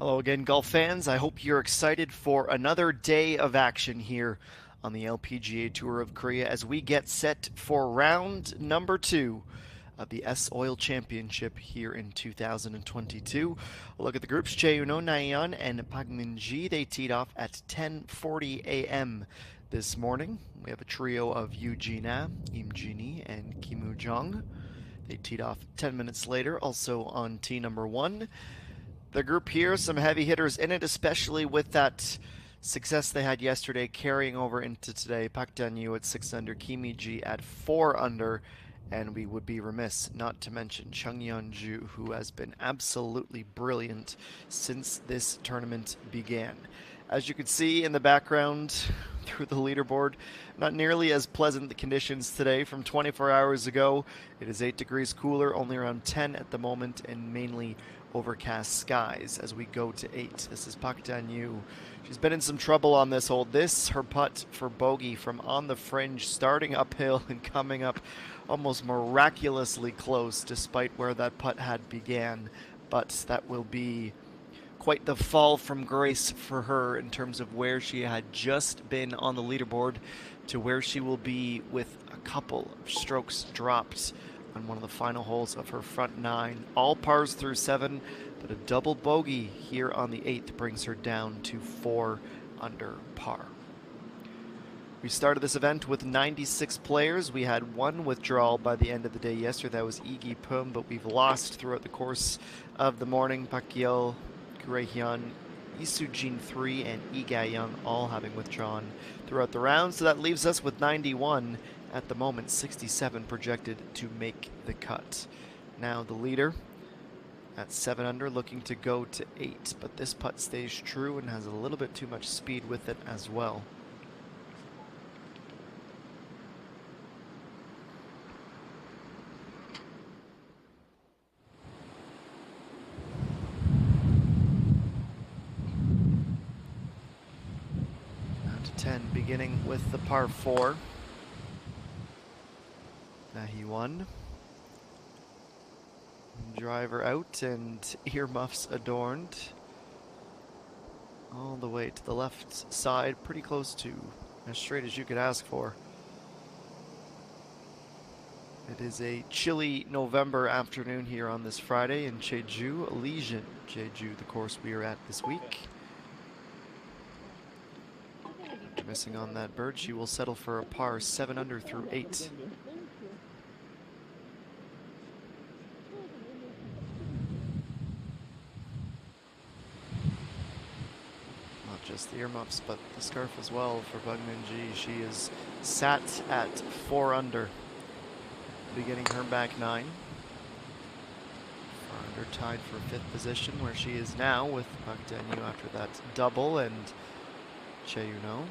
Hello again, golf fans. I hope you're excited for another day of action here on the LPGA Tour of Korea as we get set for round number 2 of the S-Oil Championship here in 2022. A look at the groups. Chae-Yuno, Nayeon, and Park Min-ji. They teed off at 10:40 a.m. this morning. We have a trio of Yoo Ji-na, Im Ji-ni, and Kim Woo-jung. They teed off 10 minutes later, also on tee number 1. The group here, some heavy hitters in it, especially with that success they had yesterday carrying over into today. Park Dan-yu at 6 under, Kim Hee-ji at 4 under, and we would be remiss not to mention Chung Yeon-ju, who has been absolutely brilliant since this tournament began. As you can see in the background through the leaderboard, not nearly as pleasant the conditions today from 24 hours ago. It is 8 degrees cooler, only around 10 at the moment, and mainly overcast skies as we go to 8. This is Park Dan-yu. She's been in some trouble on this hole. This, her putt for bogey from on the fringe, starting uphill and coming up almost miraculously close despite where that putt had began. But that will be quite the fall from grace for her in terms of where she had just been on the leaderboard to where she will be with a couple of strokes dropped on one of the final holes of her front 9. All pars through 7, but a double bogey here on the 8th brings her down to 4 under par. We started this event with 96 players. We had one withdrawal by the end of the day yesterday. That was Igi Pum, but we've lost throughout the course of the morning. Pakyeo, Kurehyun, Isujin 3, and Lee Ga-young all having withdrawn throughout the round. So that leaves us with 91 at the moment, 67 projected to make the cut. Now the leader at 7 under, looking to go to 8, but this putt stays true and has a little bit too much speed with it as well. Now to 10, beginning with the par 4. Nahyewon. Driver out and earmuffs adorned. All the way to the left side, pretty close to as straight as you could ask for. It is a chilly November afternoon here on this Friday in Jeju, Elysian. Jeju, the course we are at this week. After missing on that bird, she will settle for a par 7 under through 8. Just the earmuffs, but the scarf as well for Park Min-ji. She is sat at 4 under, beginning her back 9. 4 under, tied for 5th position, where she is now with Park Dan-yu after that double and Chae-Yuno.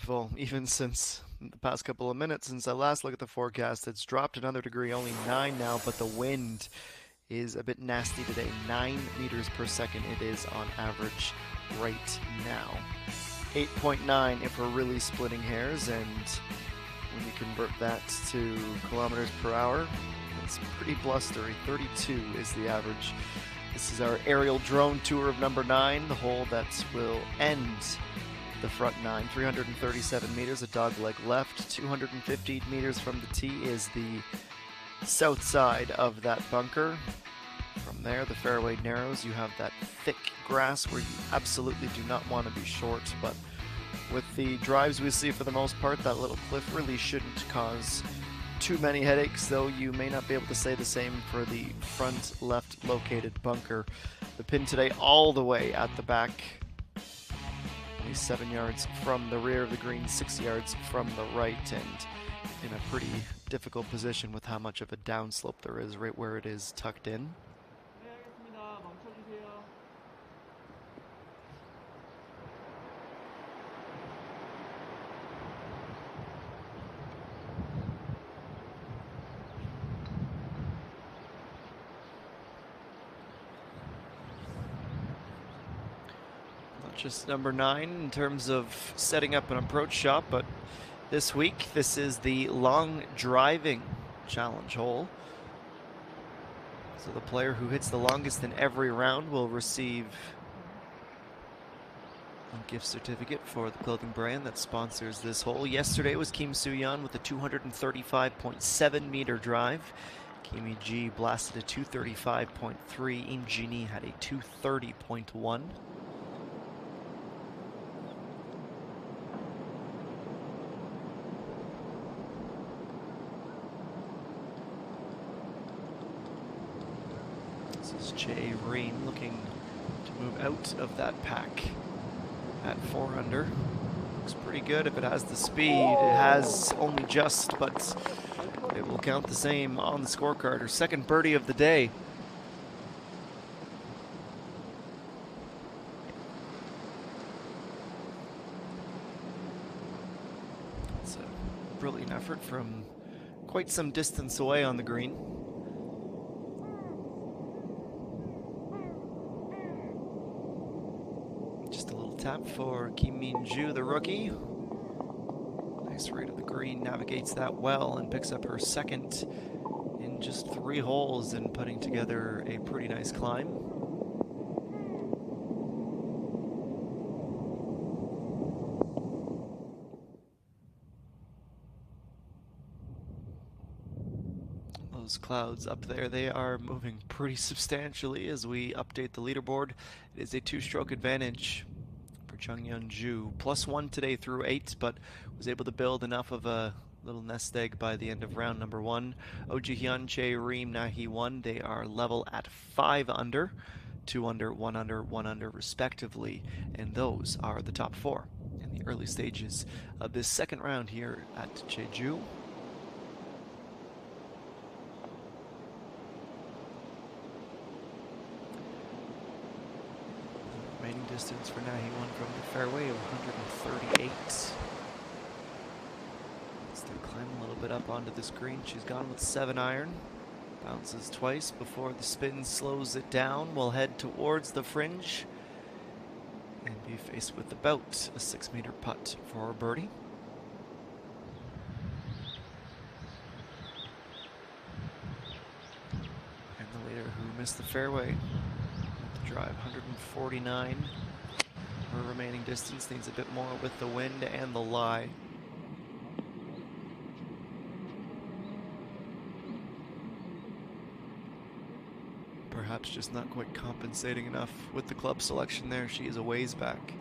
Well, even since the past couple of minutes since I last looked at the forecast, it's dropped another degree, only 9 now, but the wind is a bit nasty today. 9 meters per second it is on average right now. 8.9 if we're really splitting hairs, and when you convert that to kilometers per hour, it's pretty blustery. 32 is the average. This is our aerial drone tour of number 9, the hole that will end the front 9, 337 meters, a dog leg left. 250 meters from the tee is the south side of that bunker. From there, the fairway narrows. You have that thick grass where you absolutely do not want to be short, but with the drives we see for the most part, that little cliff really shouldn't cause too many headaches, though you may not be able to say the same for the front left located bunker. The pin today all the way at the back, 7 yards from the rear of the green, 6 yards from the right, and in a pretty difficult position with how much of a downslope there is right where it is tucked in. just number 9 in terms of setting up an approach shot, but this week this is the long driving challenge hole. So the player who hits the longest in every round will receive a gift certificate for the clothing brand that sponsors this hole. Yesterday was Kim Soo-yeon with a 235.7 meter drive. Kim ENG blasted a 235.3. Im Ji-ni had a 230.1. This is Jae Reem looking to move out of that pack at 4 under. Looks pretty good if it has the speed. It has only just, but it will count the same on the scorecard. Her second birdie of the day. It's a brilliant effort from quite some distance away on the green. Just a little tap for Kim Min-ju, the rookie. Nice right of the green, navigates that well and picks up her second in just 3 holes and putting together a pretty nice climb. Those clouds up there, they are moving pretty substantially as we update the leaderboard. It is a 2-stroke advantage for Chung Yeon-ju. +1 today through 8, but was able to build enough of a little nest egg by the end of round number 1. Oh Ji-hyun, Jae Reem, Na-hee-won, they are level at 5 under, 2 under, 1 under, 1 under respectively, and those are the top 4 in the early stages of this second round here at Jeju. Remaining distance for Na-hee-won from the fairway of 138. Still climb a little bit up onto this green. She's gone with 7 iron. Bounces twice before the spin slows it down. Will head towards the fringe and be faced with about a 6-meter putt for birdie. And the leader who missed the fairway with the drive, 149. Her remaining distance needs a bit more with the wind and the lie. Perhaps just not quite compensating enough with the club selection there. She is a ways back.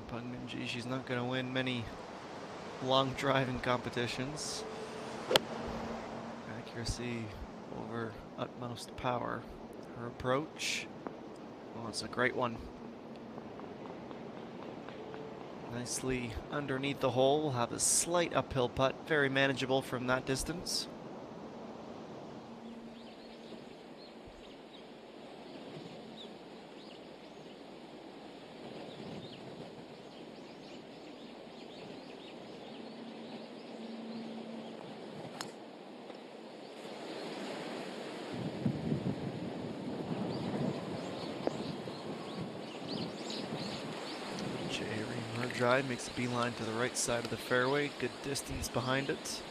Pang Min-ji, she's not going to win many long driving competitions. Accuracy over utmost power. Her approach, oh, it's a great one. Nicely underneath the hole. We'll have a slight uphill putt, very manageable from that distance. Drive makes a beeline to the right side of the fairway, good distance behind it.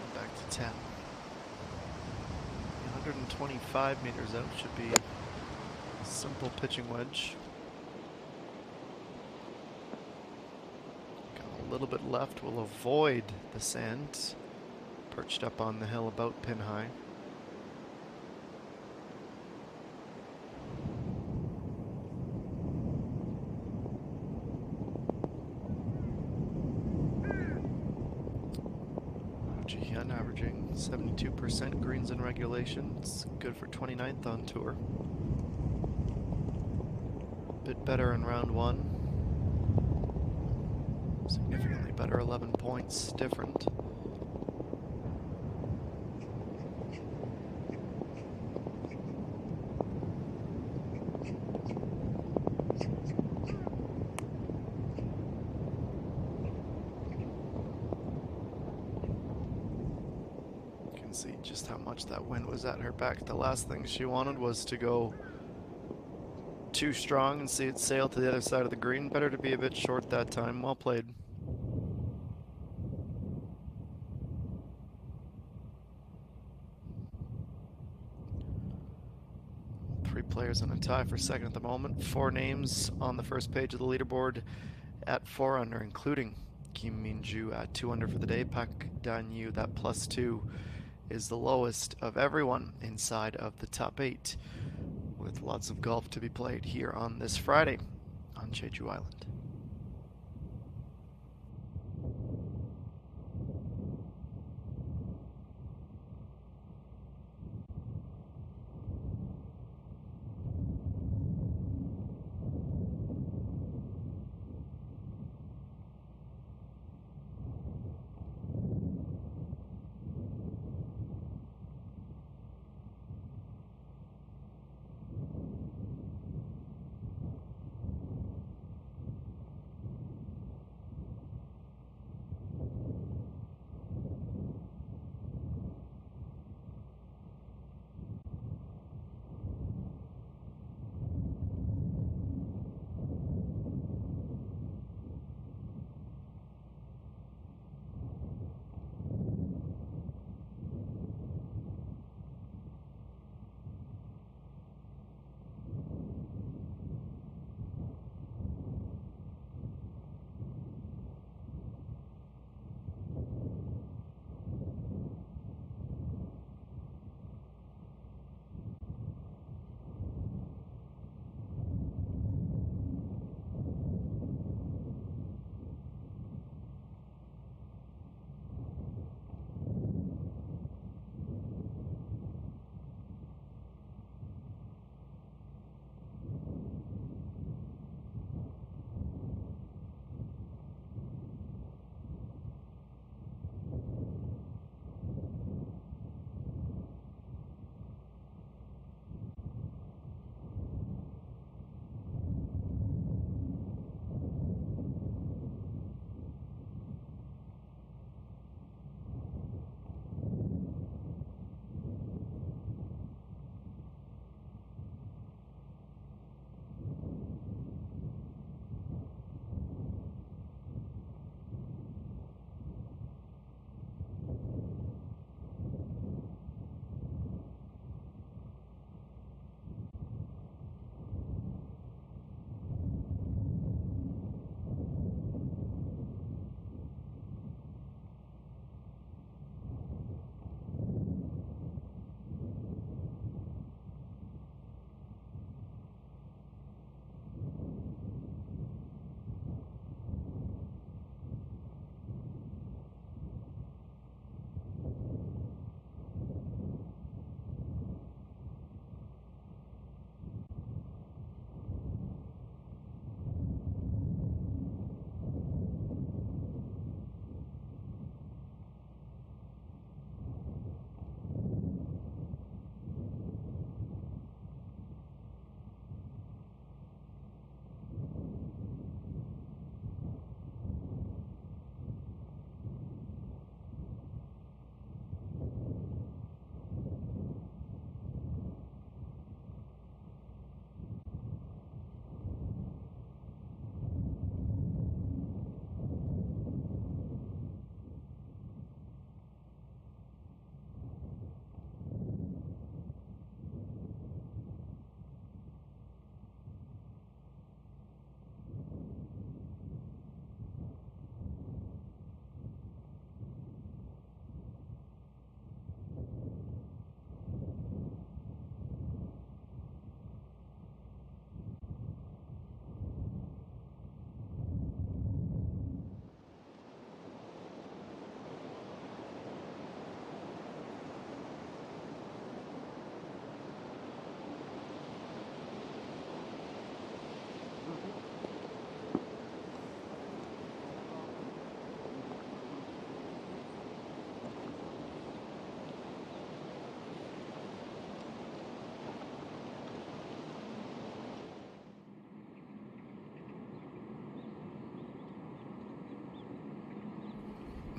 And back to 10. 125 meters out should be a simple pitching wedge. Got a little bit left, will avoid the sand. Perched up on the hill about pin high. Ji-hyun averaging 72% greens in regulation. It's good for 29th on tour. Bit better in round 1. Significantly better, 11 points different. can see just how much that wind was at her back. The last thing she wanted was to go too strong and see it sail to the other side of the green. Better to be a bit short that time. Well played. Three players in a tie for second at the moment. Four names on the first page of the leaderboard at 4 under, including Kim Min-ju at 2 under for the day. Pak Dan-yu, that +2, is the lowest of everyone inside of the top 8, with lots of golf to be played here on this Friday on Jeju Island.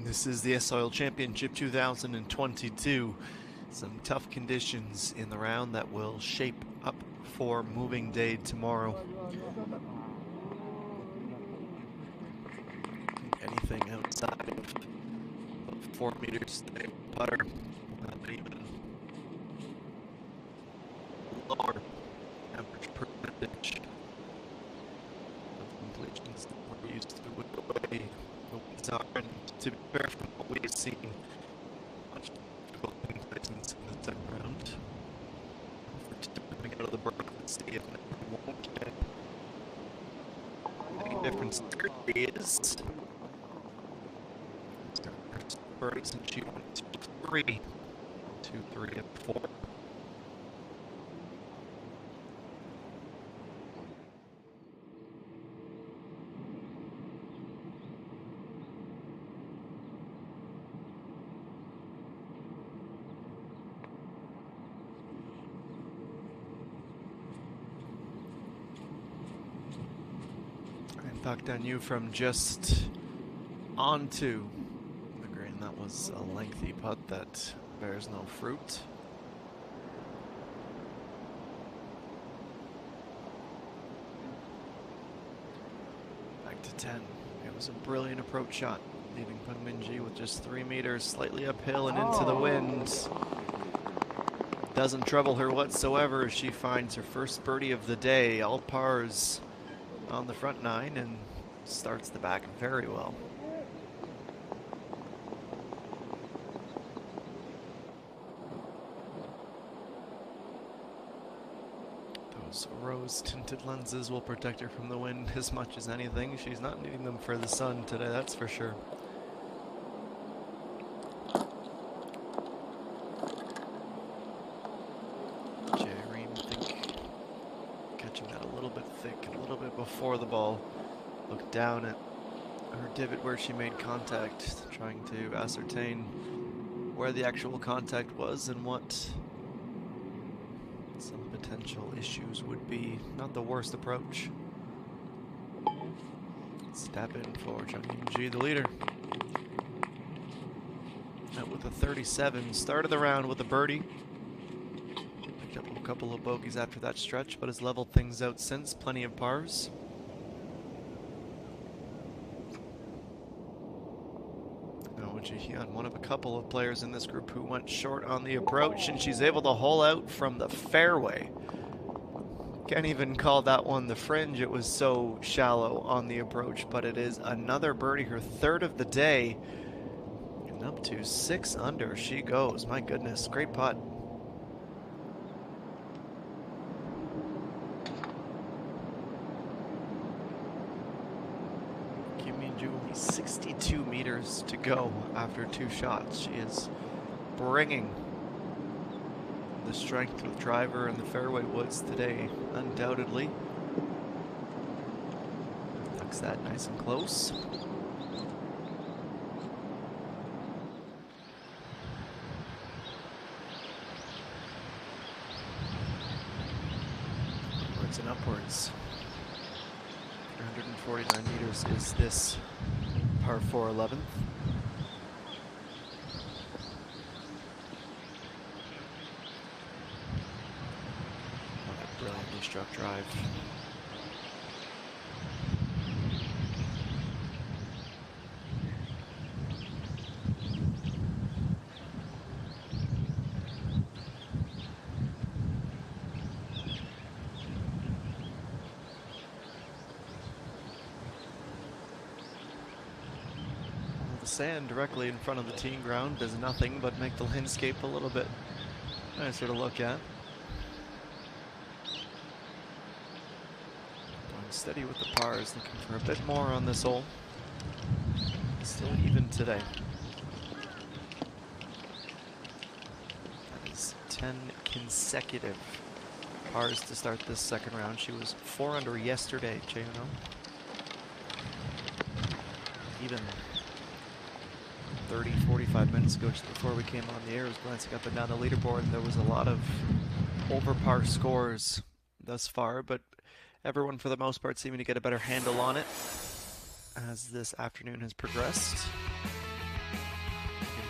This is the S-Oil Championship 2022. Some tough conditions in the round that will shape up for moving day tomorrow. Anything outside of 4 meters today, putter, even lower average percentage of completions that we're used to with the way the winds are. And to be fair, from what we've seen, much difficult placements in the second round. For coming out of the berth, let's see if it won't get any difference. There is birdies, and she went to 3, 2, 3, and 4. Puck down you from just onto the green. That was a lengthy putt that bears no fruit. Back to 10. It was a brilliant approach shot, leaving Pungminji with just 3 meters, slightly uphill and into the wind. Doesn't trouble her whatsoever as she finds her first birdie of the day. All pars on the front 9 and starts the back very well. Those rose-tinted lenses will protect her from the wind as much as anything. She's not needing them for the sun today, that's for sure. Before the ball, looked down at her divot where she made contact, trying to ascertain where the actual contact was and what some potential issues would be. Not the worst approach. Step in for Chung Ying-ji, the leader. Out with a 37, started the round with a birdie. Picked up a couple of bogeys after that stretch, but has leveled things out since. Plenty of pars. One of a couple of players in this group who went short on the approach, and she's able to hole out from the fairway. Can't even call that one the fringe. It was so shallow on the approach, but it is another birdie, her third of the day, and up to 6 under she goes. My goodness, great putt. Only 62 meters to go after 2 shots. She is bringing the strength of driver in the fairway woods today, undoubtedly. Tucks that nice and close. Upwards and upwards. 349 meters is this par 4 11th. A brilliantly struck drive. Sand directly in front of the teeing ground does nothing but make the landscape a little bit nicer to look at. Going steady with the pars, looking for a bit more on this hole. Still even today. That is 10 consecutive pars to start this second round. She was 4 under yesterday, Chayuno. Even 30, 45 minutes ago, just before we came on the air, I was glancing up and down the leaderboard, and there was a lot of over par scores thus far, but everyone for the most part seeming to get a better handle on it as this afternoon has progressed.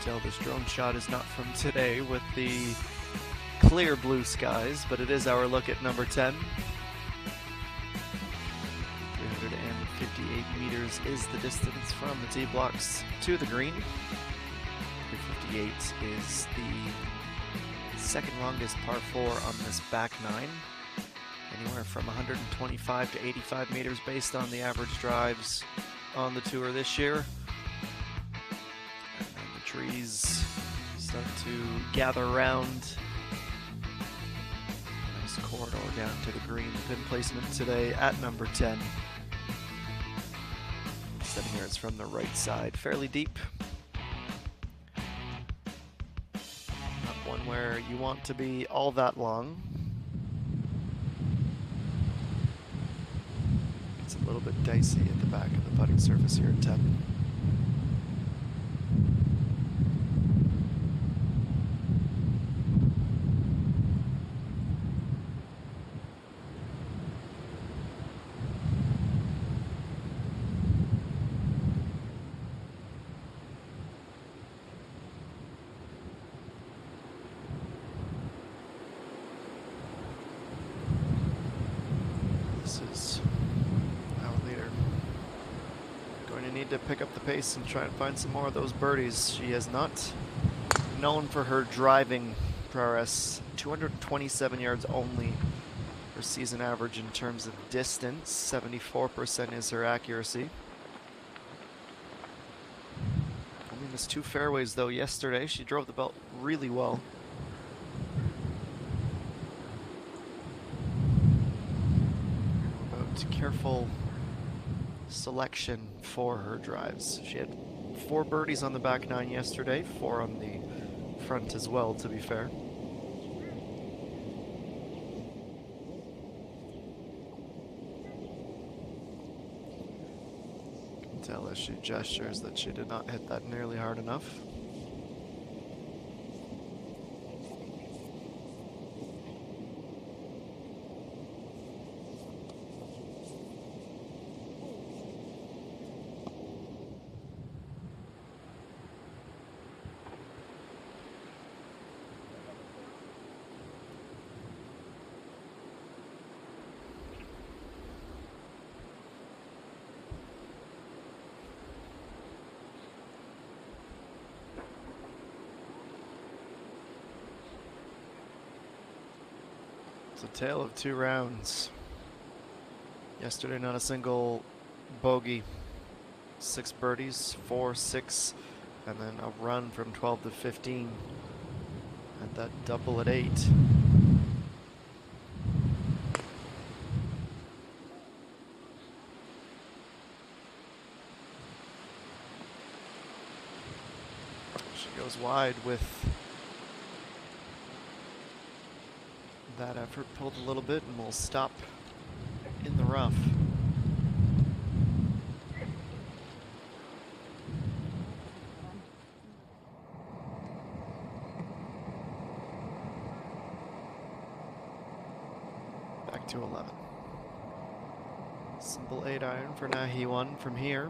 Tell this drone shot is not from today with the clear blue skies, but it is our look at number 10. 358 meters is the distance from the tee blocks to the green. 358 is the second longest par 4 on this back nine. Anywhere from 125 to 85 meters based on the average drives on the tour this year. And then the trees start to gather around. Nice corridor down to the green. The pin placement today at number 10. 7 yards from the right side, fairly deep. Not one where you want to be all that long. It's a little bit dicey at the back of the putting surface here at 10. To pick up the pace and try and find some more of those birdies. She is not known for her driving prowess. 227 yards only her season average in terms of distance. 74% is her accuracy. Only missed 2 fairways though yesterday. She drove the belt really well. About careful selection for her drives. She had 4 birdies on the back nine yesterday, 4 on the front as well, to be fair. You can tell as she gestures that she did not hit that nearly hard enough. It's a tale of 2 rounds. Yesterday, not a single bogey. 6 birdies, 4, 6, and then a run from 12 to 15. And that double at 8. She goes wide with that effort, pulled a little bit, and will stop in the rough. Back to 11. Simple 8-iron for Nahi 1 from here.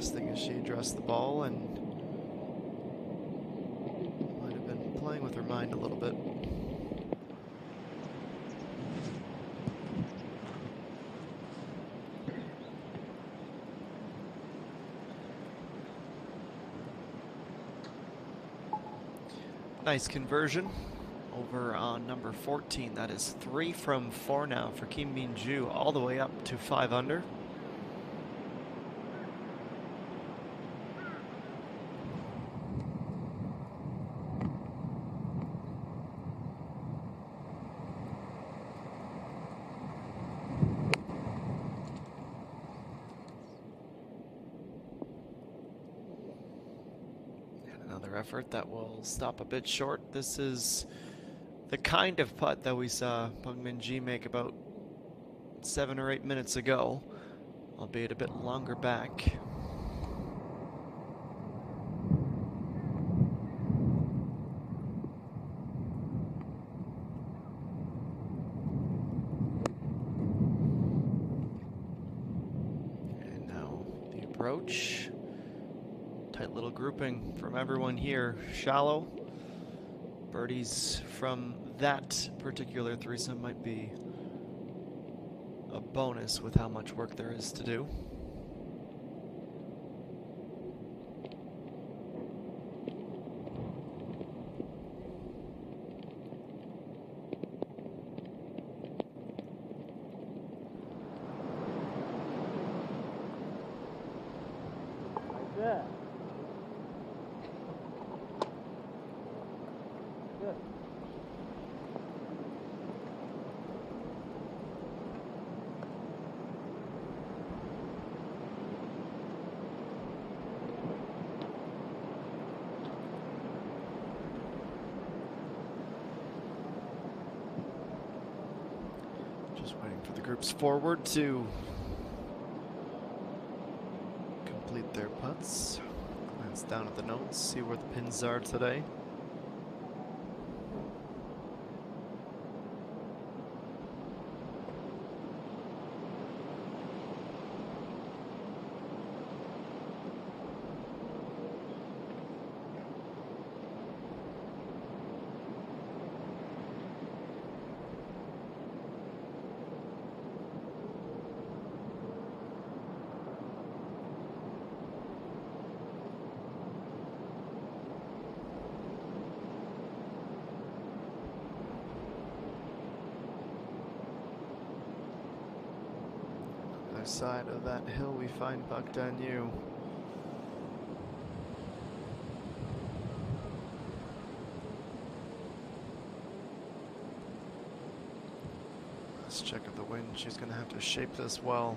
Thing as she addressed the ball and might have been playing with her mind a little bit. Nice conversion over on number 14. That is 3 from 4 now for Kim Min-ju, all the way up to 5 under. Effort that will stop a bit short. This is the kind of putt that we saw Peng Min-ji make about 7 or 8 minutes ago, albeit a bit longer back. approach. Tight little grouping from everyone here. Shallow. Birdies from that particular threesome might be a bonus with how much work there is to do. Yeah. Good. Just waiting for the groups forward to complete their putts. Glance down at the notes, see where the pins are today. Other side of that hill we find Bogdanu. Let's check of the wind. She's going to have to shape this well.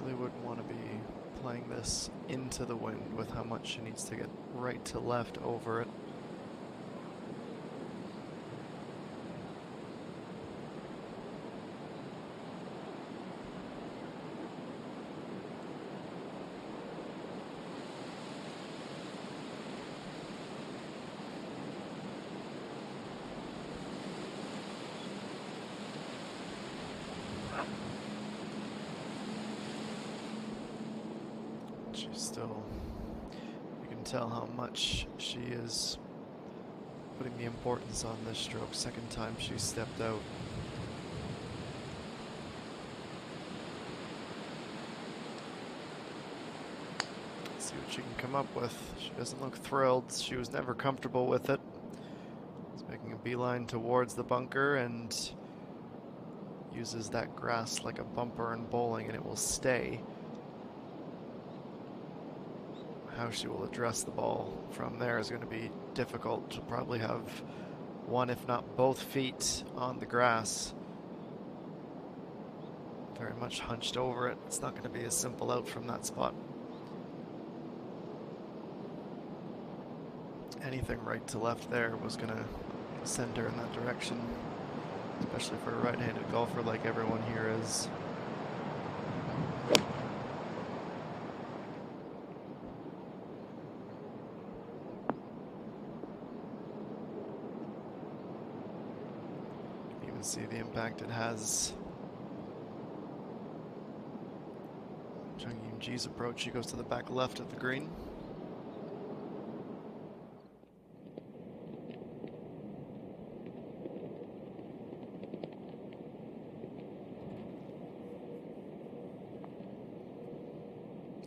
Really wouldn't want to be playing this into the wind with how much she needs to get right to left over it. She's still, you can tell how much she is putting the importance on this stroke. Second time she stepped out. Let's see what she can come up with. She doesn't look thrilled. She was never comfortable with it. She's making a beeline towards the bunker and uses that grass like a bumper in bowling, and it will stay. How she will address the ball from there is going to be difficult. She'll probably have one, if not both feet on the grass. Very much hunched over it. It's not going to be a simple out from that spot. Anything right to left there was going to send her in that direction, especially for a right-handed golfer like everyone here is. See the impact it has. Chung Yoon-ji's approach, she goes to the back left of the green.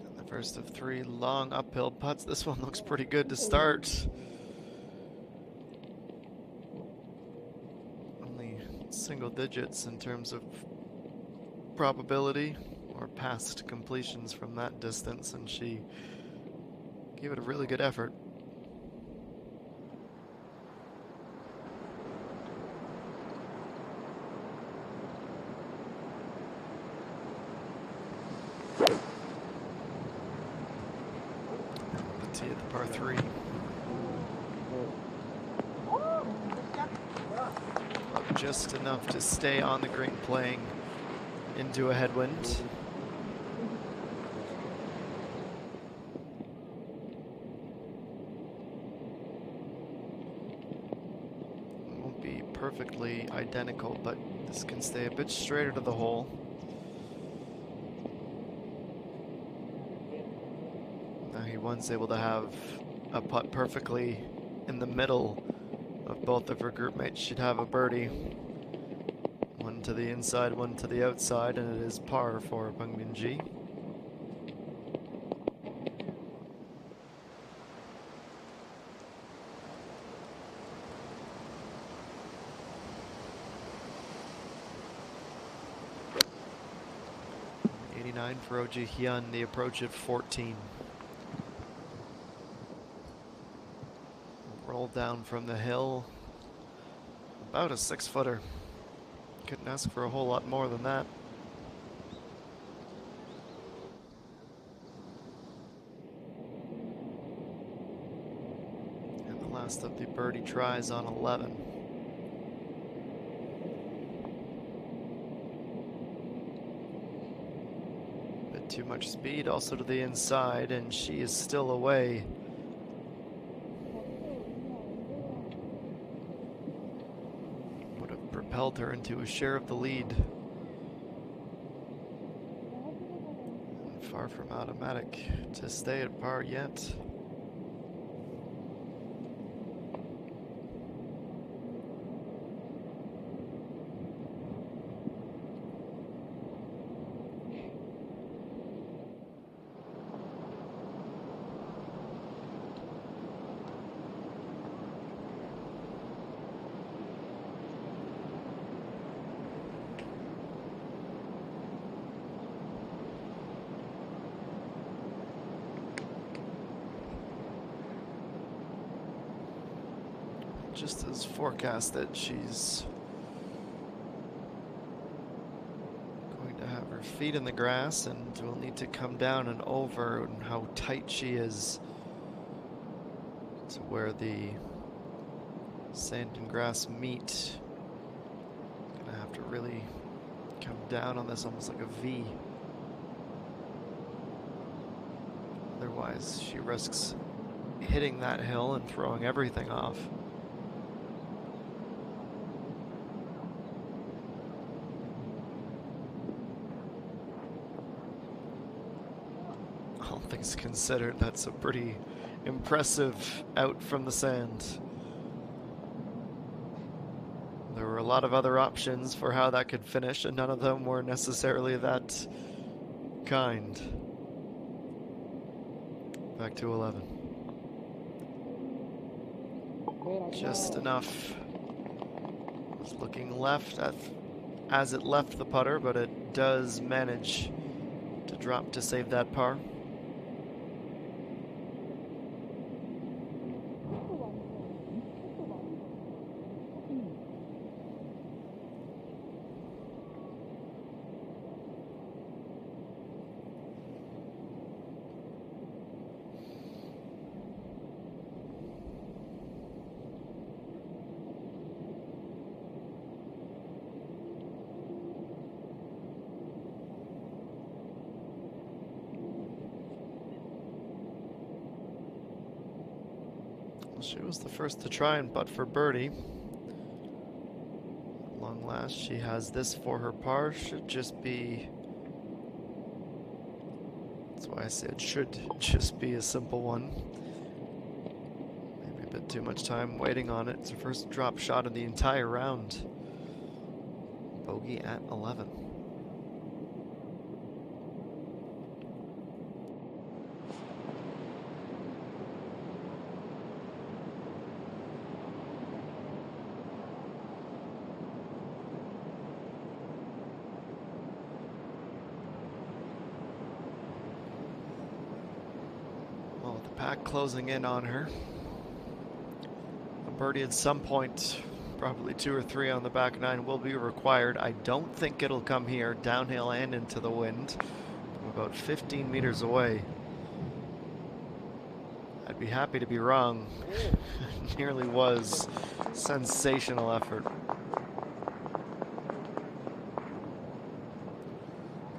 And the first of three long uphill putts. This one looks pretty good to start. Single digits in terms of probability or past completions from that distance, and she gave it a really good effort. The tee at the par 3. Just enough to stay on the green, playing into a headwind. perfectly identical, but this can stay a bit straighter to the hole. Now he was able to have a putt perfectly in the middle of both of her group mates. She'd have a birdie. One to the inside, one to the outside, and it is par for Bungmin Ji. For Oh Ji Hyun, the approach at 14. Roll down from the hill, about a 6-footer. Couldn't ask for a whole lot more than that. And the last of the birdie tries on 11. Too much speed also to the inside, and she is still away. Would have propelled her into a share of the lead. And far from automatic to stay at par yet. Just as forecasted, she's going to have her feet in the grass and will need to come down and over, and how tight she is to where the sand and grass meet. Gonna have to really come down on this almost like a V. Otherwise, she risks hitting that hill and throwing everything off. All things considered, that's a pretty impressive out from the sand. There were a lot of other options for how that could finish, and none of them were necessarily that kind. Back to 11. Just enough. Was looking left as it left the putter, but it does manage to drop to save that par. She was the first to try and putt for birdie. At long last, she has this for her par. Should just be... That's why I say it should just be a simple one. Maybe a bit too much time waiting on it. It's her first drop shot of the entire round. Bogey at 11. Pack closing in on her. A birdie at some point, probably 2 or 3 on the back nine, will be required. I don't think it'll come here, downhill and into the wind. I'm about 15 meters away. I'd be happy to be wrong. Nearly was. Sensational effort. I'll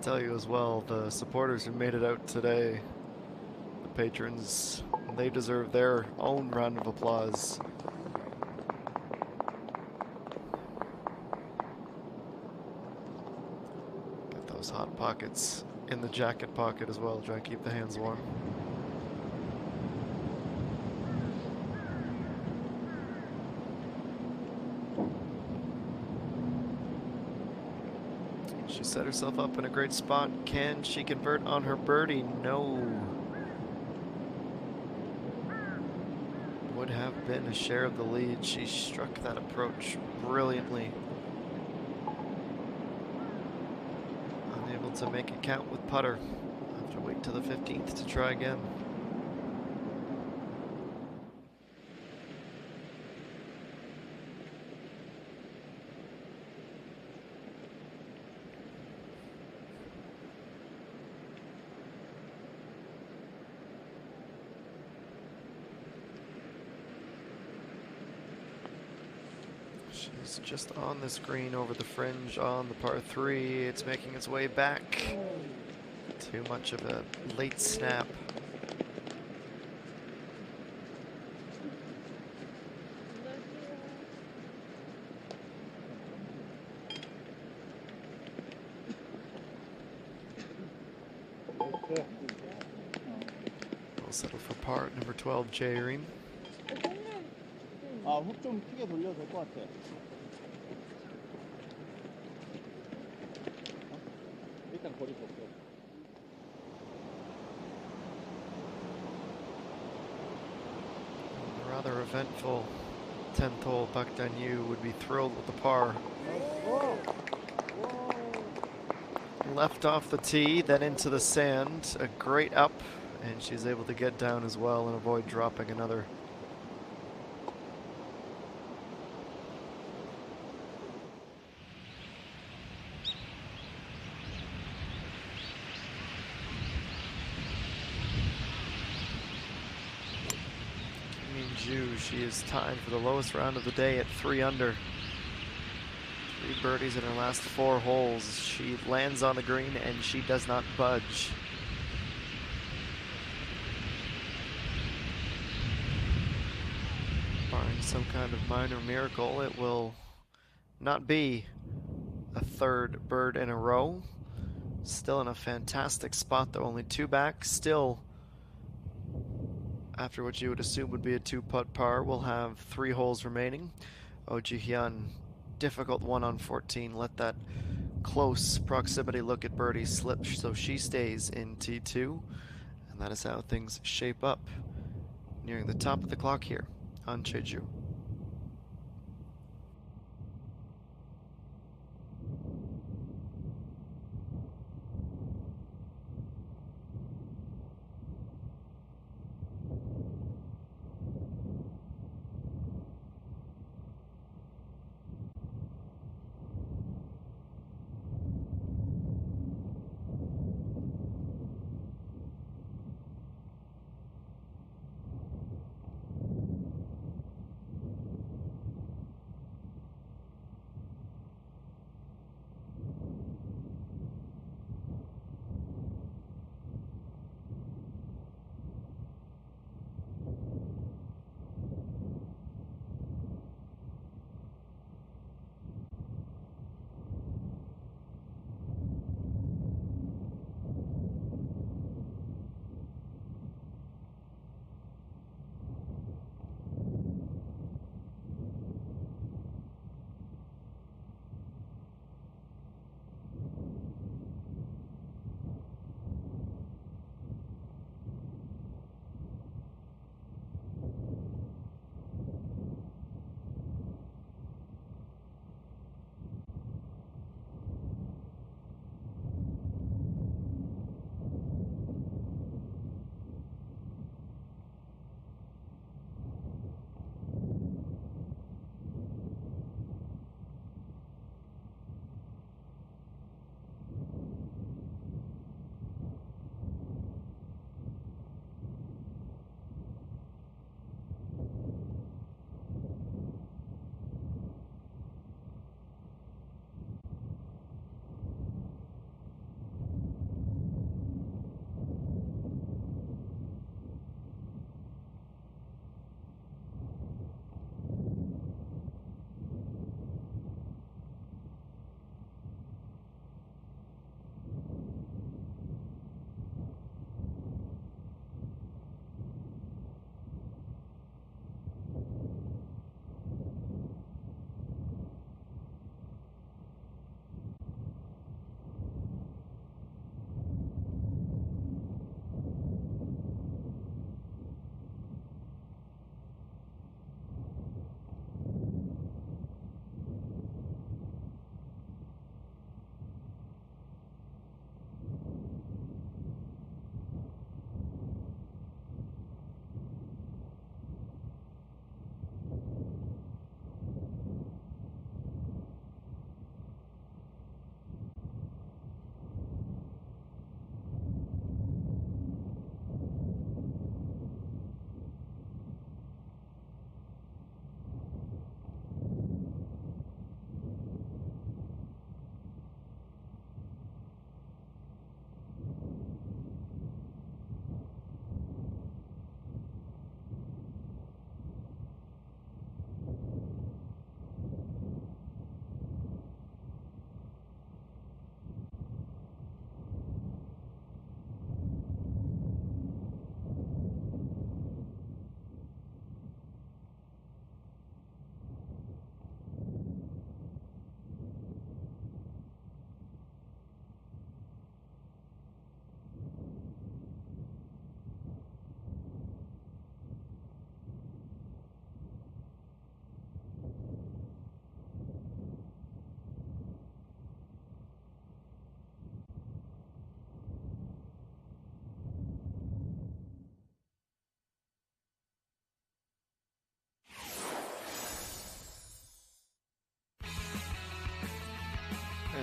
tell you as well, the supporters who made it out today, patrons, they deserve their own round of applause. those hot pockets in the jacket pocket as well. Try and keep the hands warm. She set herself up in a great spot. Can she convert on her birdie? No. Would have been a share of the lead. She struck that approach brilliantly. Unable to make it count with putter. Have to wait till the 15th to try again. She's just on this green over the fringe on the par 3. It's making its way back. Too much of a late snap. We'll settle for par at number 12, J-Ream. 아, 훅 좀 크게 돌려도 될 것 같아. 일단 거리 줬어. Rather eventful 10th hole. Bakdanyu would be thrilled with the par. Left off the tee, then into the sand. A great up, and she's able to get down as well and avoid dropping another. She is tied for the lowest round of the day at 3 under. 3 birdies in her last 4 holes. She lands on the green and she does not budge. Barring some kind of minor miracle, it will not be a 3rd bird in a row. Still in a fantastic spot though, only 2 back. Still, after what you would assume would be a 2-putt par, we'll have 3 holes remaining. Oh Ji-hyun, difficult 1 on 14. Let that close proximity look at birdie slip, so she stays in T2. And that is how things shape up, nearing the top of the clock here on Jeju.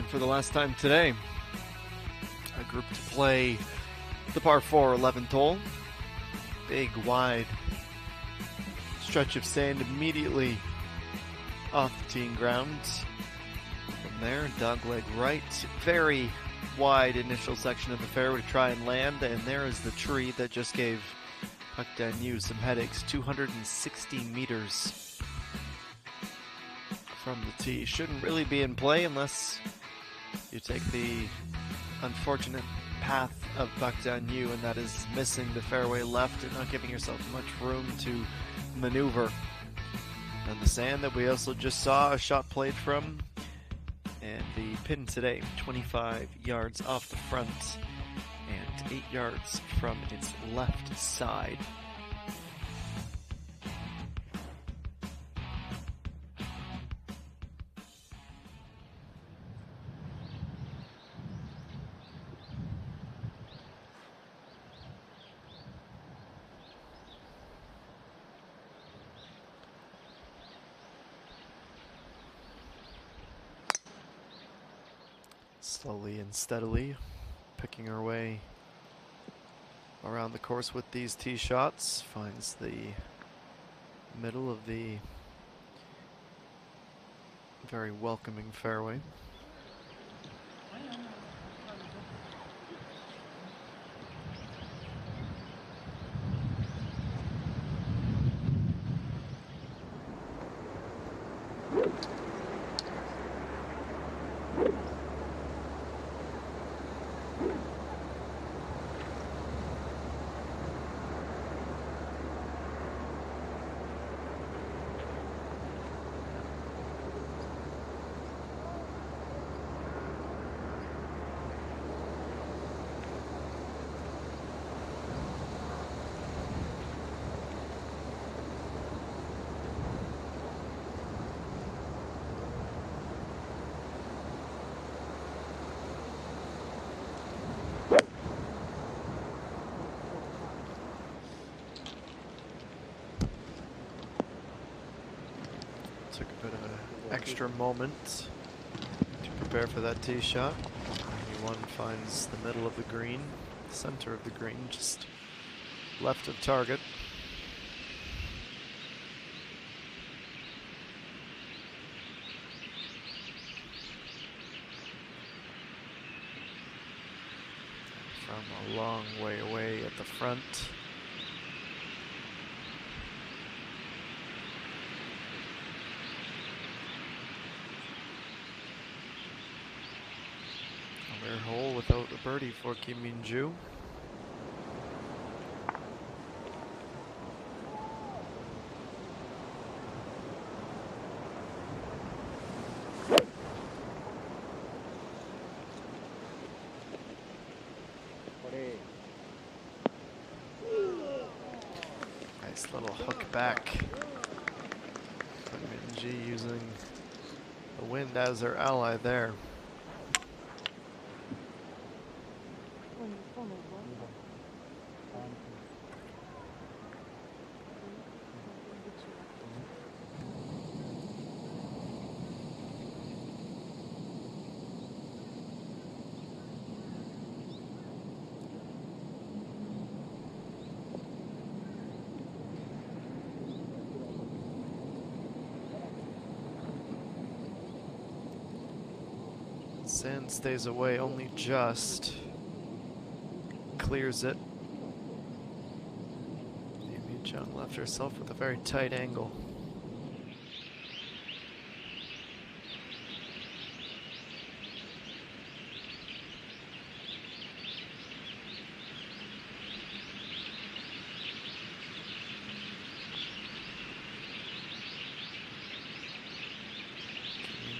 for the last time today. A group to play the par 4 11th hole. Big, wide stretch of sand immediately off the teeing ground. From there, dogleg right. Very wide initial section of the fairway to try and land, and there is the tree that just gave Puck Danu some headaches. 260 meters from the tee. Shouldn't really be in play unless you take the unfortunate path of Puck Danu, and that is missing the fairway left and not giving yourself much room to maneuver. And the sand that we also just saw a shot played from, and the pin today 25 yards off the front and 8 yards from its left side. Slowly and steadily picking our way around the course with these tee shots. Finds the middle of the very welcoming fairway. Took a bit of an extra moment to prepare for that tee shot. One finds the middle of the green, center of the green, just left of target. From a long way away at the front. Rare hole without a birdie for Kim Min-ju. Nice little hook back. Min-ju using the wind as their ally there. Sand stays away only just. Clears it. Amy Chung left herself with a very tight angle.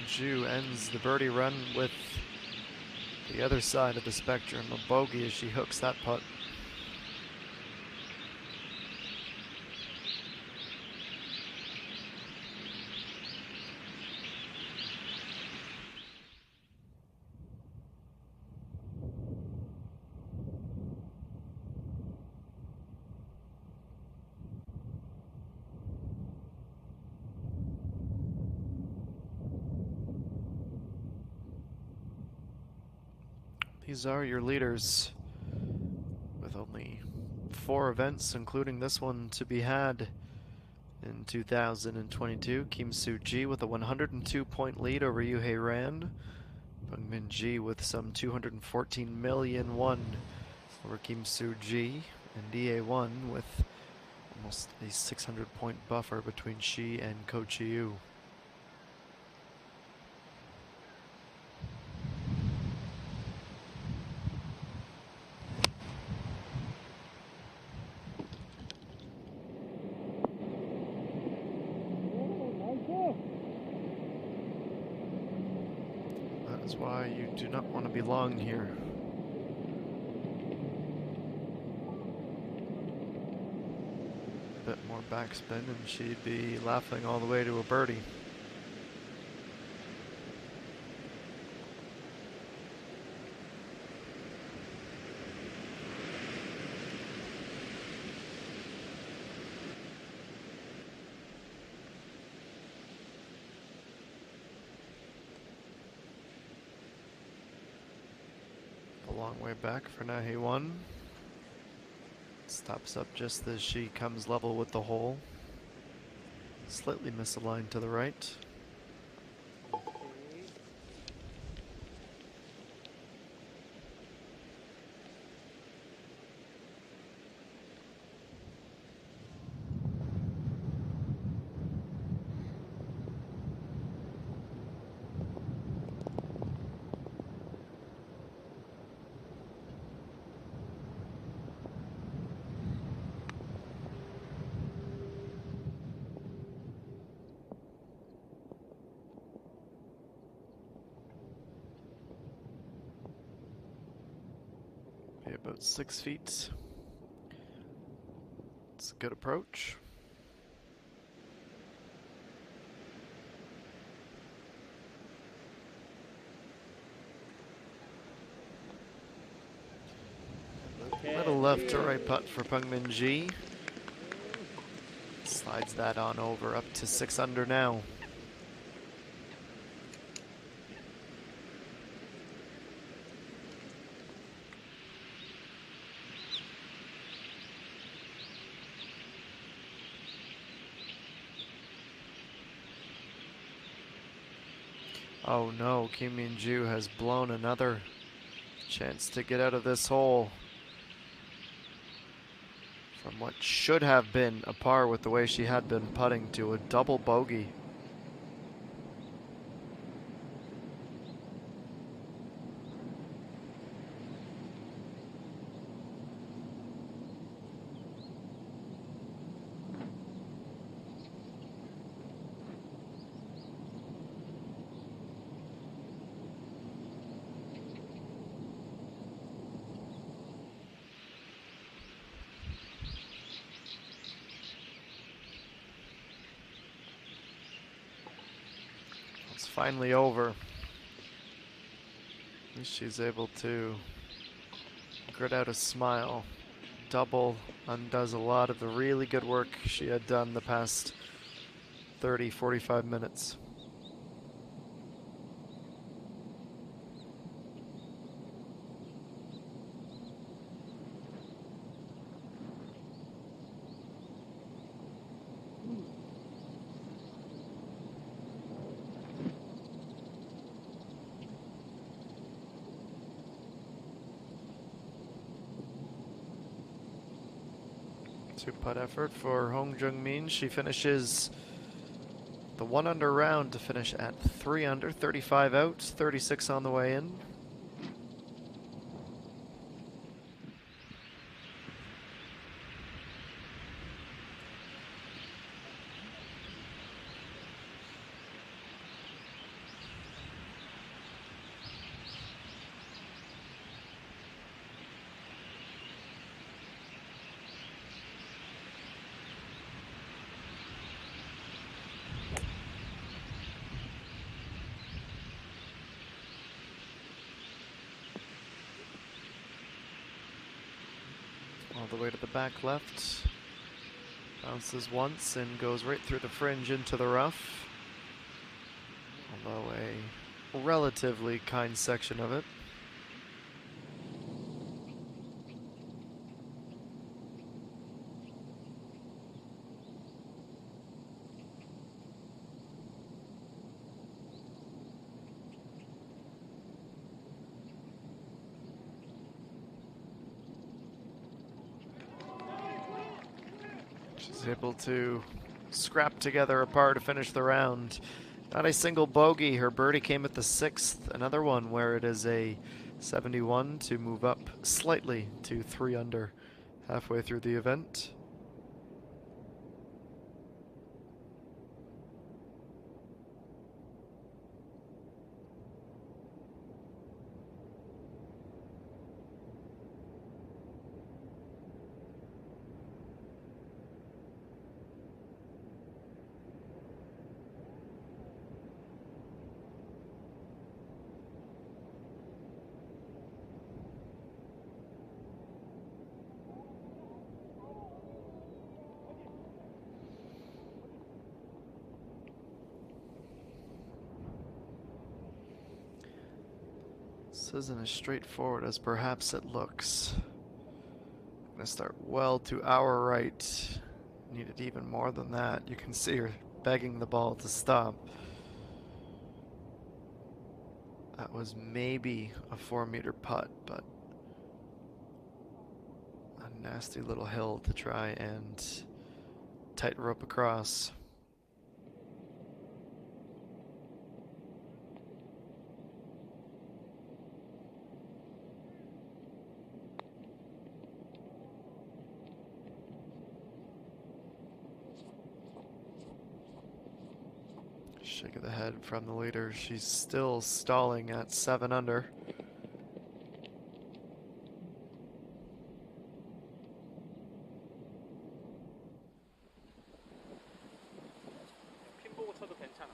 Ju ends the birdie run with the other side of the spectrum, a bogey as she hooks that putt. These are your leaders, with only 4 events, including this one, to be had in 2022. Kim Soo-ji with a 102-point lead over Yuhei Rand. Bungmin Ji with some 214 million won over Kim Soo-ji. And DA1 with almost a 600-point buffer between she and Ko Chi-yu. That is why you do not want to be long here. Bit more backspin and she'd be laughing all the way to a birdie. A long way back for Nahi 1. Stops up just as she comes level with the hole. Slightly misaligned to the right. Be about 6 feet. It's a good approach. Little left to right putt for Bungmin Ji. Slides that on over up to 6 under now. Oh no, Kim Min-ju has blown another chance to get out of this hole from what should have been a par with the way she had been putting to a double bogey. It's finally over. At least she's able to grit out a smile. Double undoes a lot of the really good work she had done the past 30, 45 minutes. Two-putt effort for Hong Jung-min. She finishes the 1 under round to finish at 3 under, 35 out, 36 on the way in. All the way to the back left. Bounces once and goes right through the fringe into the rough. Although a relatively kind section of it. was able to scrap together a par to finish the round. Not a single bogey. Her birdie came at the 6th. Another one where it is a 71 to move up slightly to 3 under halfway through the event. This isn't as straightforward as perhaps it looks. I'm gonna start well to our right. Needed even more than that. You can see her begging the ball to stop. That was maybe a 4-meter putt, but a nasty little hill to try and tightrope across. Shake of the head from the leader. She's still stalling at 7 under. 핀 보고 쳐도 괜찮아.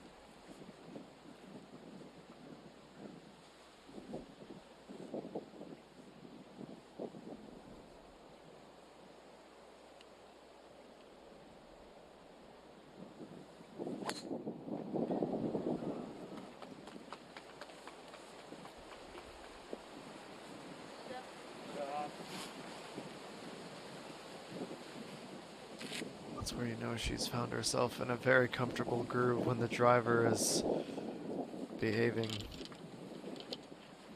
That's where you know she's found herself in a very comfortable groove when the driver is behaving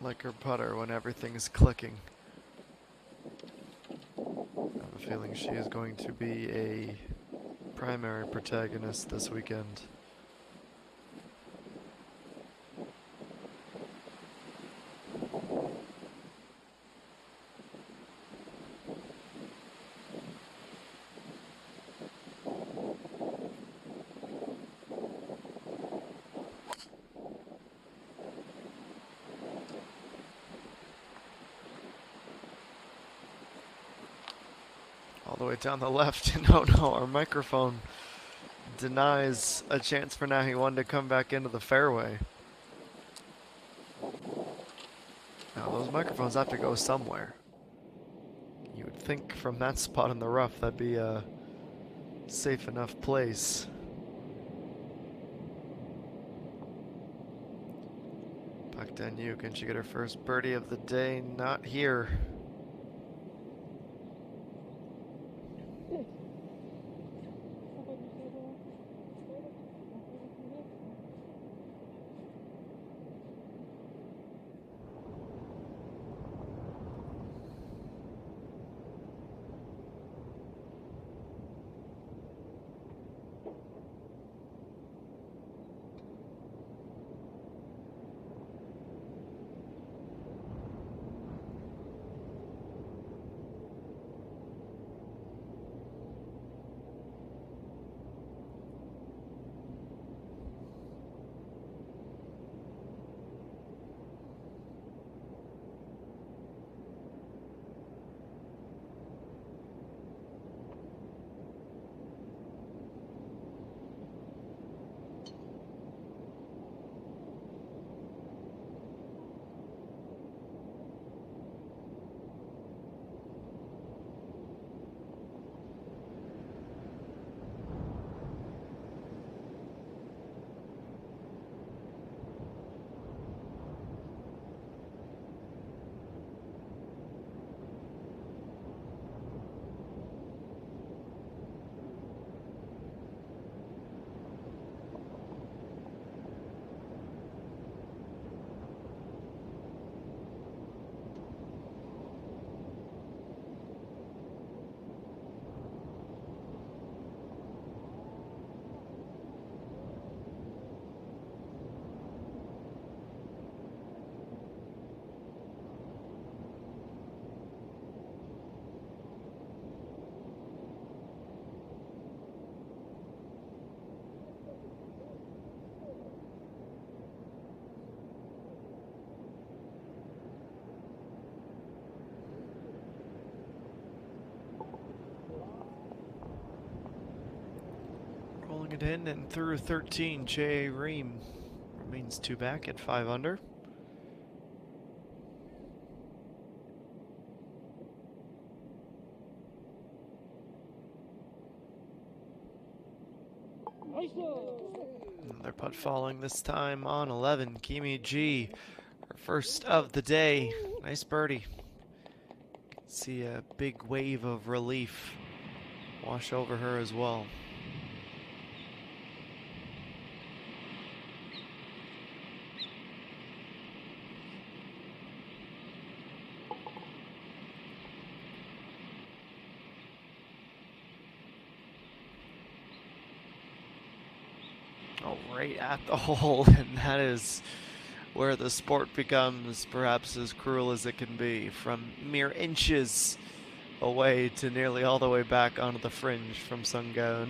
like her putter when everything's clicking. I have a feeling she is going to be a primary protagonist this weekend. All the way down the left. No, our microphone denies a chance for Nahi 1 to come back into the fairway. Now, those microphones have to go somewhere. You would think from that spot in the rough that'd be a safe enough place. Back down you. Can she get her first birdie of the day? Not here. it in and through 13. J. Ream remains 2 back at 5 under. Another putt falling this time on 11. Kimi G, her first of the day. Nice birdie. See a big wave of relief wash over her as well. Oh, right at the hole, and that is where the sport becomes perhaps as cruel as it can be. From mere inches away to nearly all the way back onto the fringe from Sunggaon.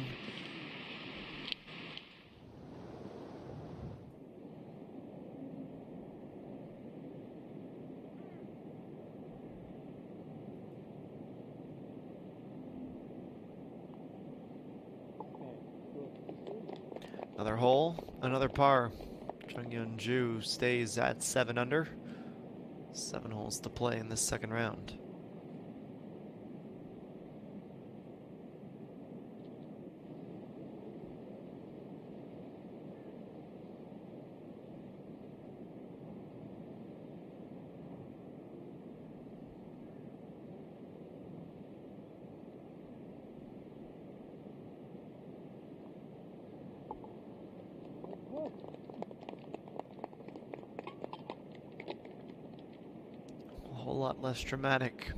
Another hole, another par. Chung Yeon-ju stays at 7 under. 7 holes to play in this second round. A whole lot less dramatic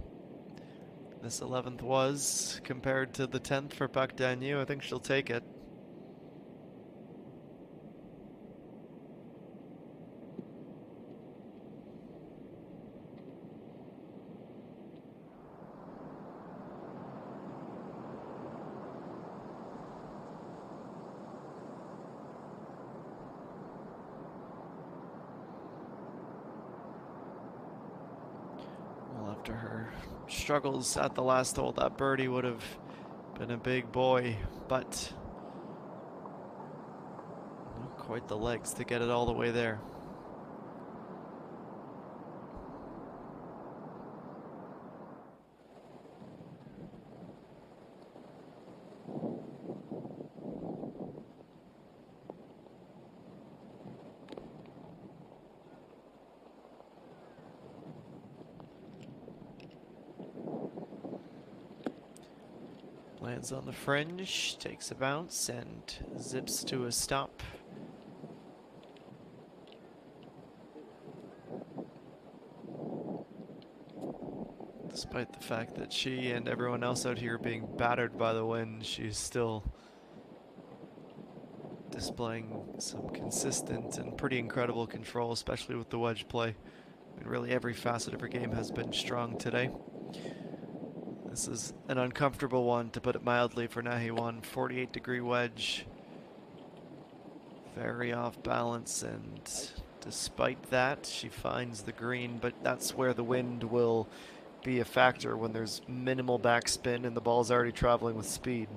this 11th was compared to the 10th for Park Dan-yu. I think she'll take it. After her struggles at the last hole, that birdie would have been a big boy, but not quite the legs to get it all the way there. Lands on the fringe, takes a bounce, and zips to a stop. Despite the fact that she and everyone else out here being battered by the wind, she's still displaying some consistent and pretty incredible control, especially with the wedge play. I mean, really every facet of her game has been strong today. This is an uncomfortable one, to put it mildly, for Na Hee-won. 48-degree wedge. Very off balance, and despite that, she finds the green, but that's where the wind will be a factor when there's minimal backspin and the ball's already traveling with speed.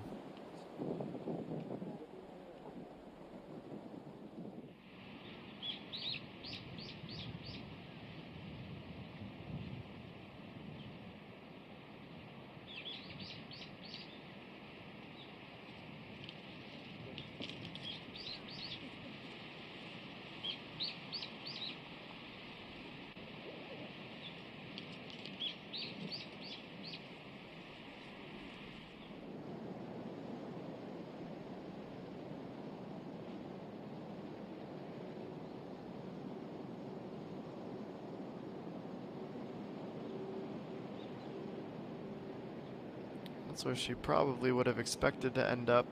That's where she probably would have expected to end up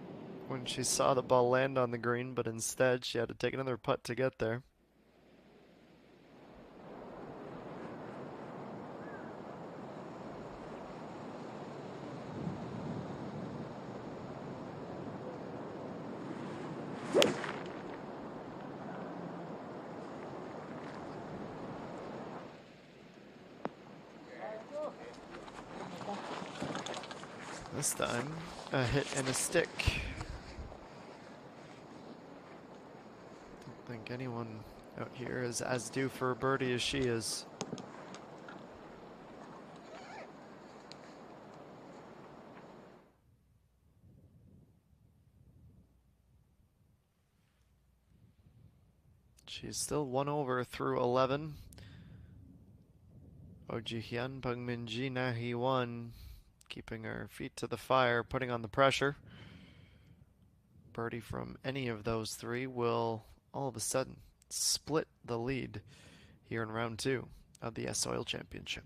when she saw the ball land on the green, but instead she had to take another putt to get there. This time, a hit and a stick. think anyone out here is as due for a birdie as she is. She's still 1 over through 11. Oh Ji-hyun, Bang Min-ji, Na-hee-won, keeping her feet to the fire, putting on the pressure. Birdie from any of those three will all of a sudden split the lead here in round 2 of the S-Oil Championship.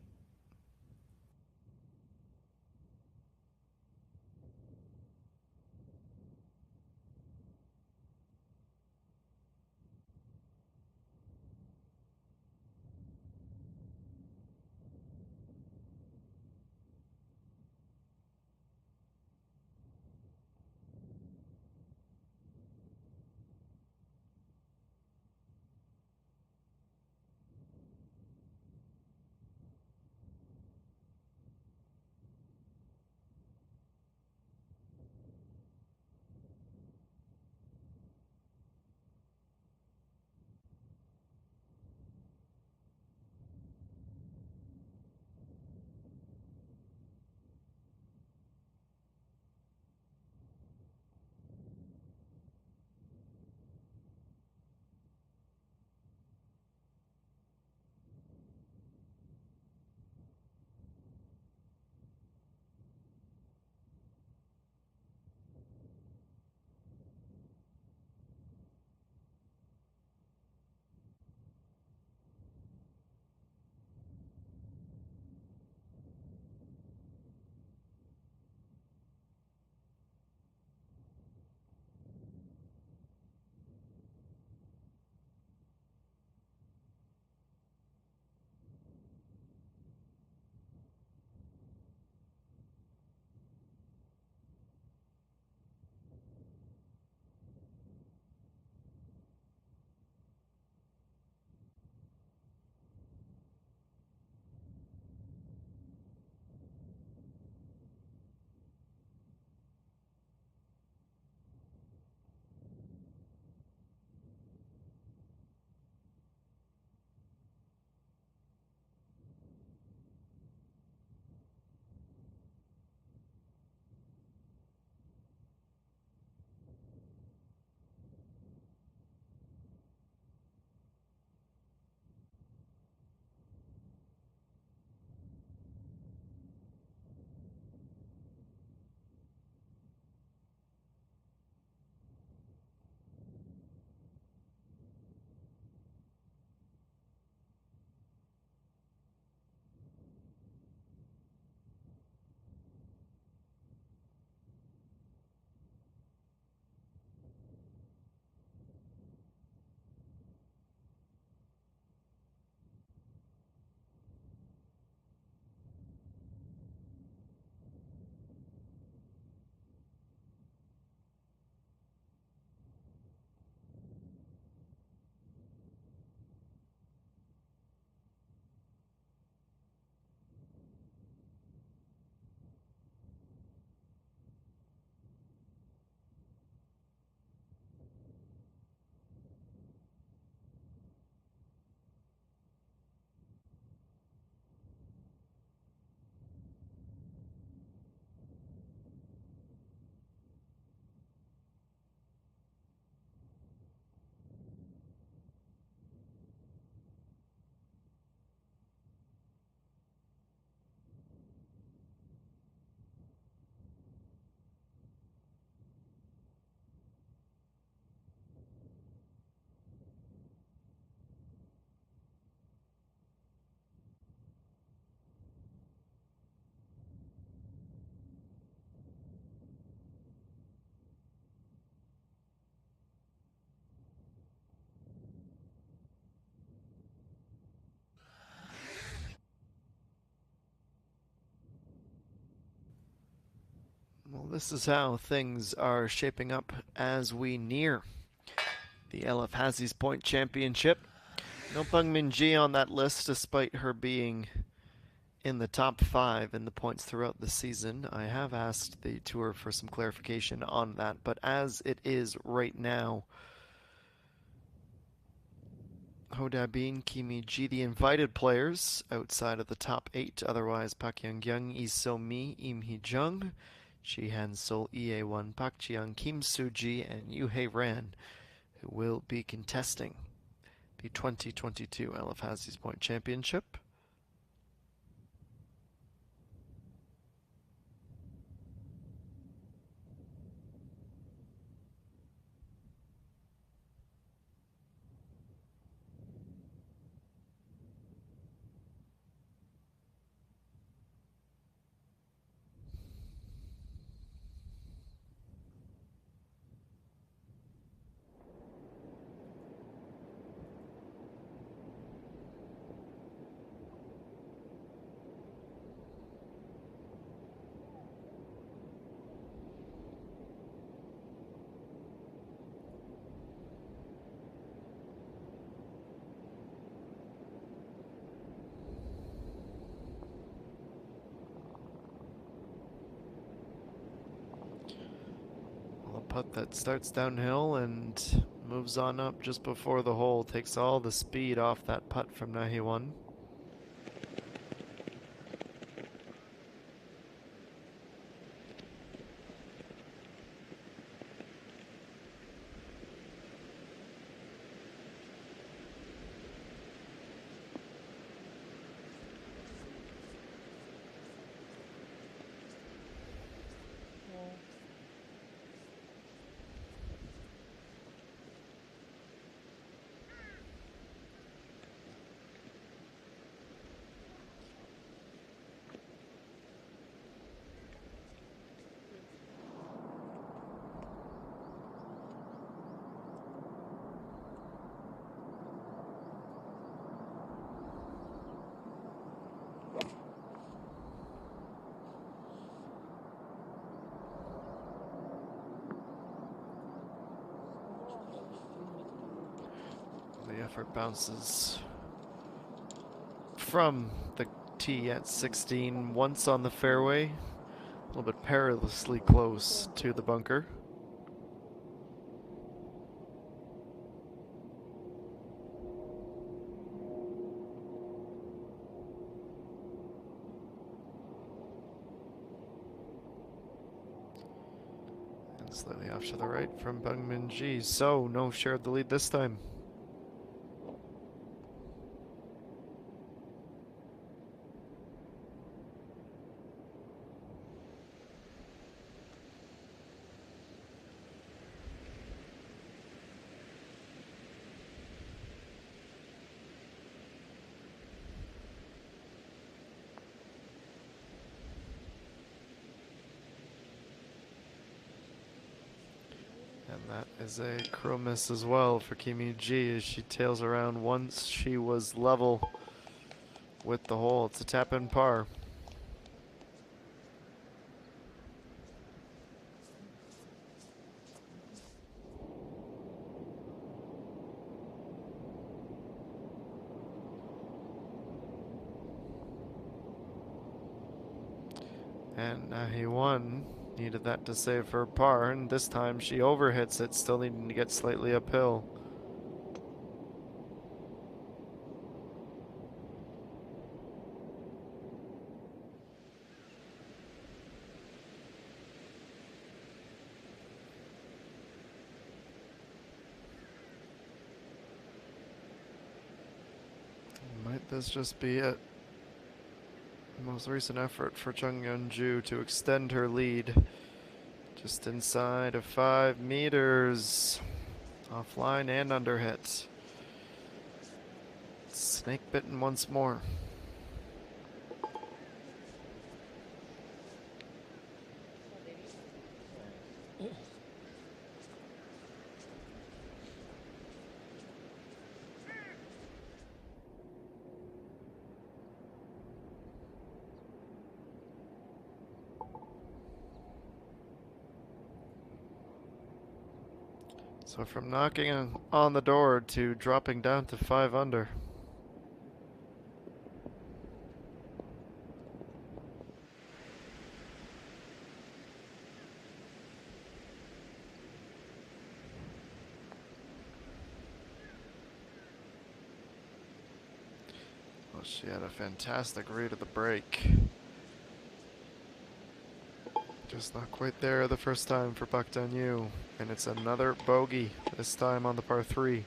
Well, this is how things are shaping up as we near the LF Hazzi's Point Championship. No Bang Min-ji on that list, despite her being in the top 5 in the points throughout the season. I have asked the tour for some clarification on that, but as it is right now, Hodabin, Kimi G, the invited players outside of the top 8. Otherwise, Pak Young-gyung, Lee So-mi, Im Hee-jung, Ji Han-sol, Ea-won, Pak Ji-young, Kim Soo-ji, and Yoo Hae-ran, who will be contesting the 2022 LF Hazes Point Championship. Putt that starts downhill and moves on up just before the hole, takes all the speed off that putt from Na Hee-won. The effort bounces from the tee at 16, once on the fairway, a little bit perilously close to the bunker. And slightly off to the right from Bungmin Ji, so no share of the lead this time. And that is a crow miss as well for Kimi G as she tails around once she was level with the hole. It's a tap in par. And Na Hee-won needed that to save her par, and this time she overhits it, still needing to get slightly uphill. Might this just be it? Most recent effort for Chung Yeon-ju to extend her lead. Just inside of 5 meters. Offline and underhit. Snake bitten once more. So from knocking on the door to dropping down to 5 under. She had a fantastic read of the break. Just not quite there the first time for Buck Danu. And it's another bogey, this time on the par 3.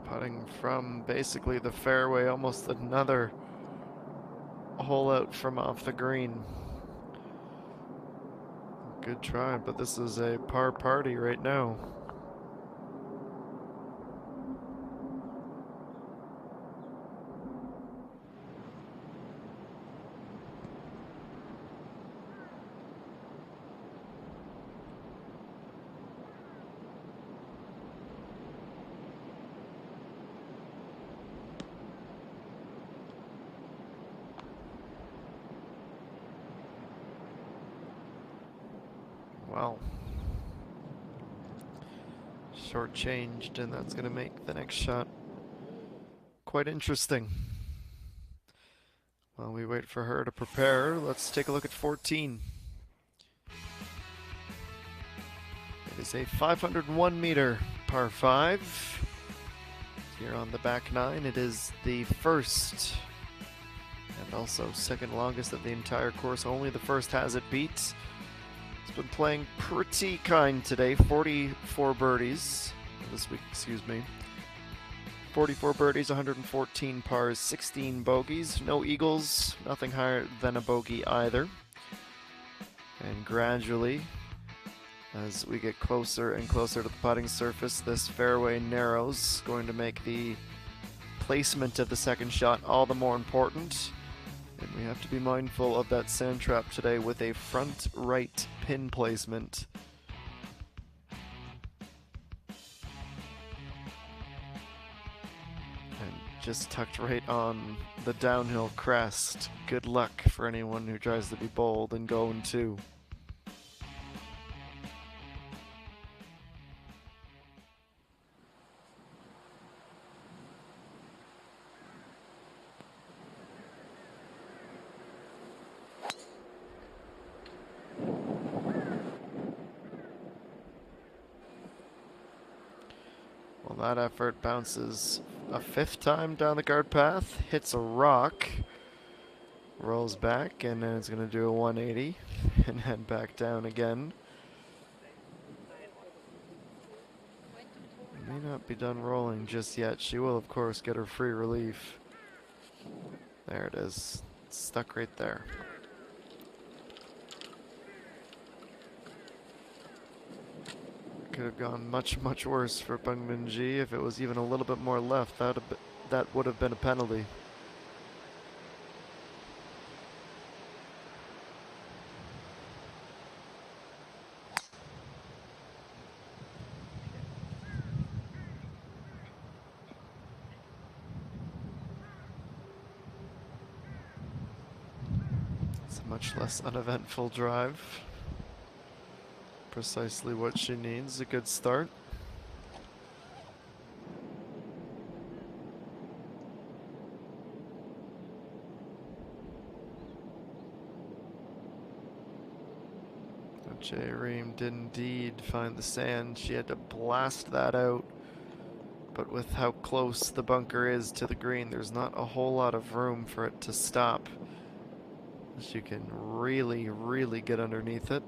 Putting from basically the fairway, almost another hole out from off the green. Good try, but this is a par party right now. Well, shortchanged, and that's going to make the next shot quite interesting. While we wait for her to prepare, let's take a look at 14. It is a 501 meter par 5. Here on the back 9, it is the first and also second longest of the entire course. Only the first has it beat. It's been playing pretty kind today. 44 birdies this week, excuse me. 44 birdies, 114 pars, 16 bogeys. No eagles, nothing higher than a bogey either. And gradually, as we get closer and closer to the putting surface, this fairway narrows, going to make the placement of the second shot all the more important. And we have to be mindful of that sand trap today with a front right pin placement. And just tucked right on the downhill crest. Good luck for anyone who tries to be bold and go in 2. Well, that effort bounces a 5th time down the guard path, hits a rock, rolls back, and then it's going to do a 180 and head back down again. May not be done rolling just yet. She will, of course, get her free relief. There it is. It's stuck right there. Could have gone much, much worse for Bung Min Ji if it was even a little bit more left. That would have been a penalty. It's a much less uneventful drive. Precisely what she needs, a good start. Jay Ream did indeed find the sand. She had to blast that out. But with how close the bunker is to the green, there's not a whole lot of room for it to stop. She can really, really get underneath it.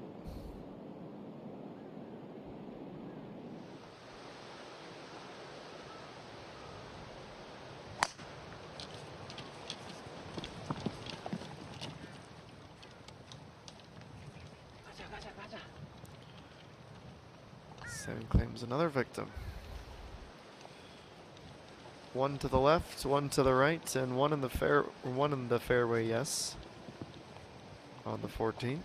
Sand claims another victim. One to the left, one to the right, and one in the fairway, yes. On the 14th.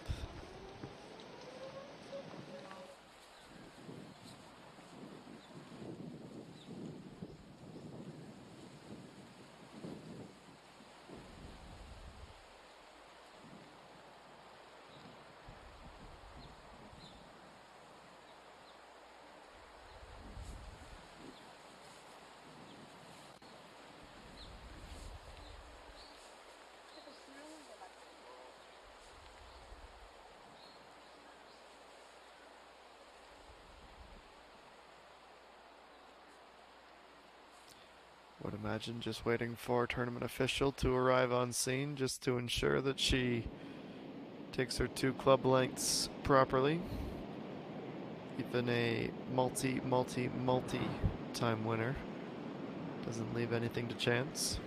would imagine just waiting for a tournament official to arrive on scene just to ensure that she takes her 2 club lengths properly. Even a multi time winner doesn't leave anything to chance.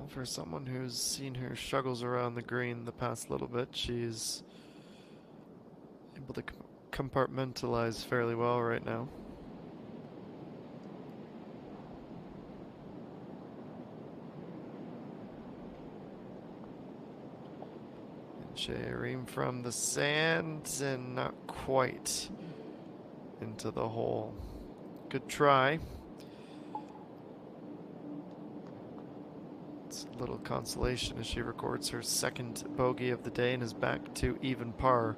For someone who's seen her struggles around the green the past little bit, she's able to compartmentalize fairly well right now. And Shayreem from the sand and not quite into the hole. Good try. A little consolation as she records her 2nd bogey of the day and is back to even par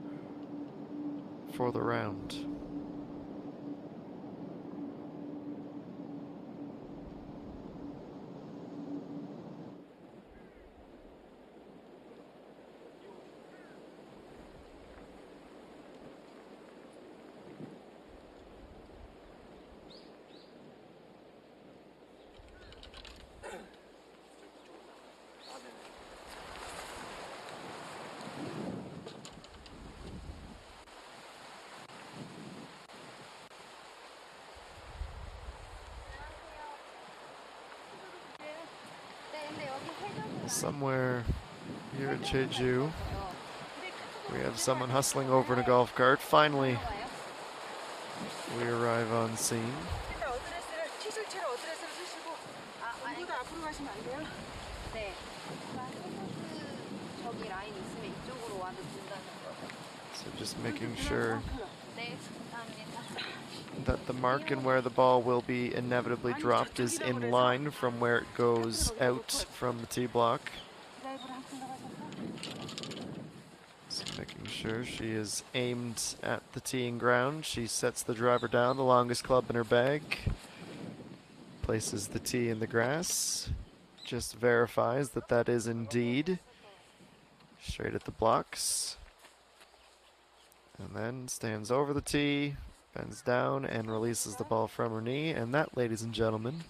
for the round. Somewhere here in Jeju, we have someone hustling over in a golf cart. Finally, we arrive on scene. So just making sure that the mark and where the ball will be inevitably dropped is in line from where it goes out from the tee block. So making sure she is aimed at the teeing ground. She sets the driver down, the longest club in her bag, places the tee in the grass, just verifies that that is indeed straight at the blocks, and then stands over the tee, bends down and releases the ball from her knee, and that, ladies and gentlemen,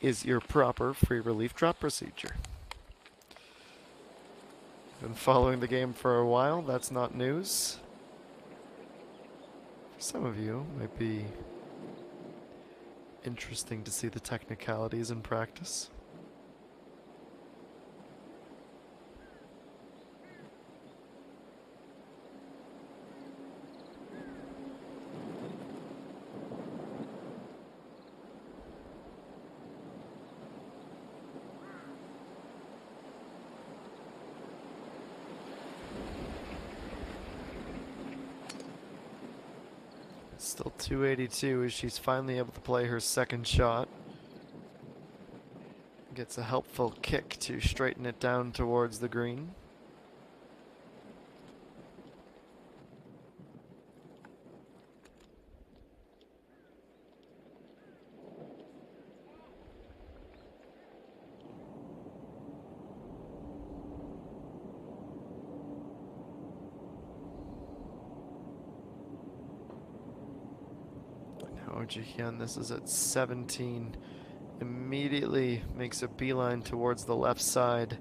is your proper free relief drop procedure. Been following the game for a while, that's not news. For some of you, it might be interesting to see the technicalities in practice. Still 282 as she's finally able to play her 2nd shot. Gets a helpful kick to straighten it down towards the green. Jihyun, this is at 17, immediately makes a beeline towards the left side.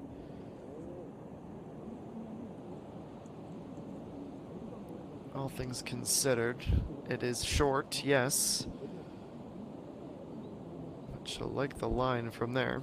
All things considered, it is short, yes, but she'll like the line from there.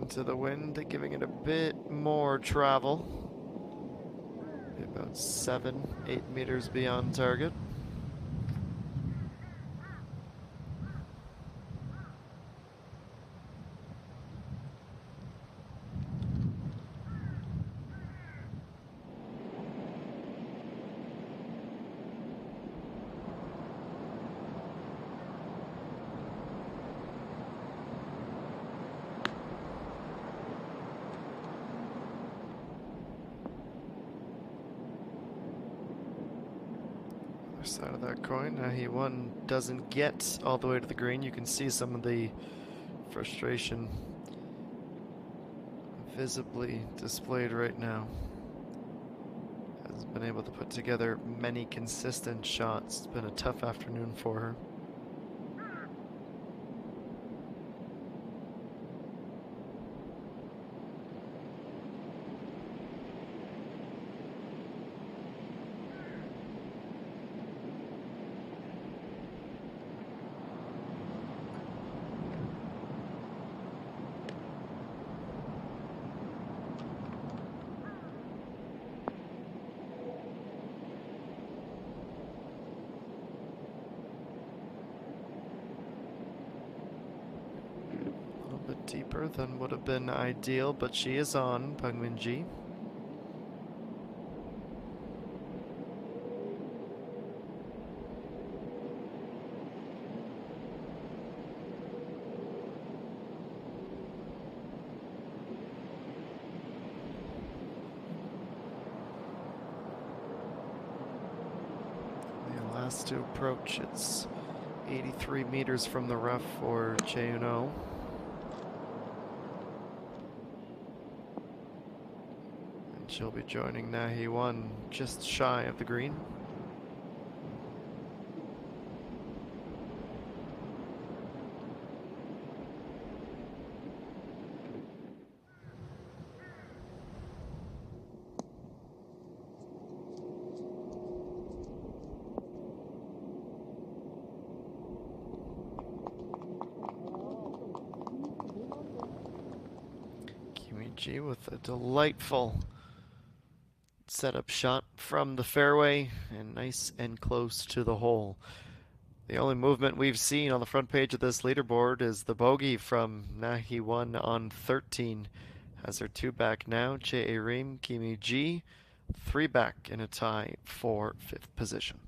into the wind, giving it a bit more travel. About 7-8 meters beyond target. Side of that coin. He one doesn't get all the way to the green. You can see some of the frustration visibly displayed right now. Hasn't been able to put together many consistent shots. It's been a tough afternoon for her. Bit deeper than would have been ideal, but she is on, Peng Min-ji. The last to approach, it's 83 meters from the rough for Che-Uno. She'll be joining Nahi 1 just shy of the green. Kimiji with a delightful setup shot from the fairway and nice and close to the hole. The only movement we've seen on the front page of this leaderboard is the bogey from Nahi 1 on 13. Has her 2 back now. Che-Rim, Kimi-ji, 3 back in a tie for 5th position.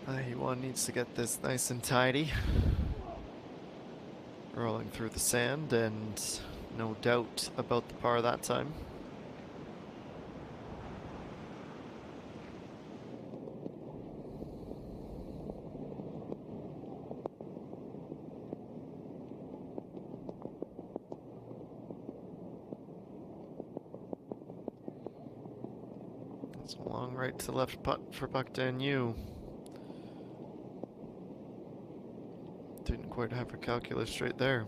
He needs to get this nice and tidy. Rolling through the sand, and no doubt about the par that time. It's a long right to left putt for Buck Danu. Didn't quite have her calculus straight there.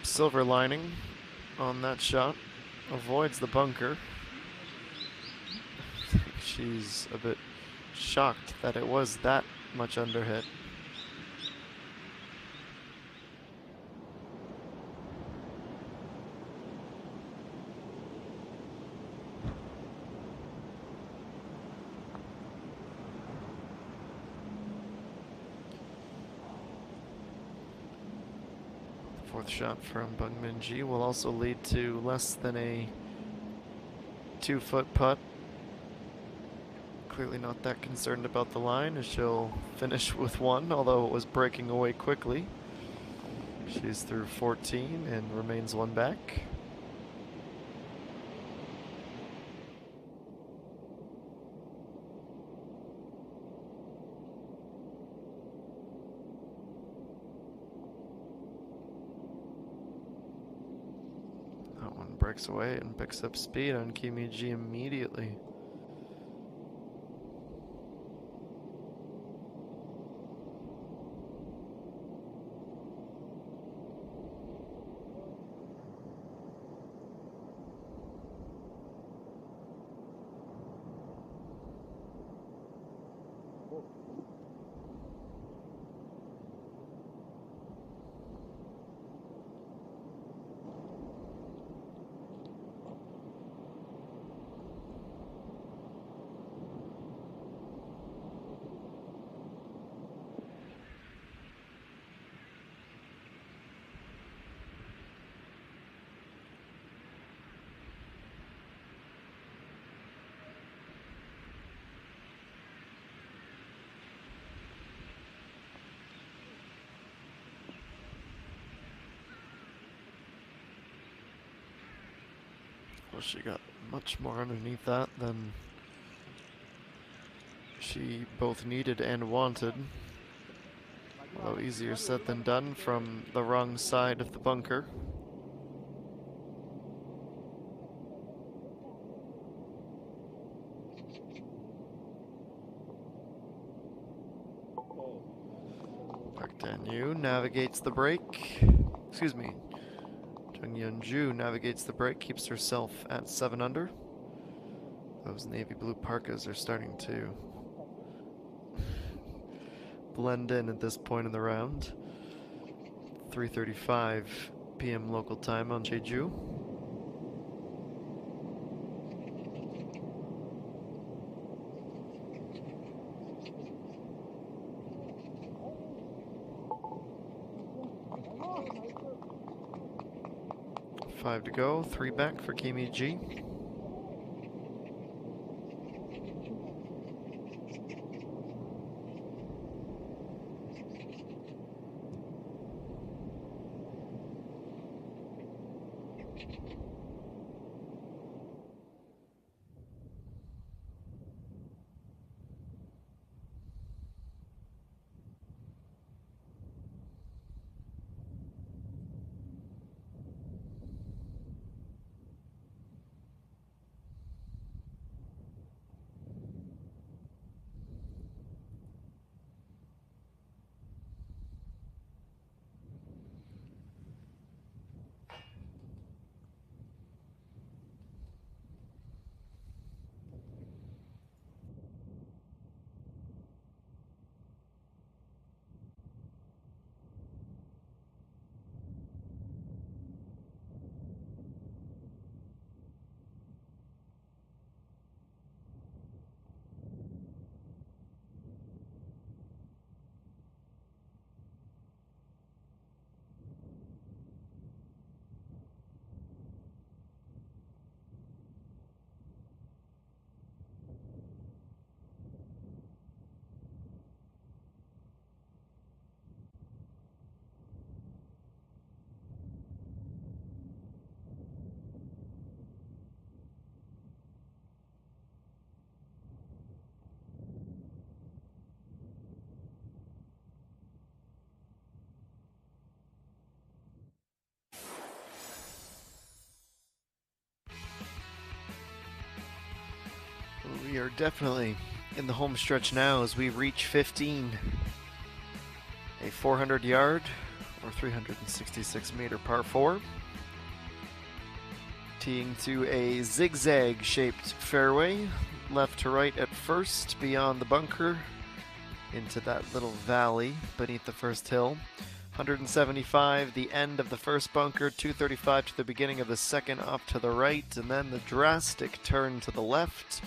Silver lining on that shot. Avoids the bunker. She's a bit shocked that it was that much underhit. Fourth shot from Bung Min Ji will also lead to less than a 2-foot putt. Clearly not that concerned about the line as she'll finish with one, although it was breaking away quickly. She's through 14 and remains one back. That one breaks away and picks up speed on Kimiji immediately. Well, she got much more underneath that than she both needed and wanted. Although easier said than done from the wrong side of the bunker. Park Dan-yu navigates the break. Excuse me. Chung Yeon-ju navigates the break, keeps herself at 7 under. Those navy blue parkas are starting to blend in at this point in the round. 3:35 p.m. local time on Jeju. Five to go, 3 back for Kimiji. We are definitely in the home stretch now as we reach 15. A 400-yard or 366-meter par 4. Teeing to a zigzag-shaped fairway, left to right at first, beyond the bunker, into that little valley beneath the first hill. 175, the end of the first bunker, 235 to the beginning of the second off to the right, and then the drastic turn to the left,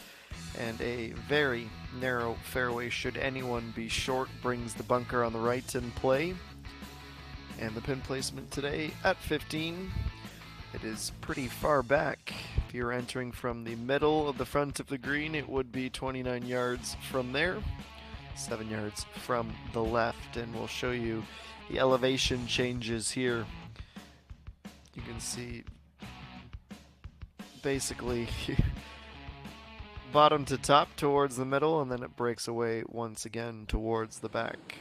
and a very narrow fairway should anyone be short brings the bunker on the right in play. And the pin placement today at 15. It is pretty far back. If you're entering from the middle of the front of the green, it would be 29 yards from there, 7 yards from the left, and we'll show you the elevation changes here. You can see basically bottom to top towards the middle, and then it breaks away once again towards the back.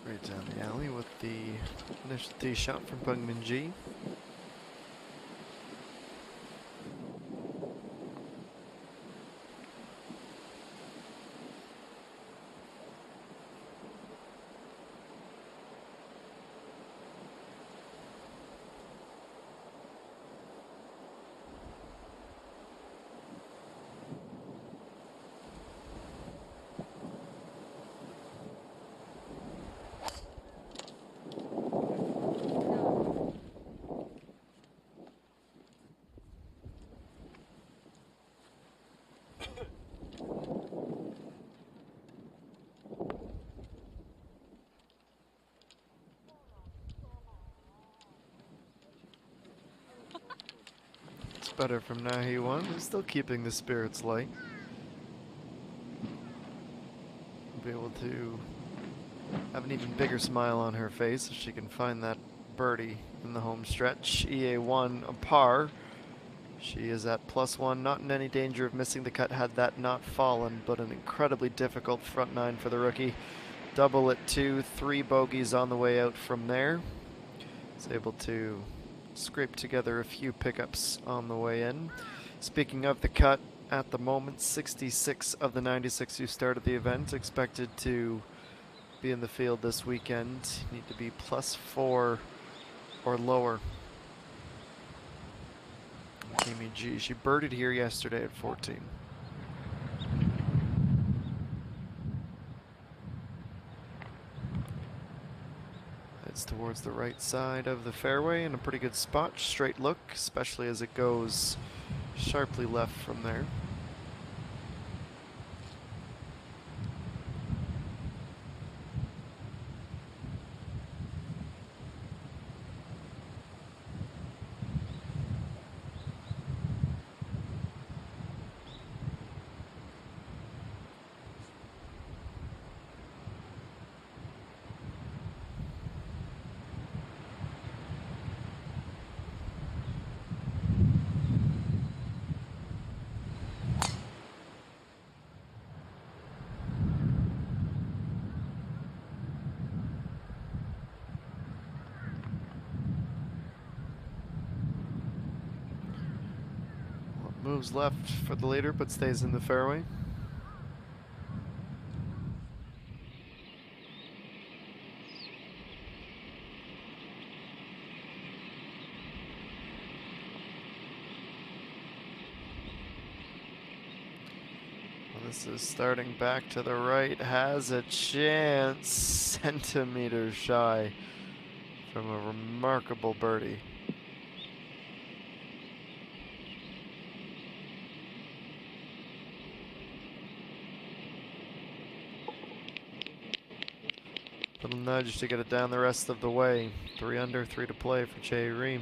Right down the alley with the initial tee shot from Bungmin Ji. It's better from Nahi 1, who's still keeping the spirits light. Be able to have an even bigger smile on her face if she can find that birdie in the home stretch. EA1 a par. She is at +1, not in any danger of missing the cut had that not fallen, but an incredibly difficult front nine for the rookie. Double at 2, 3 bogeys on the way out from there. Is able to scrape together a few pickups on the way in. Speaking of the cut, at the moment, 66 of the 96 who started the event expected to be in the field this weekend. Need to be +4 or lower. Amy G, she birdied here yesterday at 14. Heads towards the right side of the fairway in a pretty good spot. Straight look, especially as it goes sharply left from there. Moves left for the leader, but stays in the fairway. Well, this is starting back to the right, has a chance, centimeters shy from a remarkable birdie. Little nudge to get it down the rest of the way. 3 under, 3 to play for Che Ream.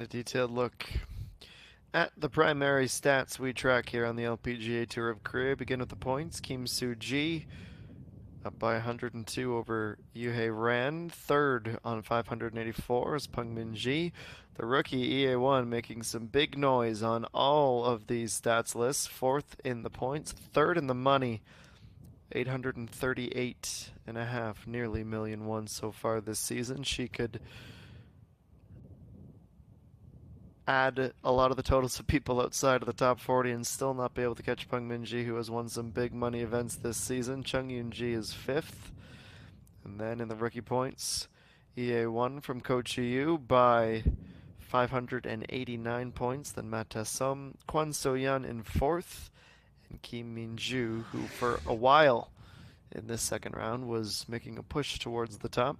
And a detailed look at the primary stats we track here on the LPGA Tour of Korea. Begin with the points. Kim Soo-ji up by 102 over Yuhei Ran. Third on 584 is Peng Min-ji. The rookie EA1 making some big noise on all of these stats lists. Fourth in the points, third in the money. 838 and a half, nearly $1,000,000 so far this season. She could add a lot of the totals of people outside of the top 40 and still not be able to catch Peng Min-ji, who has won some big money events this season. Chung Yoon-ji is fifth. And then in the rookie points, EA1 from Ko Chi-yu by 589 points. Then Ma Ta-sum, Kwon So-yeon in fourth, and Kim Min-ju, who for a while in this second round was making a push towards the top.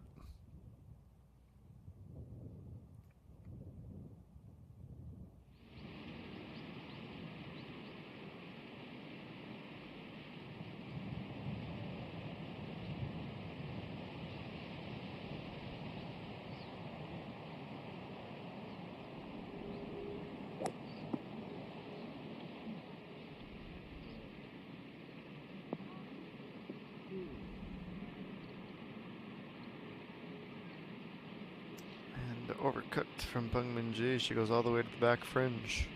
And overcooked from Peng Min-ji. She goes all the way to the back fringe.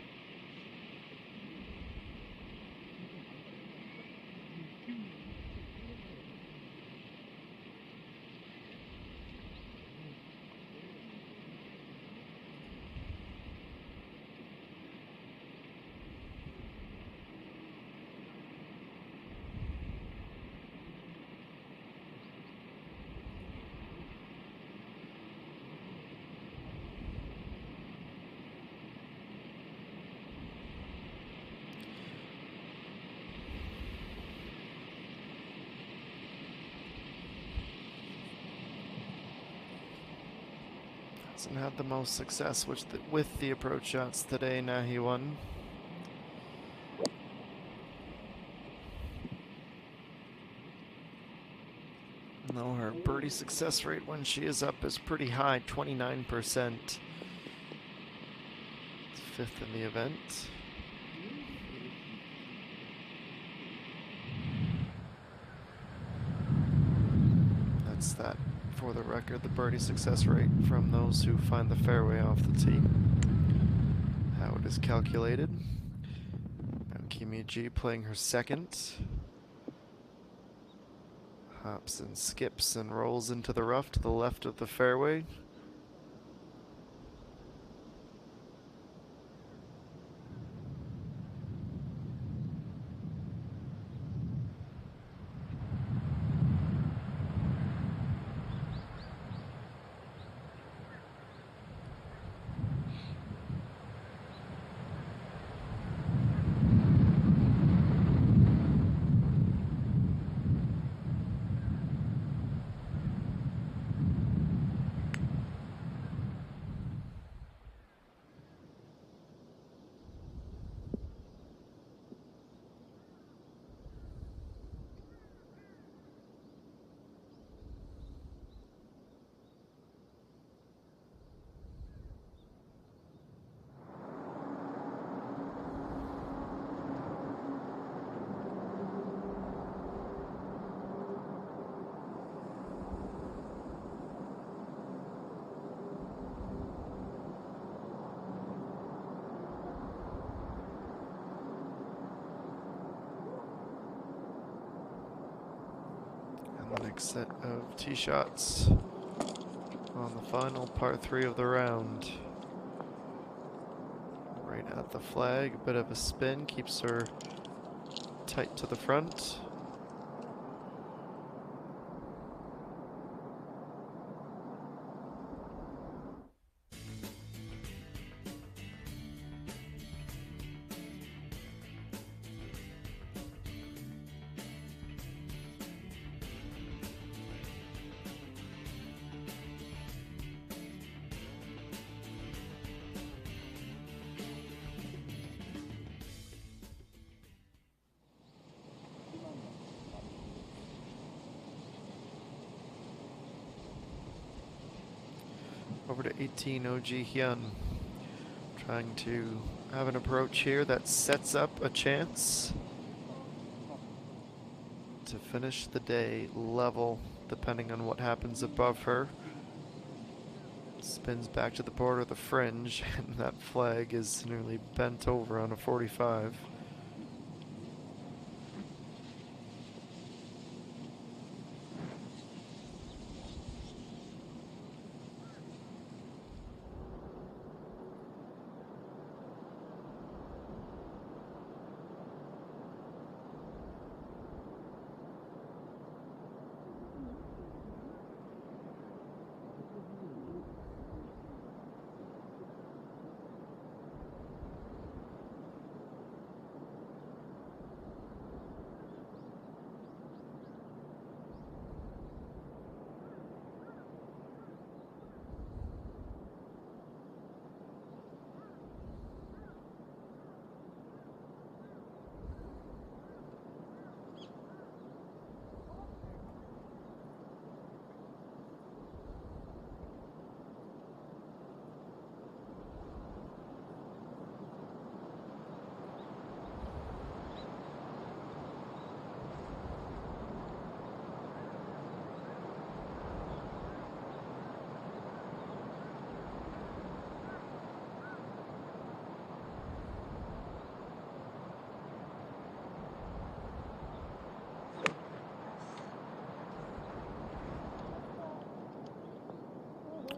Hasn't had the most success with the approach shots today, Na-hee-won. No, her birdie success rate when she is up is pretty high, 29%. It's fifth in the event. That's that. For the record, the birdie success rate from those who find the fairway off the tee. How it is calculated. And Kim Min-ji playing her second. Hops and skips and rolls into the rough to the left of the fairway. The next set of tee shots on the final par 3 of the round. Right at the flag, a bit of a spin, keeps her tight to the front. Over to 18, OG Hyun. Trying to have an approach here that sets up a chance to finish the day level, depending on what happens above her. Spins back to the border of the fringe, and that flag is nearly bent over on a 45.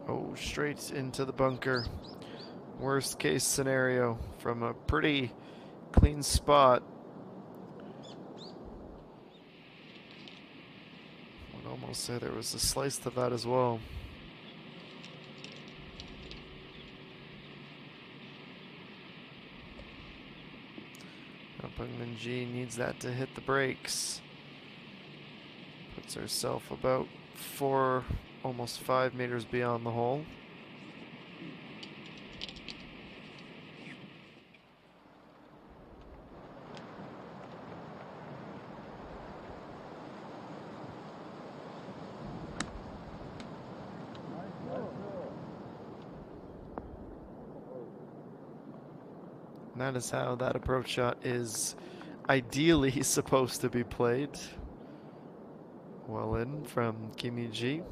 Oh, straight into the bunker. Worst case scenario from a pretty clean spot. Would almost say there was a slice to that as well. Minji needs that to hit the brakes. Puts herself about 4, almost 5 meters beyond the hole. And that is how that approach shot is ideally supposed to be played. Well in from Kim Yi-ji.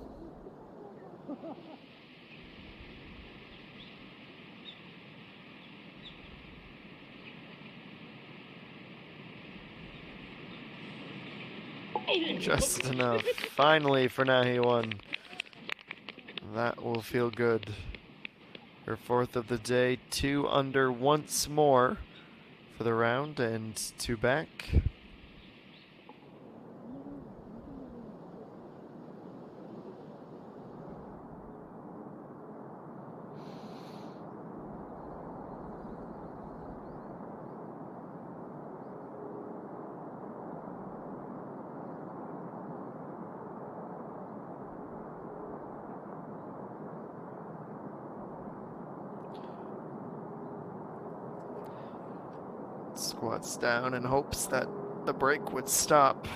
Just enough. Finally for Na-hee-won. That will feel good. Her 4th of the day, 2 under once more for the round and 2 back. Squats down and hopes that the brake would stop.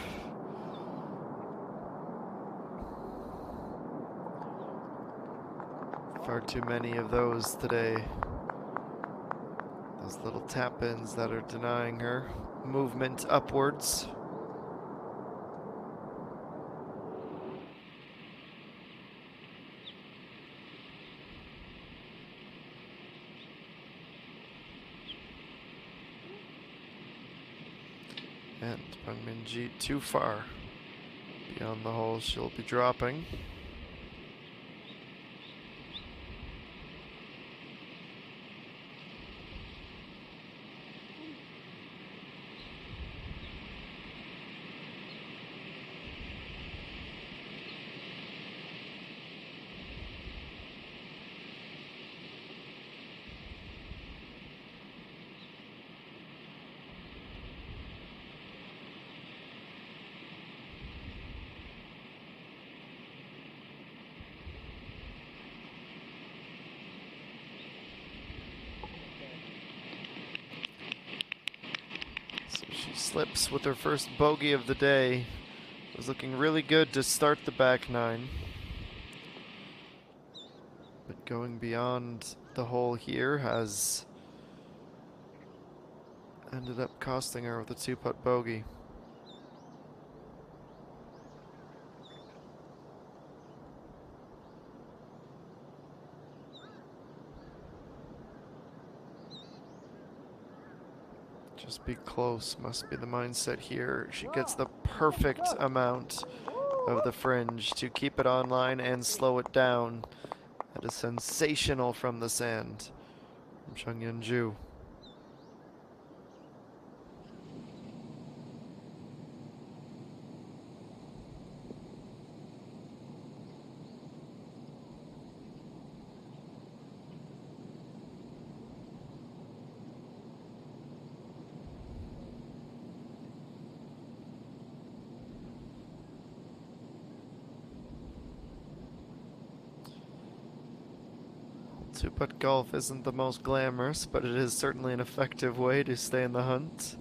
Far too many of those today. Those little tap-ins that are denying her movement upwards. And Pang Min-ji too far beyond the hole. She'll be dropping. She slips with her first bogey of the day. It was looking really good to start the back 9. But going beyond the hole here has ended up costing her with a 2-putt bogey. Just be close, must be the mindset here. She gets the perfect amount of the fringe to keep it online and slow it down. That is sensational from the sand from Chung Yun-ju. Two-putt golf isn't the most glamorous, but it is certainly an effective way to stay in the hunt.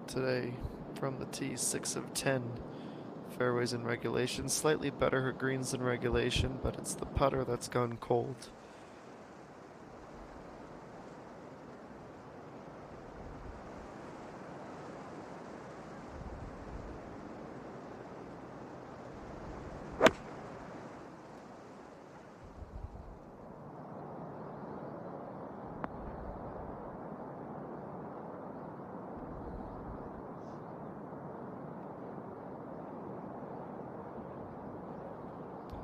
Today from the tee, 6 of 10 fairways in regulation. Slightly better her greens in regulation, but it's the putter that's gone cold.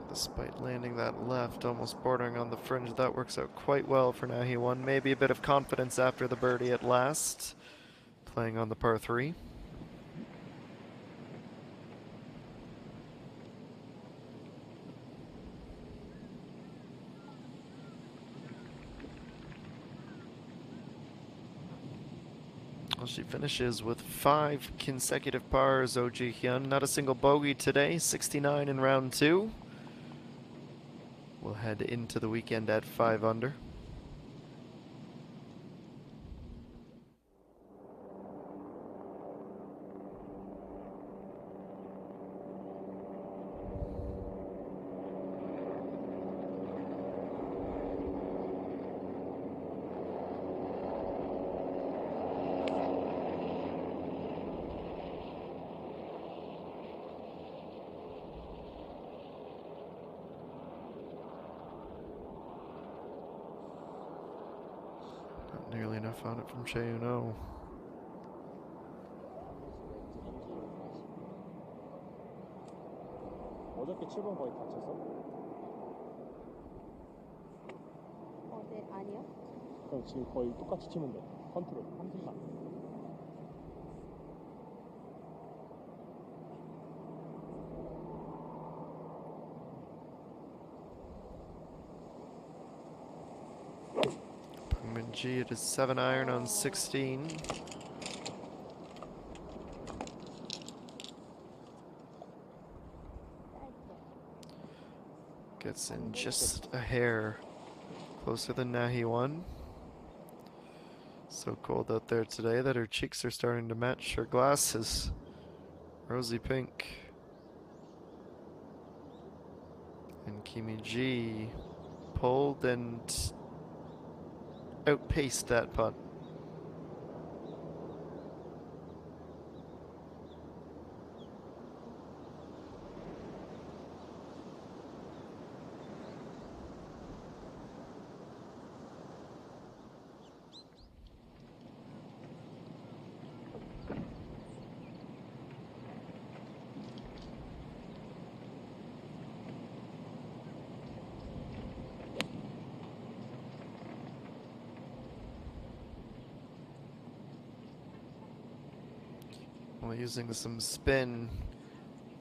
Despite landing that left, almost bordering on the fringe, that works out quite well for Na Hee-won. Maybe a bit of confidence after the birdie at last, playing on the par 3. Well, she finishes with 5 consecutive pars, Oh Ji-hyun. Not a single bogey today, 69 in round 2. We'll head into the weekend at 5 under. Nearly enough on it from Che-Eun-oh. 어저께 7번 거의 다쳤어? 네, 아니요. 그럼 지금 거의 똑같이 치면 돼. 컨트롤, 한 순간. Min-ji, it is 7 iron on 16. Gets in just a hair closer than Na Hee-won. So cold out there today that her cheeks are starting to match her glasses. Rosy pink. And Kimi-ji pulled and outpaced that putt. Now using some spin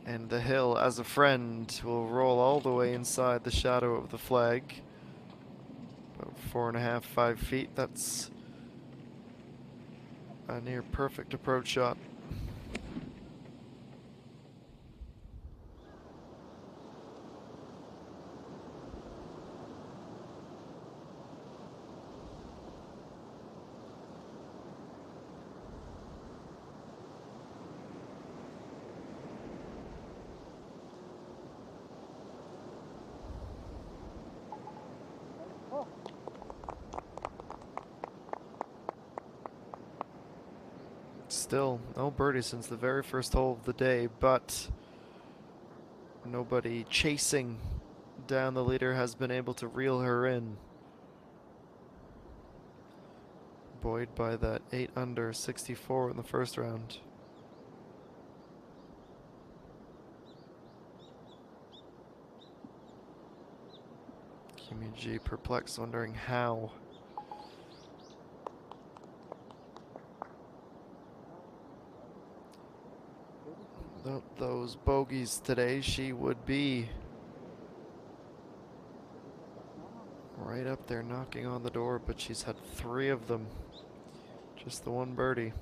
and the hill as a friend will roll all the way inside the shadow of the flag. About 4.5, 5 feet. That's a near perfect approach shot. Still, no birdie since the very first hole of the day, but nobody chasing down the leader has been able to reel her in. Buoyed by that 8 under 64 in the first round. Kimi G perplexed, wondering how. Without those bogeys today, she would be right up there knocking on the door, but she's had 3 of them. Just the one birdie.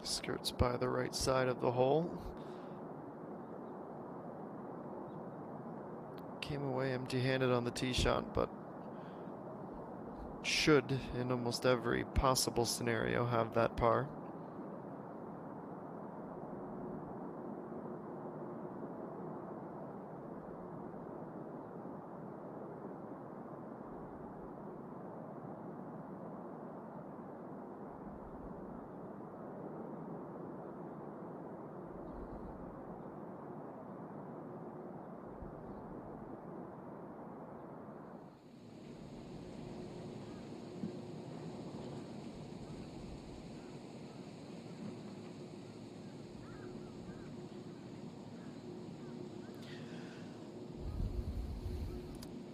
Skirts by the right side of the hole. Came away empty-handed on the tee shot, but should, in almost every possible scenario, have that par.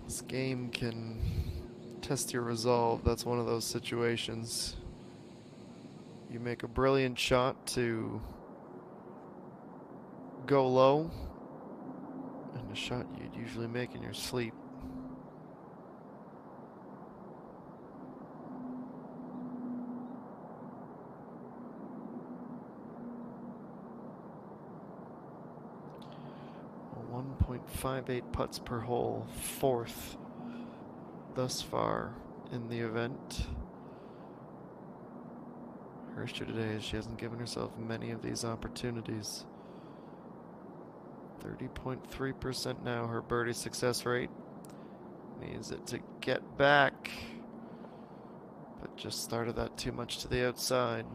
This game can test your resolve. That's one of those situations. You make a brilliant shot to go low, and a shot you'd usually make in your sleep. A 1.58 putts per hole, 4th thus far in the event. Her issue today is she hasn't given herself many of these opportunities. 30.3% now, her birdie success rate. Needs it to get back, but just started that too much to the outside.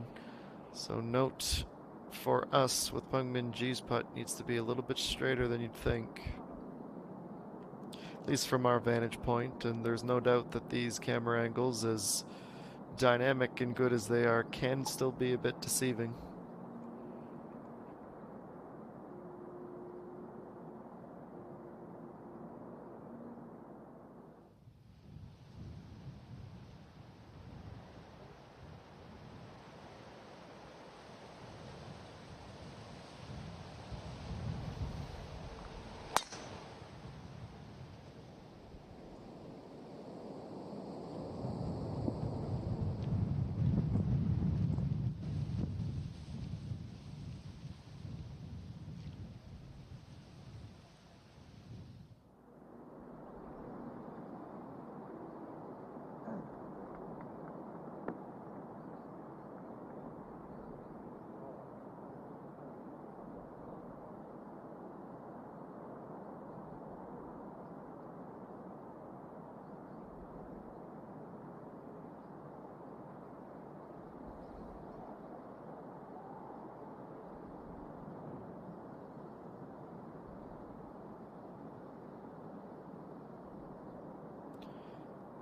So note for us with Pungmin G's putt needs to be a little bit straighter than you'd think. At least from our vantage point, and there's no doubt that these camera angles, as dynamic and good as they are, can still be a bit deceiving.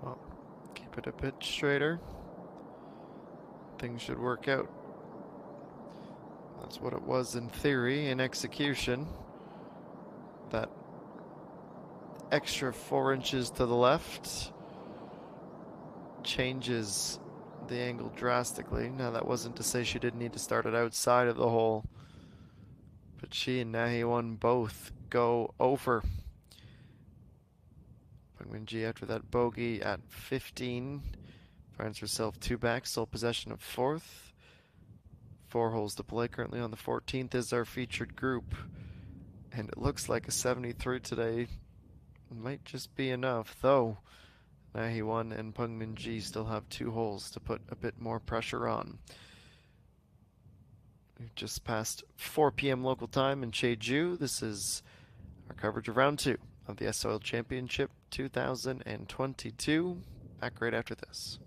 Well, keep it a bit straighter. Things should work out. That's what it was in theory. In execution, that extra 4 inches to the left changes the angle drastically. Now, that wasn't to say she didn't need to start it outside of the hole, but she and Nahiwan both go over. Pengminji, after that bogey at 15, finds herself 2 back, sole possession of 4th. 4 holes to play. Currently on the 14th is our featured group, and it looks like a 73 today might just be enough, though Nahiwan and Pengminji still have 2 holes to put a bit more pressure on. We've just passed 4 p.m. local time in Jeju. This is our coverage of round 2 of the S-Oil Championship 2022. Back right after this.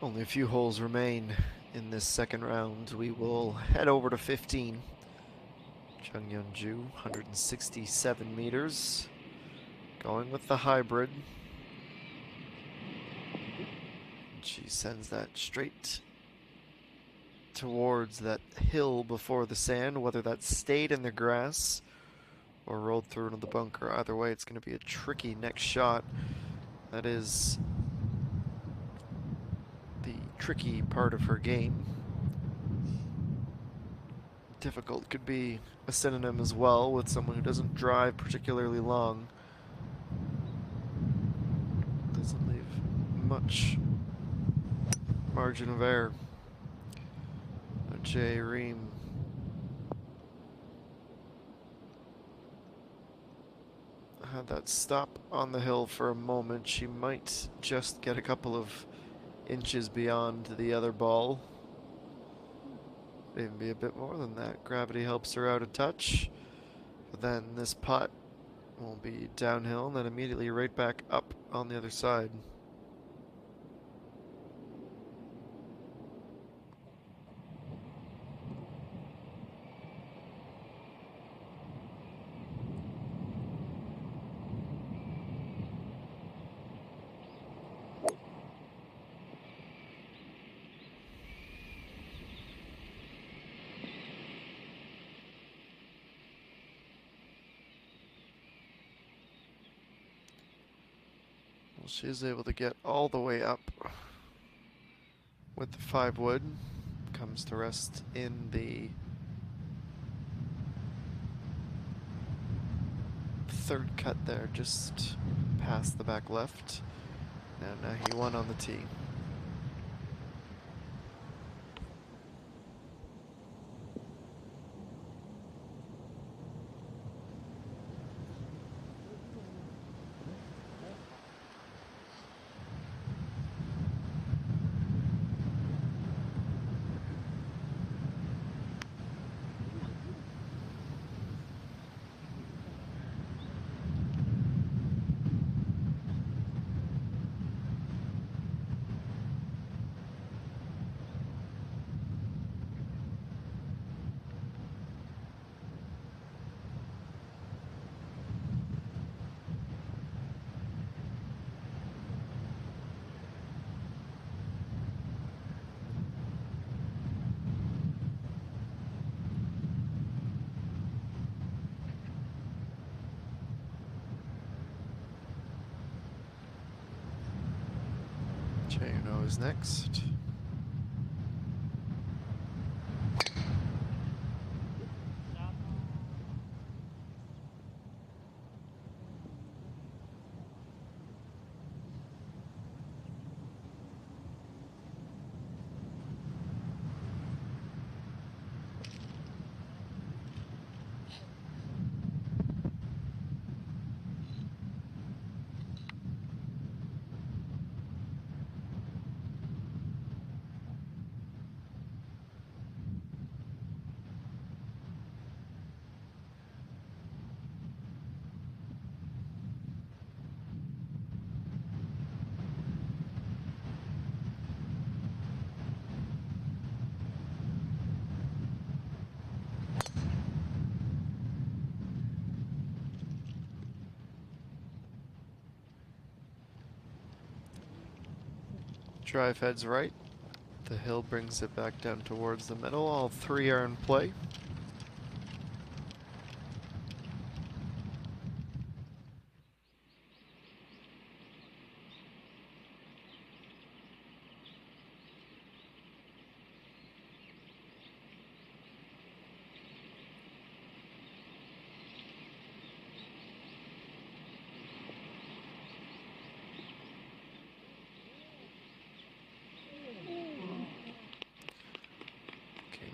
Only a few holes remain in this second round. We will head over to 15. Chungyeonju, 167 meters. Going with the hybrid. She sends that straight towards that hill before the sand, whether that stayed in the grass or rolled through into the bunker. Either way, it's going to be a tricky next shot. That is the tricky part of her game. Difficult could be a synonym as well with someone who doesn't drive particularly long. Doesn't leave much margin of error. Jay Ream. Had that stop on the hill for a moment. She might just get a couple of inches beyond the other ball. Maybe be a bit more than that. Gravity helps her out a touch. But then this putt will be downhill and then immediately right back up on the other side. Well, she is able to get all the way up with the 5-wood. Comes to rest in the third cut there, just past the back left. And now he won on the tee. Juno is next. Drive heads right. The hill brings it back down towards the middle. All three are in play.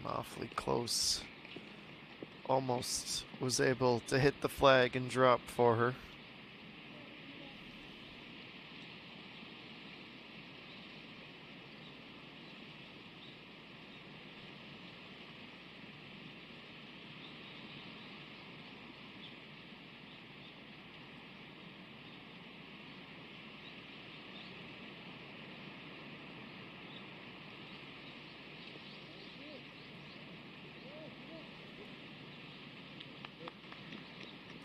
Awfully close. Almost was able to hit the flag and drop for her.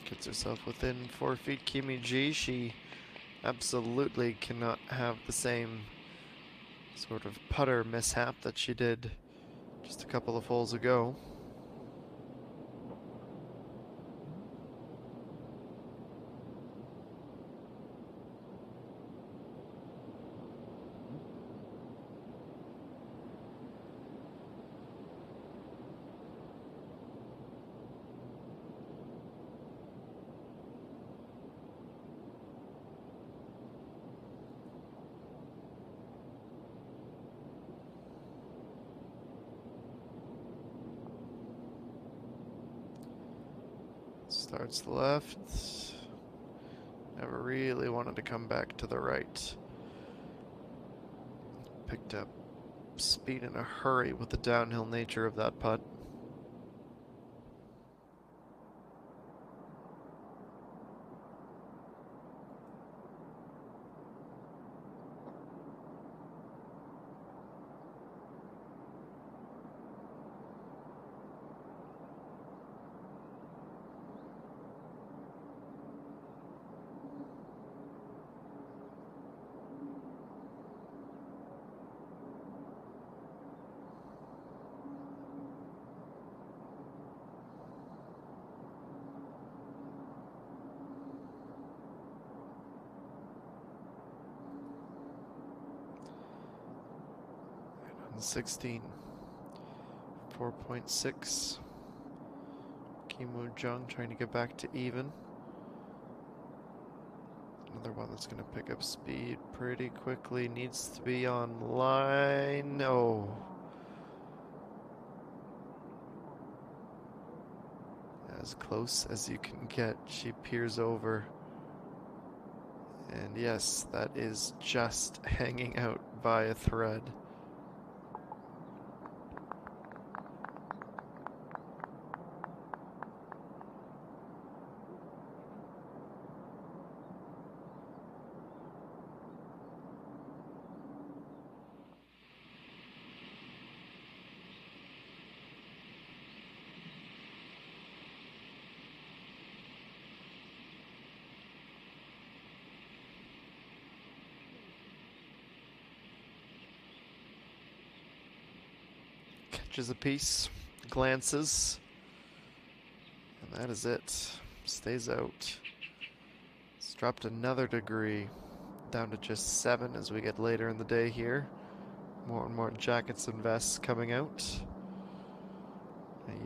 Gets herself within 4 feet. Kimi G, she absolutely cannot have the same sort of putter mishap that she did just a couple of holes ago. Starts left. Never really wanted to come back to the right. Picked up speed in a hurry with the downhill nature of that putt. And 16. 4.6. Kim Woo Jung trying to get back to even. Another one that's going to pick up speed pretty quickly. Needs to be on line. Oh. As close as you can get. She peers over. And yes, that is just hanging out by a thread. Catches a piece, glances, and that is it. Stays out. It's dropped another degree, down to just 7 as we get later in the day here. More and more jackets and vests coming out.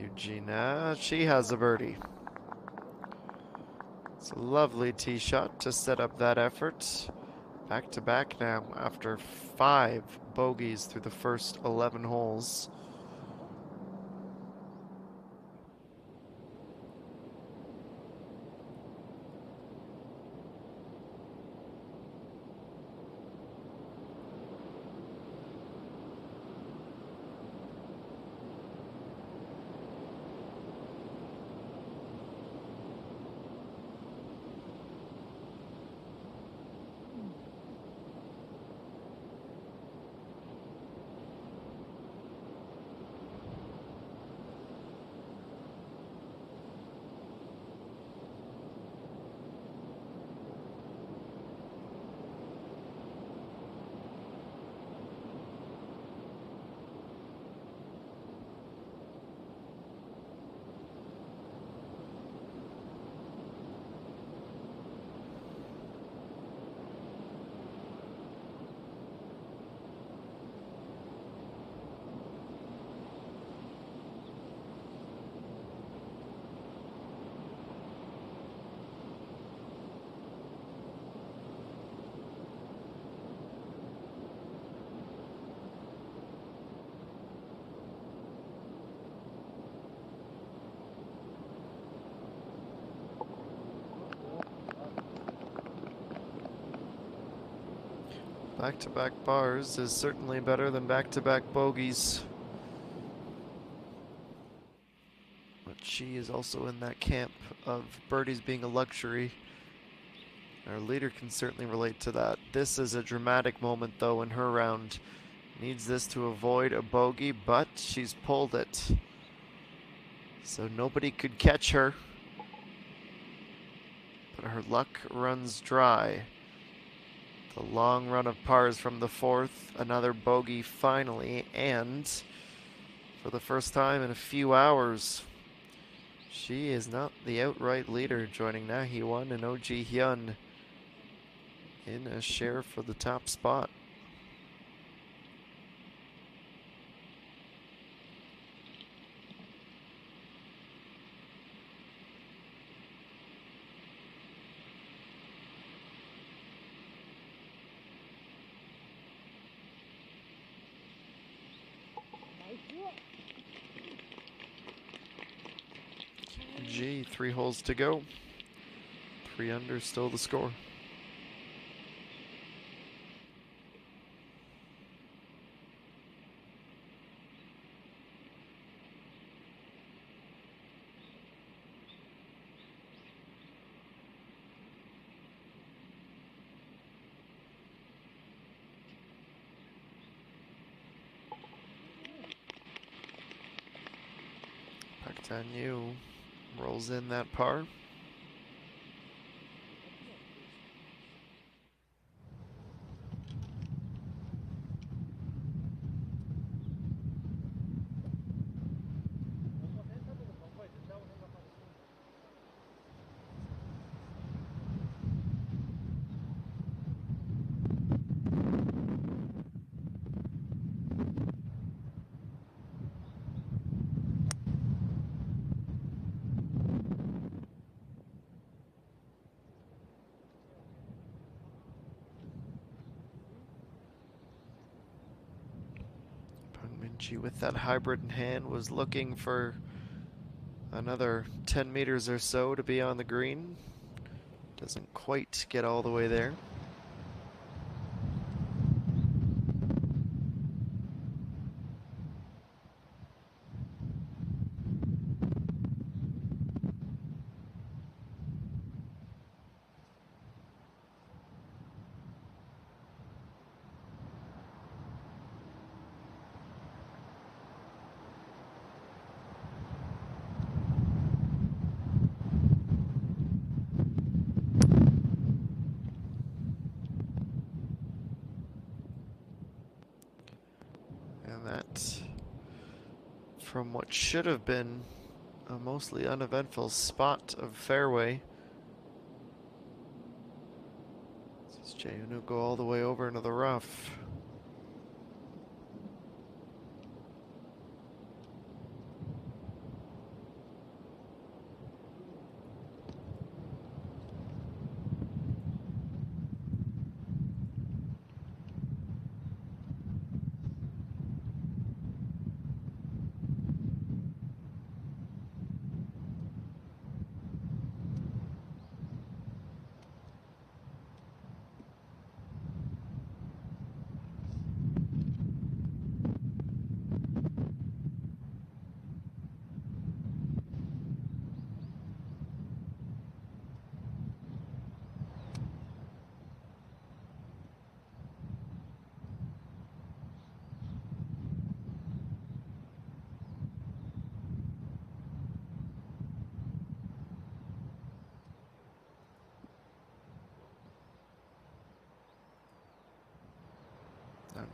Eugenia, she has a birdie. It's a lovely tee shot to set up that effort. Back to back now after 5 bogeys through the first 11 holes. Back-to-back bars is certainly better than back-to-back bogeys. But she is also in that camp of birdies being a luxury. Our leader can certainly relate to that. This is a dramatic moment though in her round. Needs this to avoid a bogey, but she's pulled it. So nobody could catch her. But her luck runs dry. The long run of pars from the 4th, another bogey finally, and for the first time in a few hours, she is not the outright leader, joining Na Hee-won and Oh-ji Hyun in a share for the top spot. ENG, 3 holes to go. 3 under, still the score. Pactanu rolls in that par. Minchie with that hybrid in hand was looking for another 10 meters or so to be on the green. Doesn't quite get all the way there. And that, from what should have been a mostly uneventful spot of fairway, sees Jayunu go all the way over into the rough.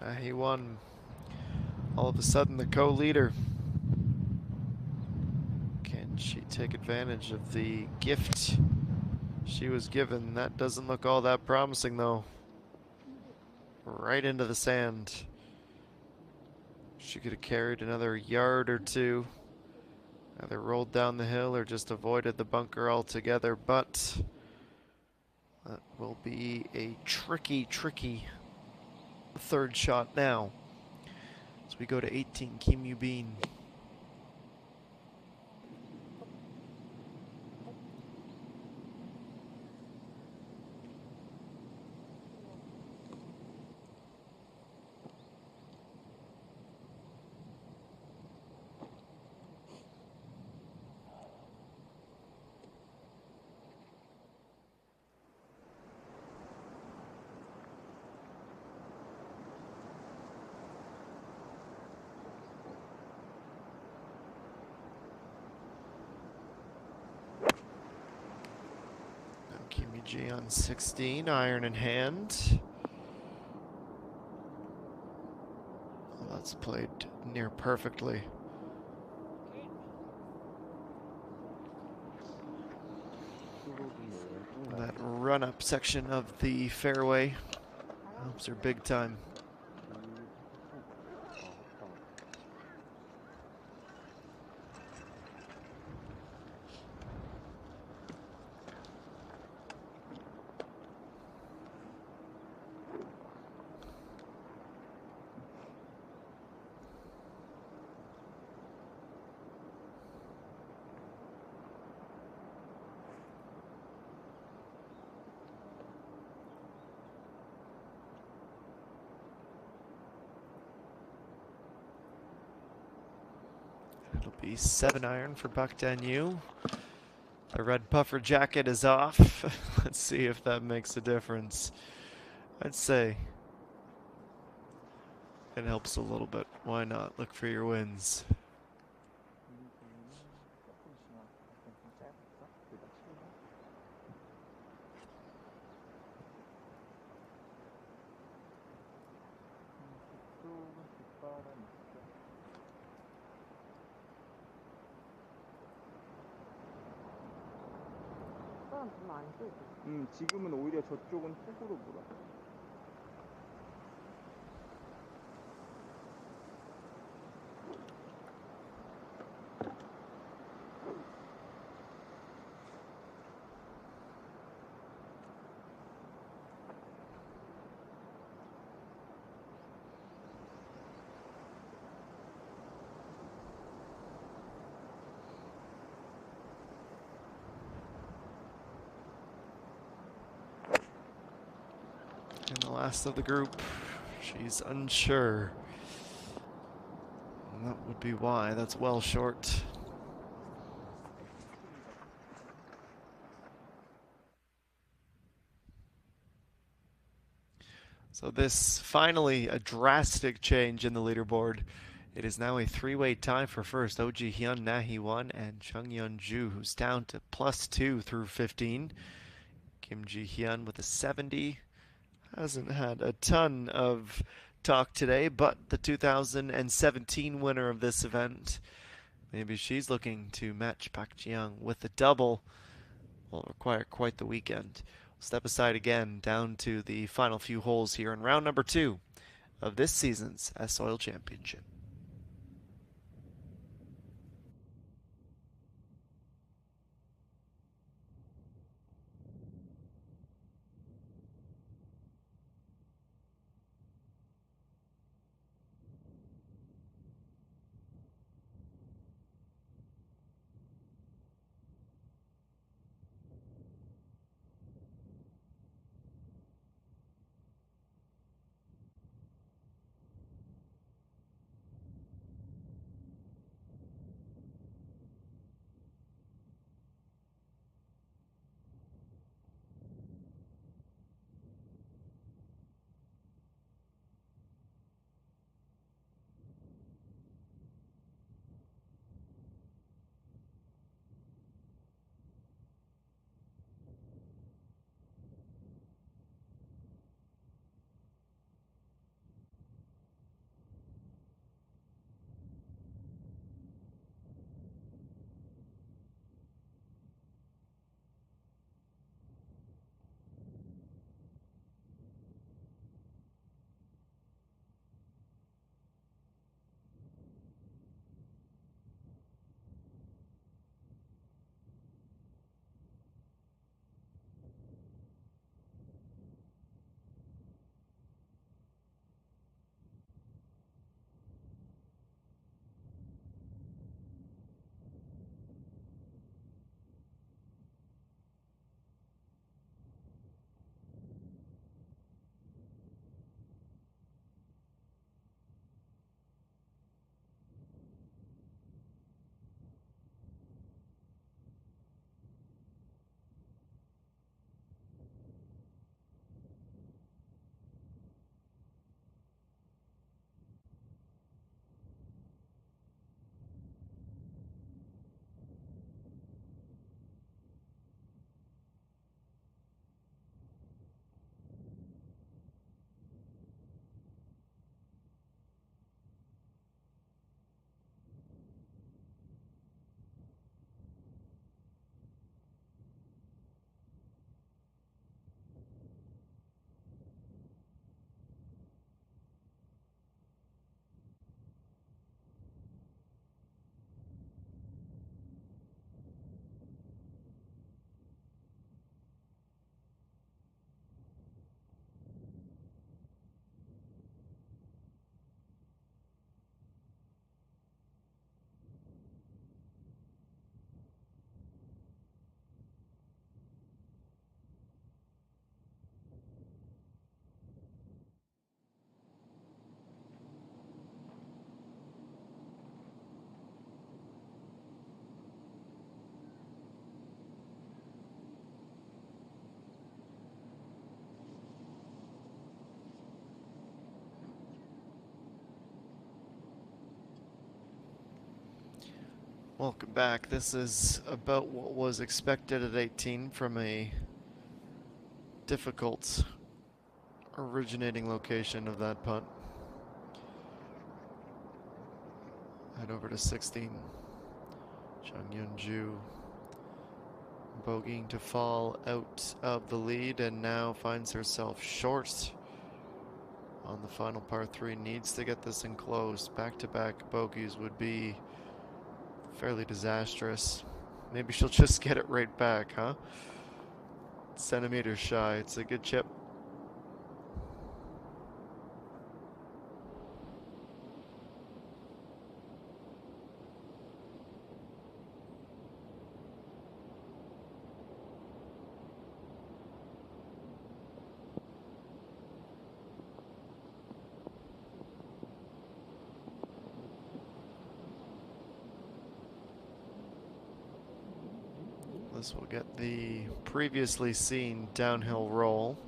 Now he won. All of a sudden the co-leader. Can she take advantage of the gift she was given? That doesn't look all that promising though. Right into the sand. She could have carried another yard or two. Either rolled down the hill or just avoided the bunker altogether, but that will be a tricky third shot now. As we go to 18, Kim Yu-bin. Kim Yu-ji on 16, iron in hand. Well, that's played near perfectly. That run-up section of the fairway helps her big time. It'll be 7-iron for Pak Dan-yu. The red puffer jacket is off. Let's see if that makes a difference. I'd say it helps a little bit. Why not? Look for your wins. 사람 별로 안 써. 지금은 오히려 저쪽은 훅으로 불어. And the last of the group, she's unsure. And that would be why. That's well short. So this finally a drastic change in the leaderboard. It is now a three-way tie for first. Oh Ji-hyun, Na Hee-won, and Chung Yeon-ju, who's down to +2 through 15. Kim Ji-hyun with a 70. Hasn't had a ton of talk today, but the 2017 winner of this event, maybe she's looking to match Park Ji-young with a double. Will require quite the weekend. Step aside again down to the final few holes here in round number 2 of this season's S-Oil Championship. Welcome back. This is about what was expected at 18 from a difficult originating location of that putt. Head over to 16. Chung Yun-ju bogeying to fall out of the lead and now finds herself short on the final par 3. Needs to get this enclosed. Back-to-back bogeys would be fairly disastrous. Maybe she'll just get it right back, huh? Centimeters shy. It's a good chip. This will get the previously seen downhill roll.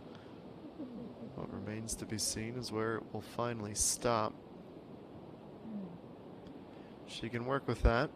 What remains to be seen is where it will finally stop. She can work with that.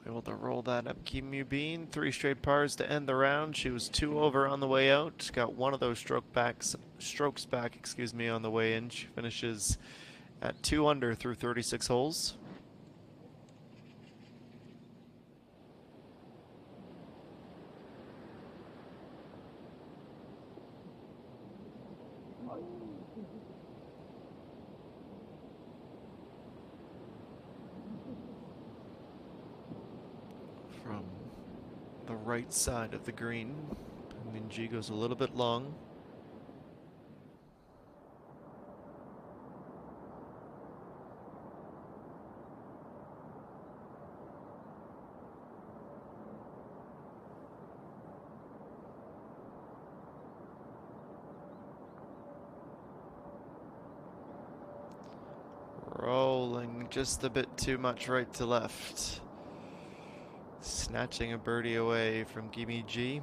Able to roll that up. Kim Yu Bean, 3 straight pars to end the round. She was 2 over on the way out. Got one of those strokes back, excuse me, on the way in. She finishes at 2 under through 36 holes. From the right side of the green, ENG goes a little bit long. Rolling just a bit too much right to left. Snatching a birdie away from Gimme G.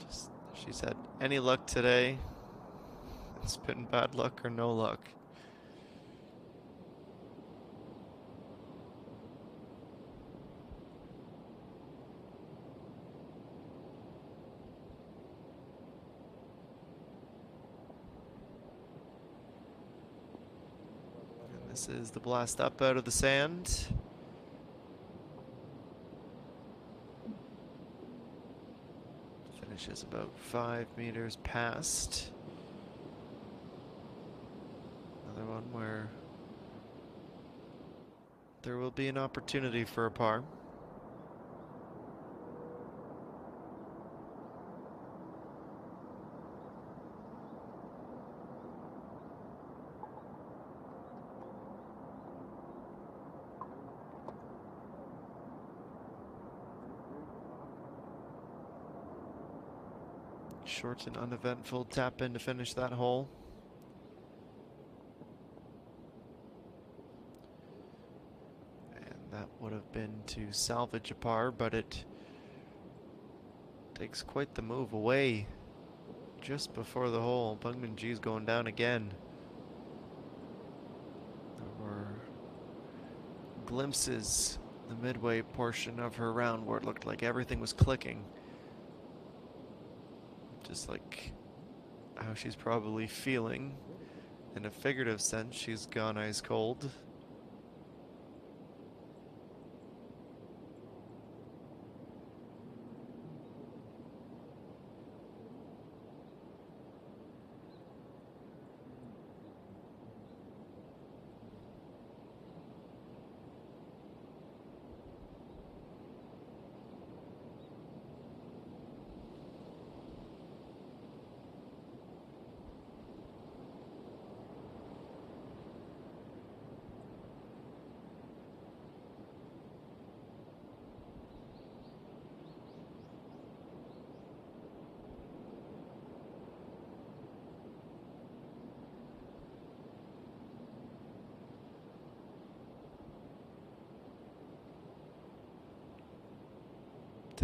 Just, if she's had any luck today, it's been bad luck or no luck. This is the blast up out of the sand. Finishes about 5 meters past. Another one where there will be an opportunity for a par. Short and uneventful tap in to finish that hole. And that would have been to salvage a par, but it takes quite the move away just before the hole. Bungman G's going down again. There were glimpses the midway portion of her round where it looked like everything was clicking. Just like how she's probably feeling. In a figurative sense, she's gone ice cold.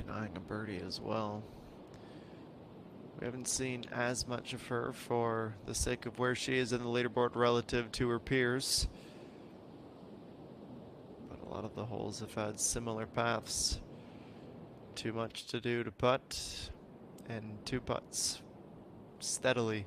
denying a birdie as well. We haven't seen as much of her for the sake of where she is in the leaderboard relative to her peers. But a lot of the holes have had similar paths. Too much to do to putt, and 2 putts steadily.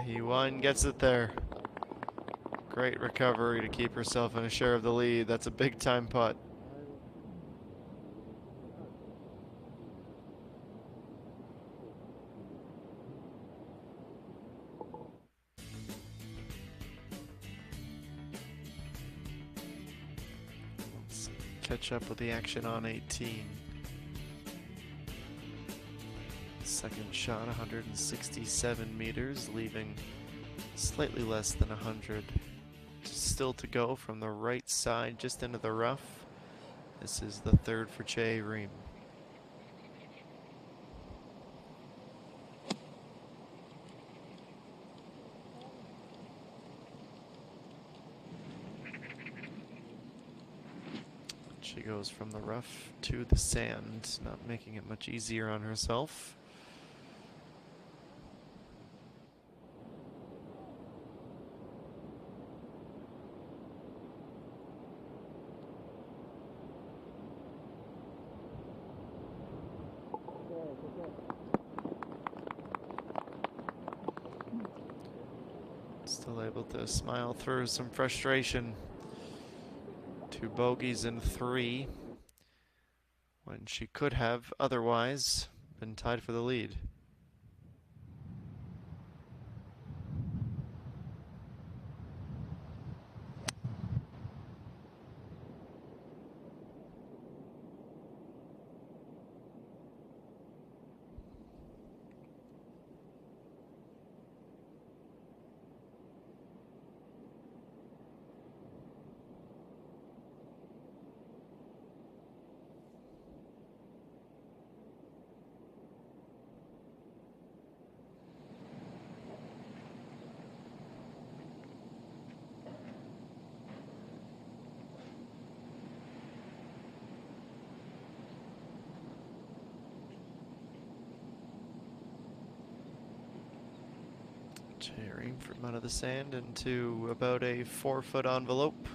He won, gets it there. Great recovery to keep herself in a share of the lead. That's a big time putt. Let's catch up with the action on 18. Second shot, 167 meters, leaving slightly less than 100. Still to go from the right side, just into the rough. This is the third for Che Ream. She goes from the rough to the sand, not making it much easier on herself. Still able to smile through some frustration. 2 bogeys in 3, when she could have otherwise been tied for the lead. Tearing from out of the sand into about a 4-foot envelope.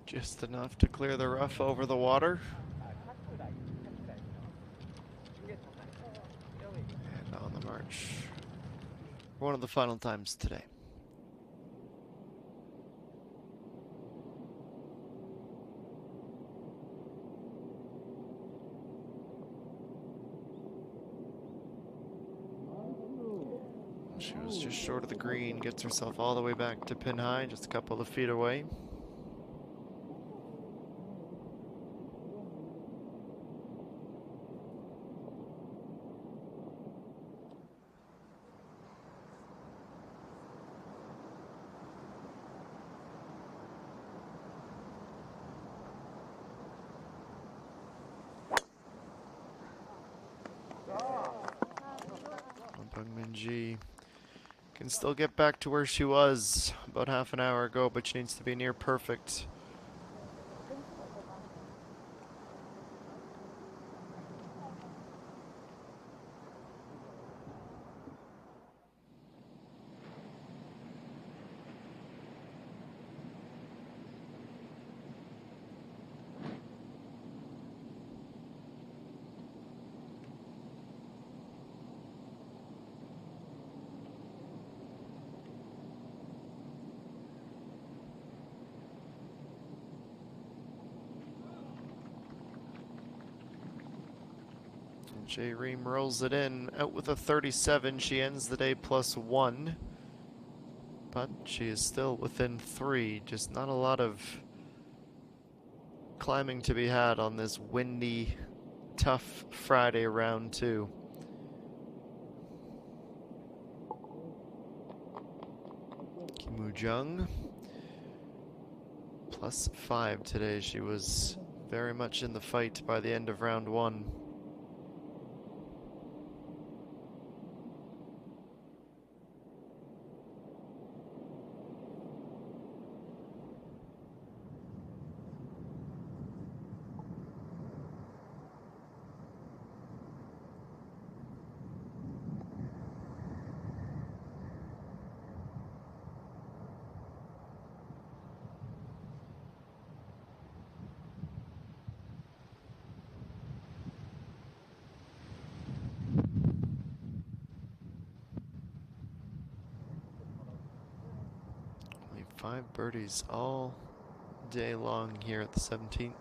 Just enough to clear the rough over the water. And on the march. One of the final times today. She was just short of the green, gets herself all the way back to pin high, just a couple of feet away. Can still get back to where she was about half an hour ago, but she needs to be near perfect. J. Ream rolls it in, out with a 37. She ends the day +1. But she is still within 3. Just not a lot of climbing to be had on this windy, tough Friday round 2. Kim Jung +5 today. She was very much in the fight by the end of round 1. Only 5 birdies all day long here at the 17th.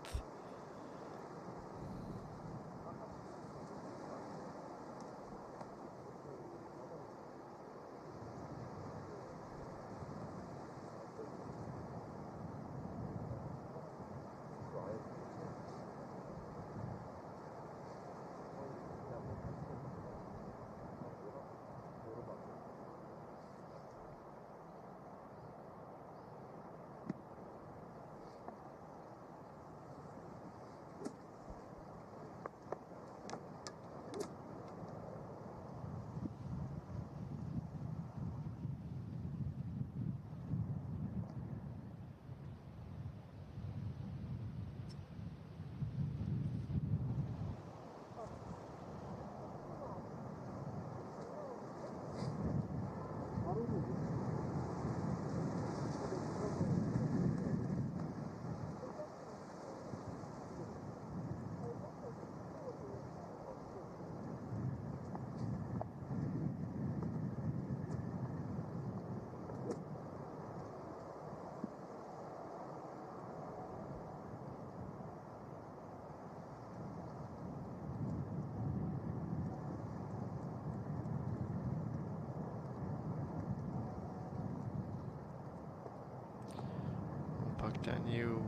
Danu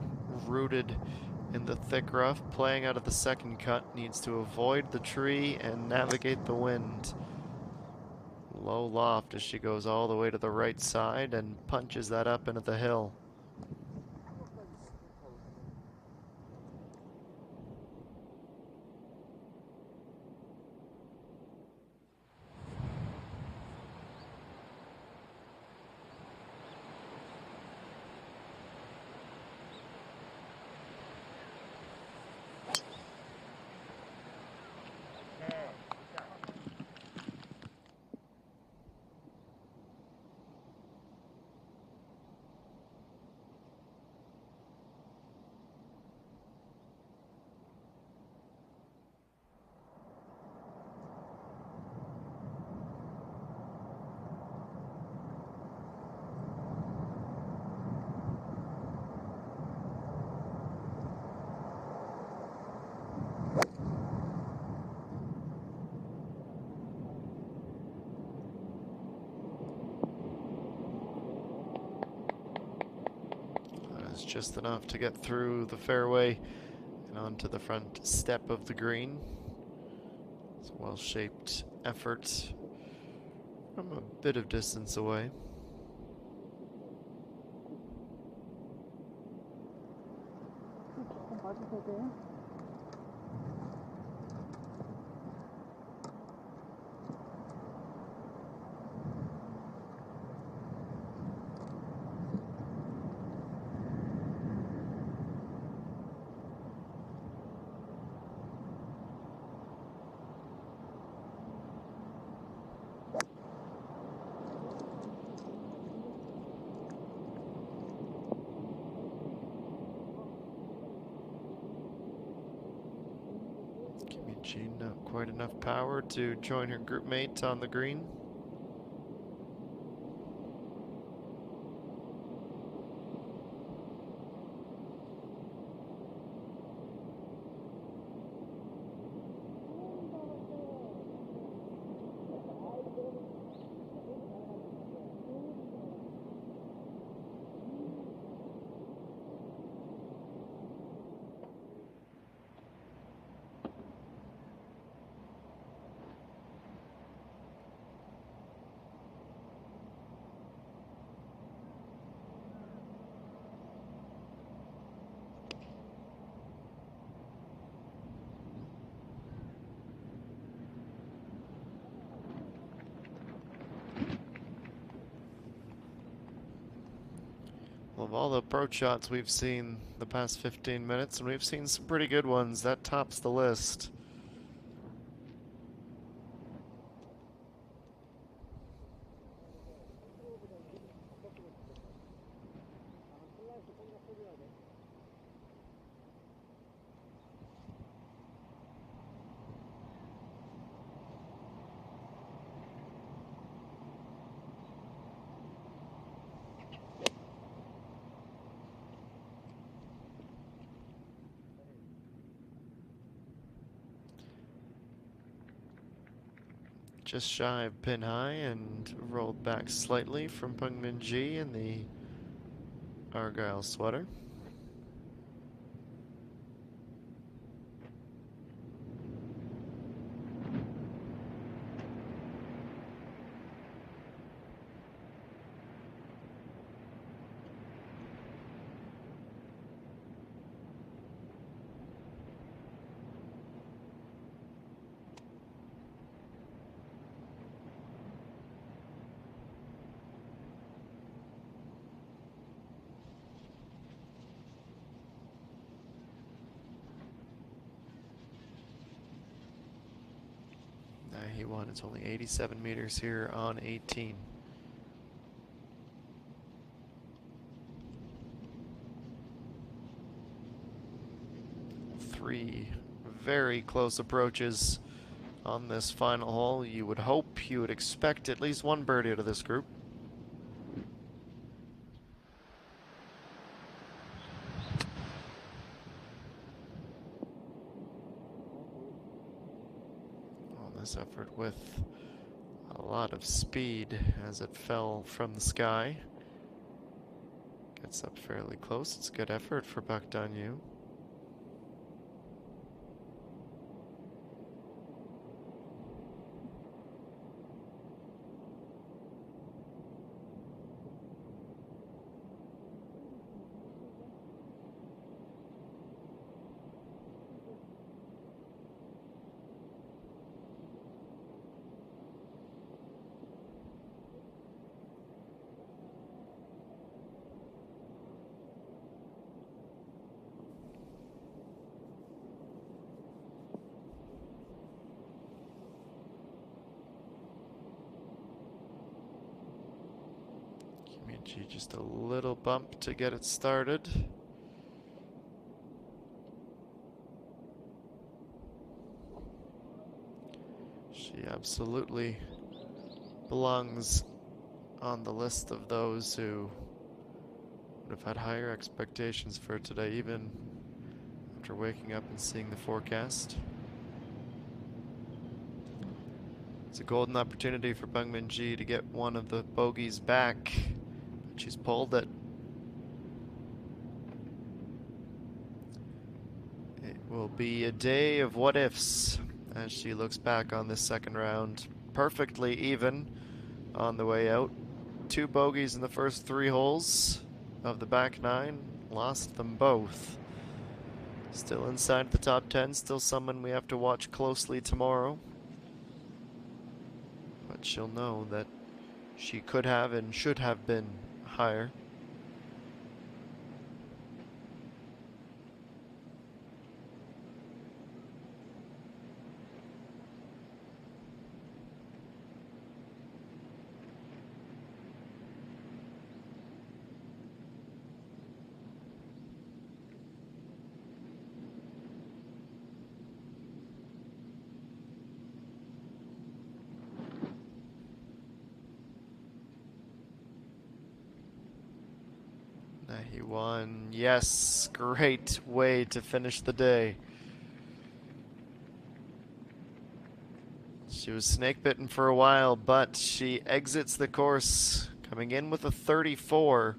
rooted in the thick rough, playing out of the second cut, needs to avoid the tree and navigate the wind. Low loft as she goes all the way to the right side and punches that up into the hill. That's just enough to get through the fairway and onto the front step of the green. It's a well-shaped effort from a bit of distance away. Jean, not quite enough power to join her group mate on the green. Of all the approach shots we've seen the past 15 minutes, and we've seen some pretty good ones, that tops the list. Just shy of pin high and rolled back slightly from Pungmin G in the Argyle sweater. He won. It's only 87 meters here on 18. Three very close approaches on this final hole. You would hope, you would expect at least one birdie out of this group. This effort with a lot of speed as it fell from the sky. Gets up fairly close. It's a good effort for Buck Dunyu. Just a little bump to get it started. She absolutely belongs on the list of those who would have had higher expectations for today, even after waking up and seeing the forecast. It's a golden opportunity for Pungmin G to get one of the bogeys back. She's pulled it. It will be a day of what ifs as she looks back on this second round. Perfectly even on the way out. 2 bogeys in the first 3 holes of the back 9. Lost them both. Still inside the top 10. Still someone we have to watch closely tomorrow. But she'll know that she could have and should have been higher. He won. Yes, great way to finish the day. She was snake bitten for a while, but she exits the course coming in with a 34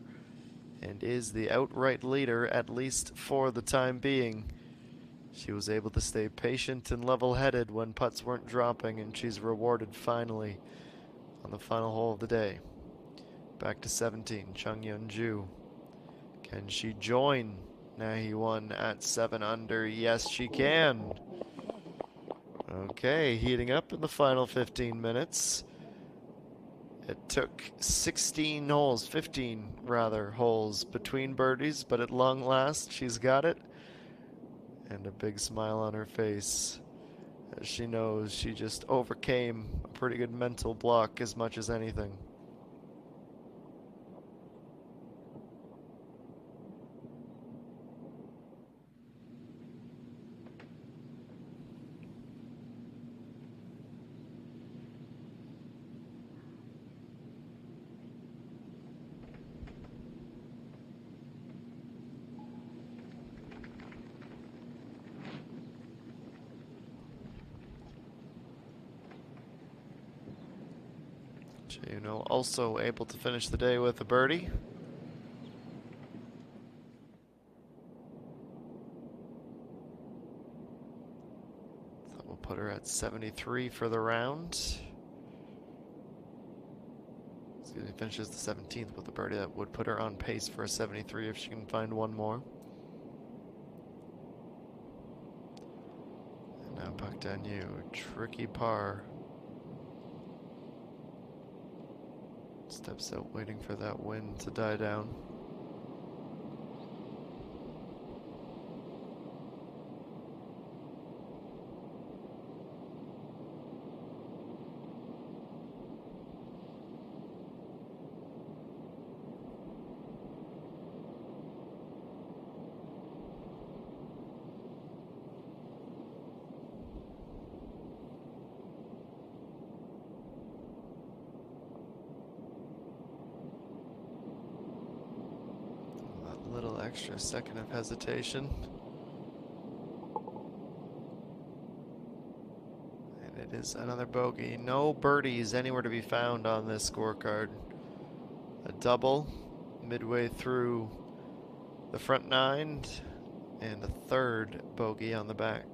and is the outright leader, at least for the time being. She was able to stay patient and level-headed when putts weren't dropping, and she's rewarded finally on the final hole of the day. Back to 17, Chung Yeon-ju. Can she join Nahi Won at 7 under? Yes, she can. Okay, heating up in the final 15 minutes. It took 16 holes, 15 rather, holes between birdies, but at long last she's got it. And a big smile on her face as she knows she just overcame a pretty good mental block as much as anything. Juno also able to finish the day with a birdie. That will put her at 73 for the round. Excuse me, finishes the 17th with a birdie. That would put her on pace for a 73 if she can find one more. And now Puck down you, tricky par. Steps out waiting for that wind to die down. Little extra second of hesitation. And it is another bogey. No birdies anywhere to be found on this scorecard. A double midway through the front nine and a third bogey on the back.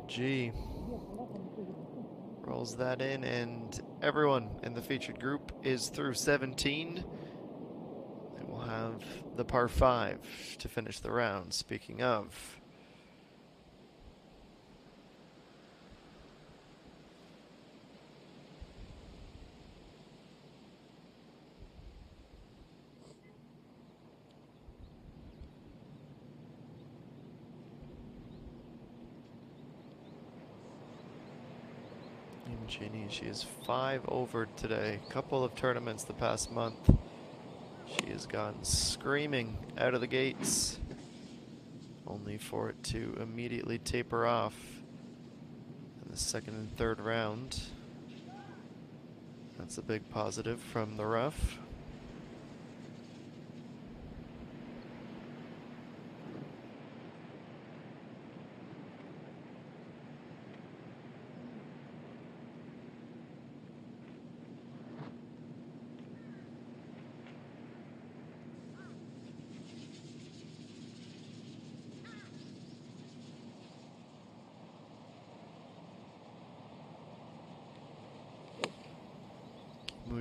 G rolls that in, and everyone in the featured group is through 17. And we'll have the par 5 to finish the round. Speaking of, Jeannie, she is 5 over today. Couple of tournaments the past month. She has gone screaming out of the gates, only for it to immediately taper off in the second and third round. That's a big positive from the rough.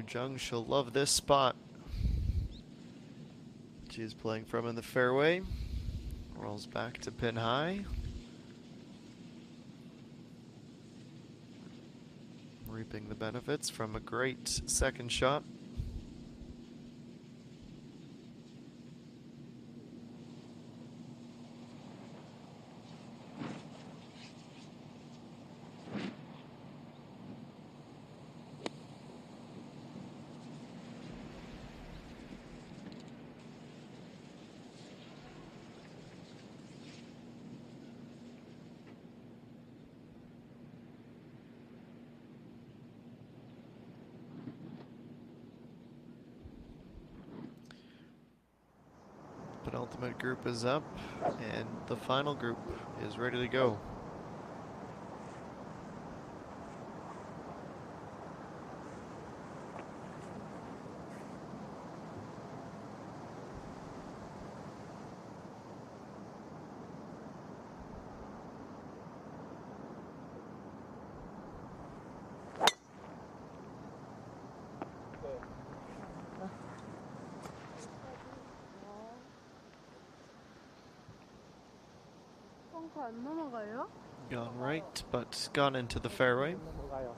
Jung, she'll love this spot. She is playing from in the fairway. Rolls back to pin high. Reaping the benefits from a great second shot. Penultimate group is up, and the final group is ready to go. 벙커 안 넘어가요? Gone right, but gone into the fairway. 넘어가요.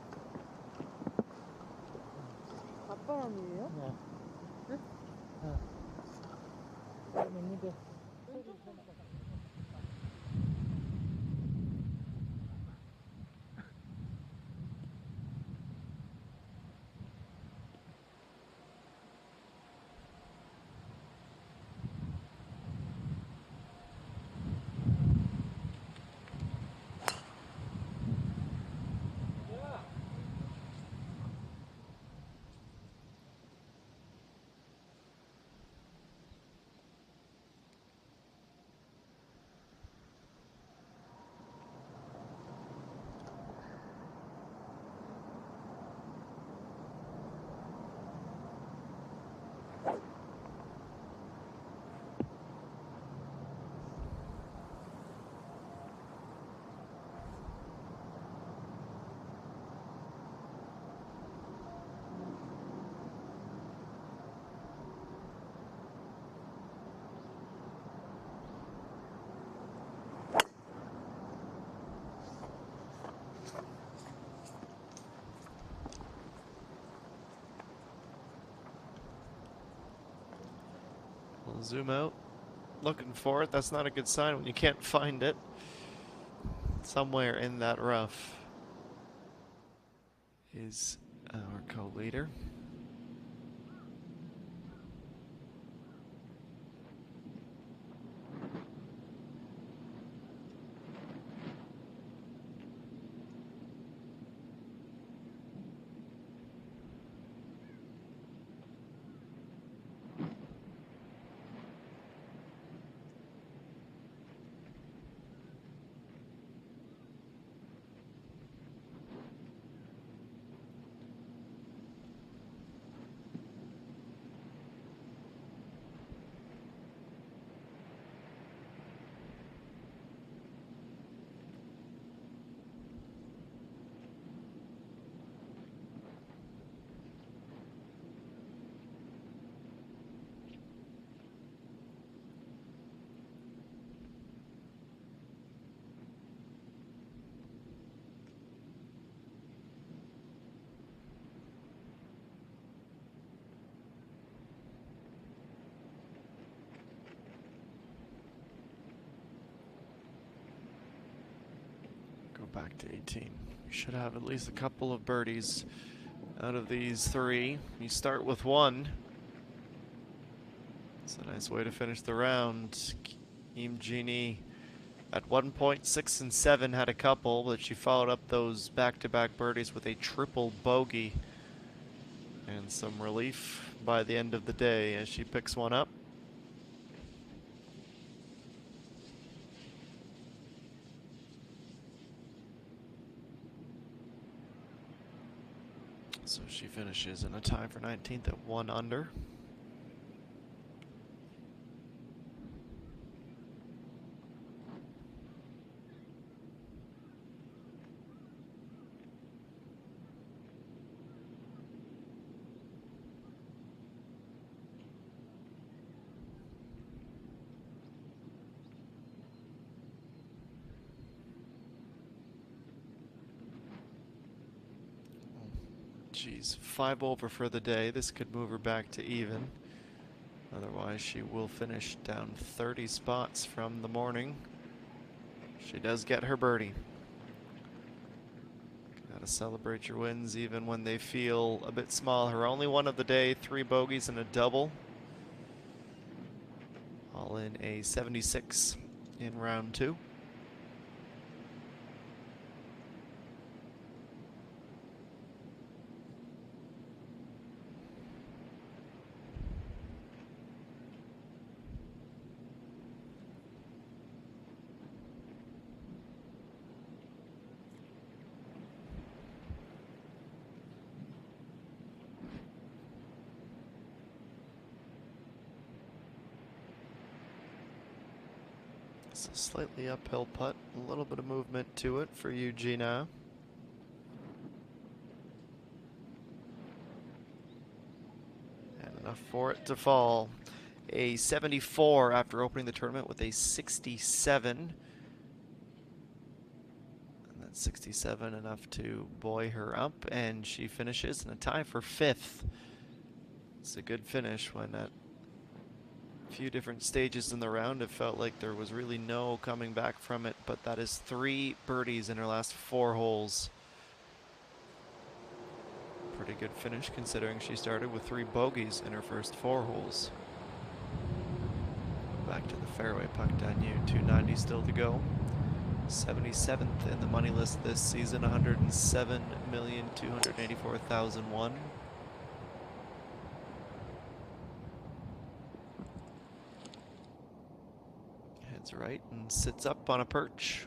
앞바람이에요? 네. 있는데. We'll zoom out. Looking for it. That's not a good sign when you can't find it. Somewhere in that rough is our co-leader. Back to 18. You should have at least a couple of birdies out of these three. You start with one. It's a nice way to finish the round. ENG at 1.6 and 7 had a couple, but she followed up those back-to-back birdies with a triple bogey and some relief by the end of the day as she picks one up. So she finishes in a tie for 19th at 1 under. She's 5 over for the day. This could move her back to even. Otherwise, she will finish down 30 spots from the morning. She does get her birdie. Gotta celebrate your wins even when they feel a bit small. Her only one of the day, 3 bogeys and a double. All in a 76 in round 2. It's a slightly uphill putt, a little bit of movement to it for Eugenia. And enough for it to fall. A 74 after opening the tournament with a 67. And that's 67 enough to buoy her up, and she finishes in a tie for 5th. It's a good finish when at a few different stages in the round it felt like there was really no coming back from it, but that is 3 birdies in her last 4 holes. Pretty good finish considering she started with 3 bogeys in her first 4 holes. Back to the fairway, puck down you, 290 still to go. 77th in the money list this season, 107,284,001. Heads right and sits up on a perch.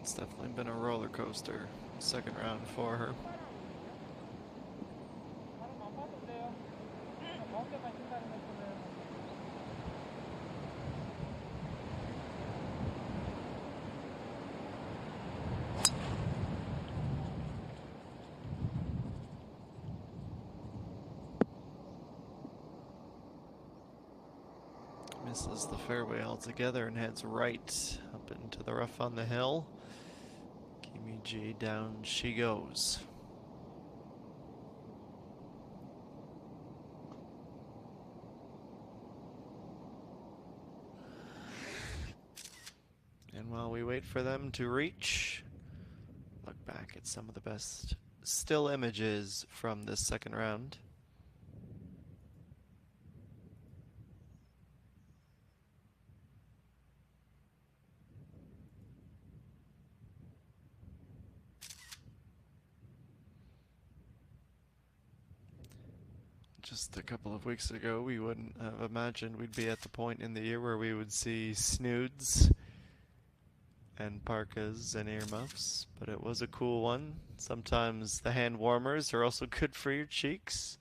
It's definitely been a roller coaster second round for her. 다른 안 봐도 돼요. 가운데만 신다는 거잖아요. Misses the fairway altogether and heads right up into the rough on the hill. Kimi G down she goes. And while we wait for them to reach, look back at some of the best still images from this second round. Just a couple of weeks ago, we wouldn't have imagined we'd be at the point in the year where we would see snoods and parkas and earmuffs, but it was a cool one. Sometimes the hand warmers are also good for your cheeks.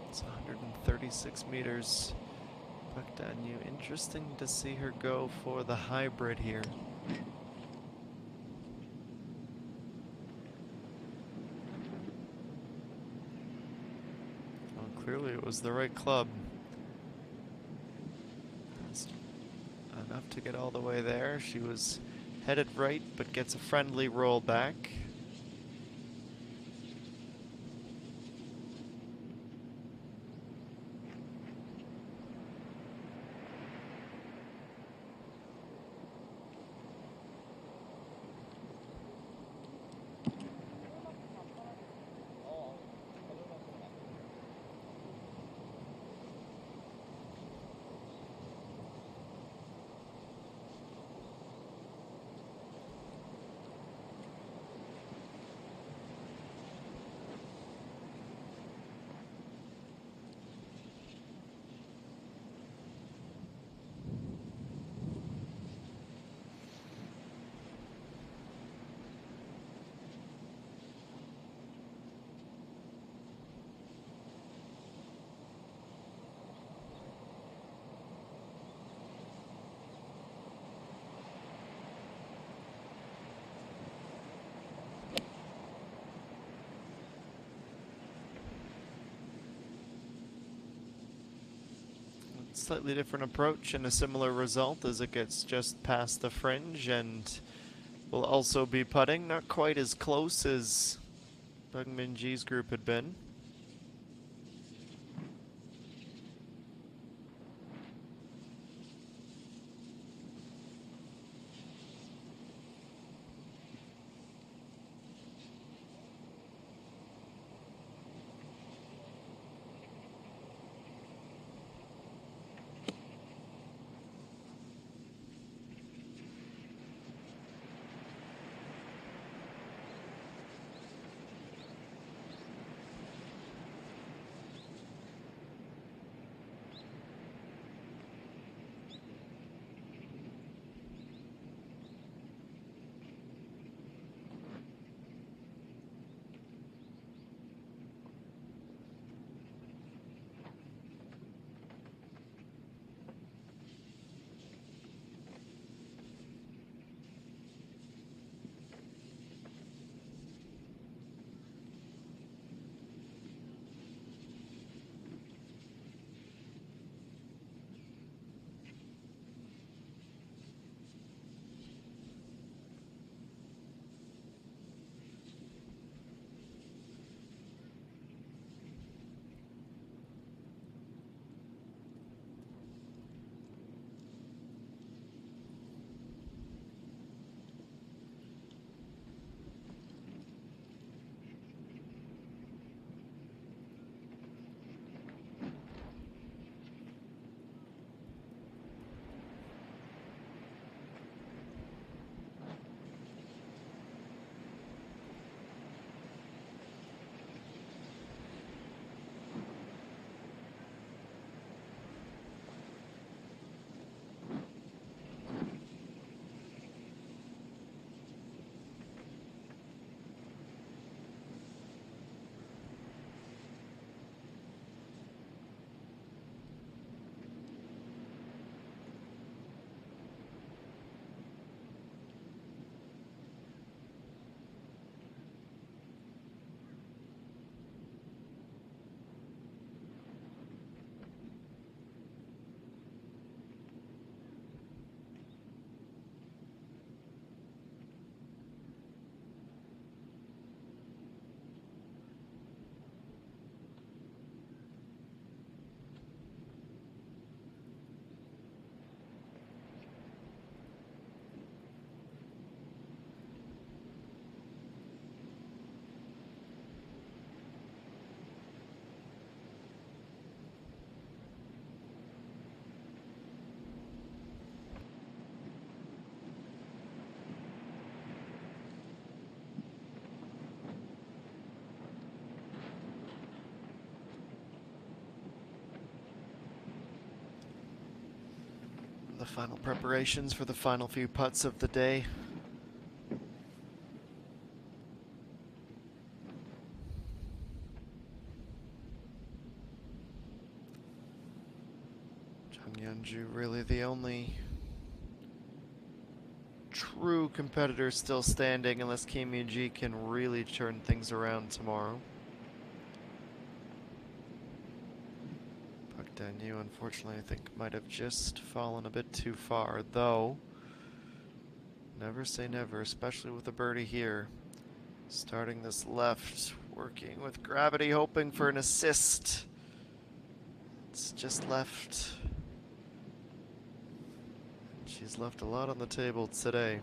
It's 136 meters. Puck down you. Interesting to see her go for the hybrid here. Well, clearly it was the right club. That's enough to get all the way there. She was headed right, but gets a friendly roll back. Slightly different approach and a similar result as it gets just past the fringe, and will also be putting. Not quite as close as Bung Min Ji's group had been. The final preparations for the final few putts of the day. Jung Yeonju really the only true competitor still standing, unless Kim Min-ji can really turn things around tomorrow. Park Dan-yu, unfortunately, I think might have just fallen a bit too far, though. Never say never, especially with a birdie here. Starting this left, working with gravity, hoping for an assist. It's just left. She's left a lot on the table today.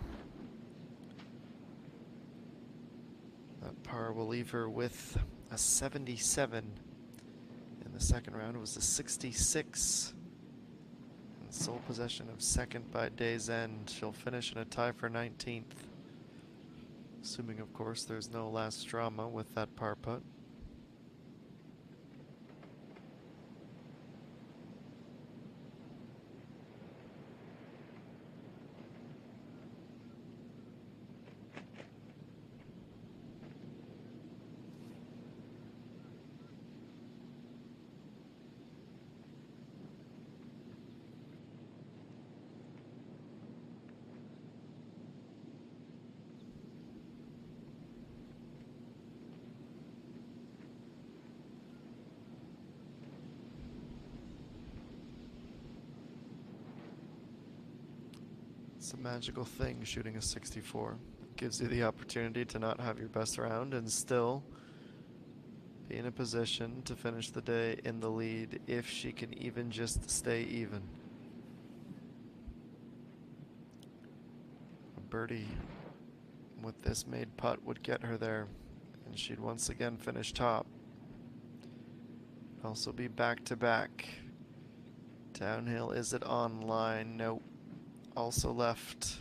That par will leave her with a 77 in the second round. It was a 66. And sole possession of second by day's end. She'll finish in a tie for 19th. Assuming, of course, there's no last drama with that par putt. It's a magical thing, shooting a 64. It gives you the opportunity to not have your best round and still be in a position to finish the day in the lead if she can even just stay even. A birdie with this made putt would get her there, and she'd once again finish top. Also be back to back. Downhill, is it on line? Nope. Also left.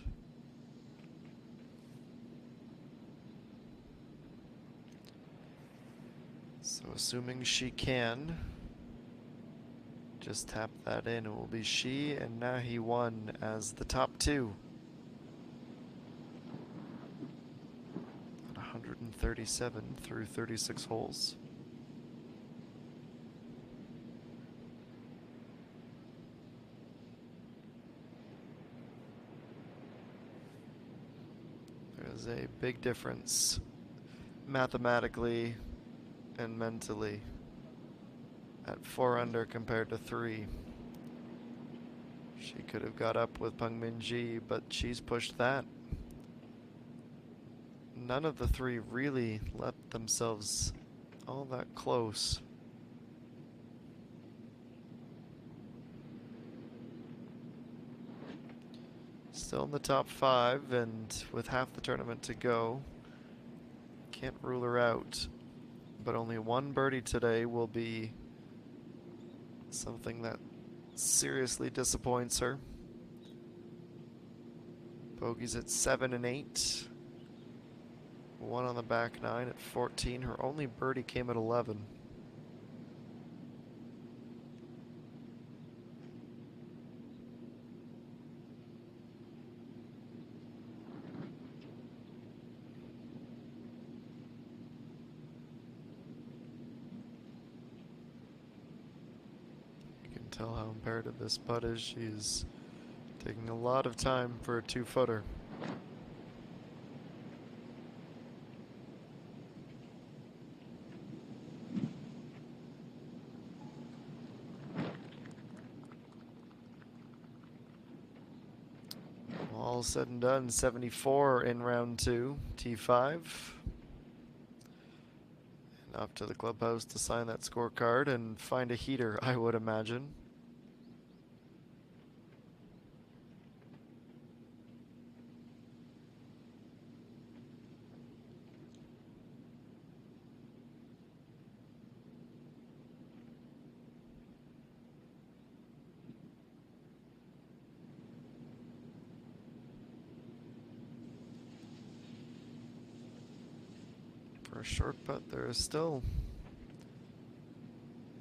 So assuming she can just tap that in, it will be she and Nahi 1 as the top two. At 137 through 36 holes. There's a big difference mathematically and mentally at 4 under compared to 3. She could have got up with Peng Min-ji, but she's pushed that. None of the three really left themselves all that close. Still in the top 5, and with half the tournament to go, can't rule her out. But only one birdie today will be something that seriously disappoints her. Bogeys at 7 and 8. One on the back 9 at 14. Her only birdie came at 11. Tell how imperative this putt is. She's taking a lot of time for a 2-footer. All said and done, 74 in round 2, T5. And up to the clubhouse to sign that scorecard and find a heater, I would imagine. For a short putt, there is still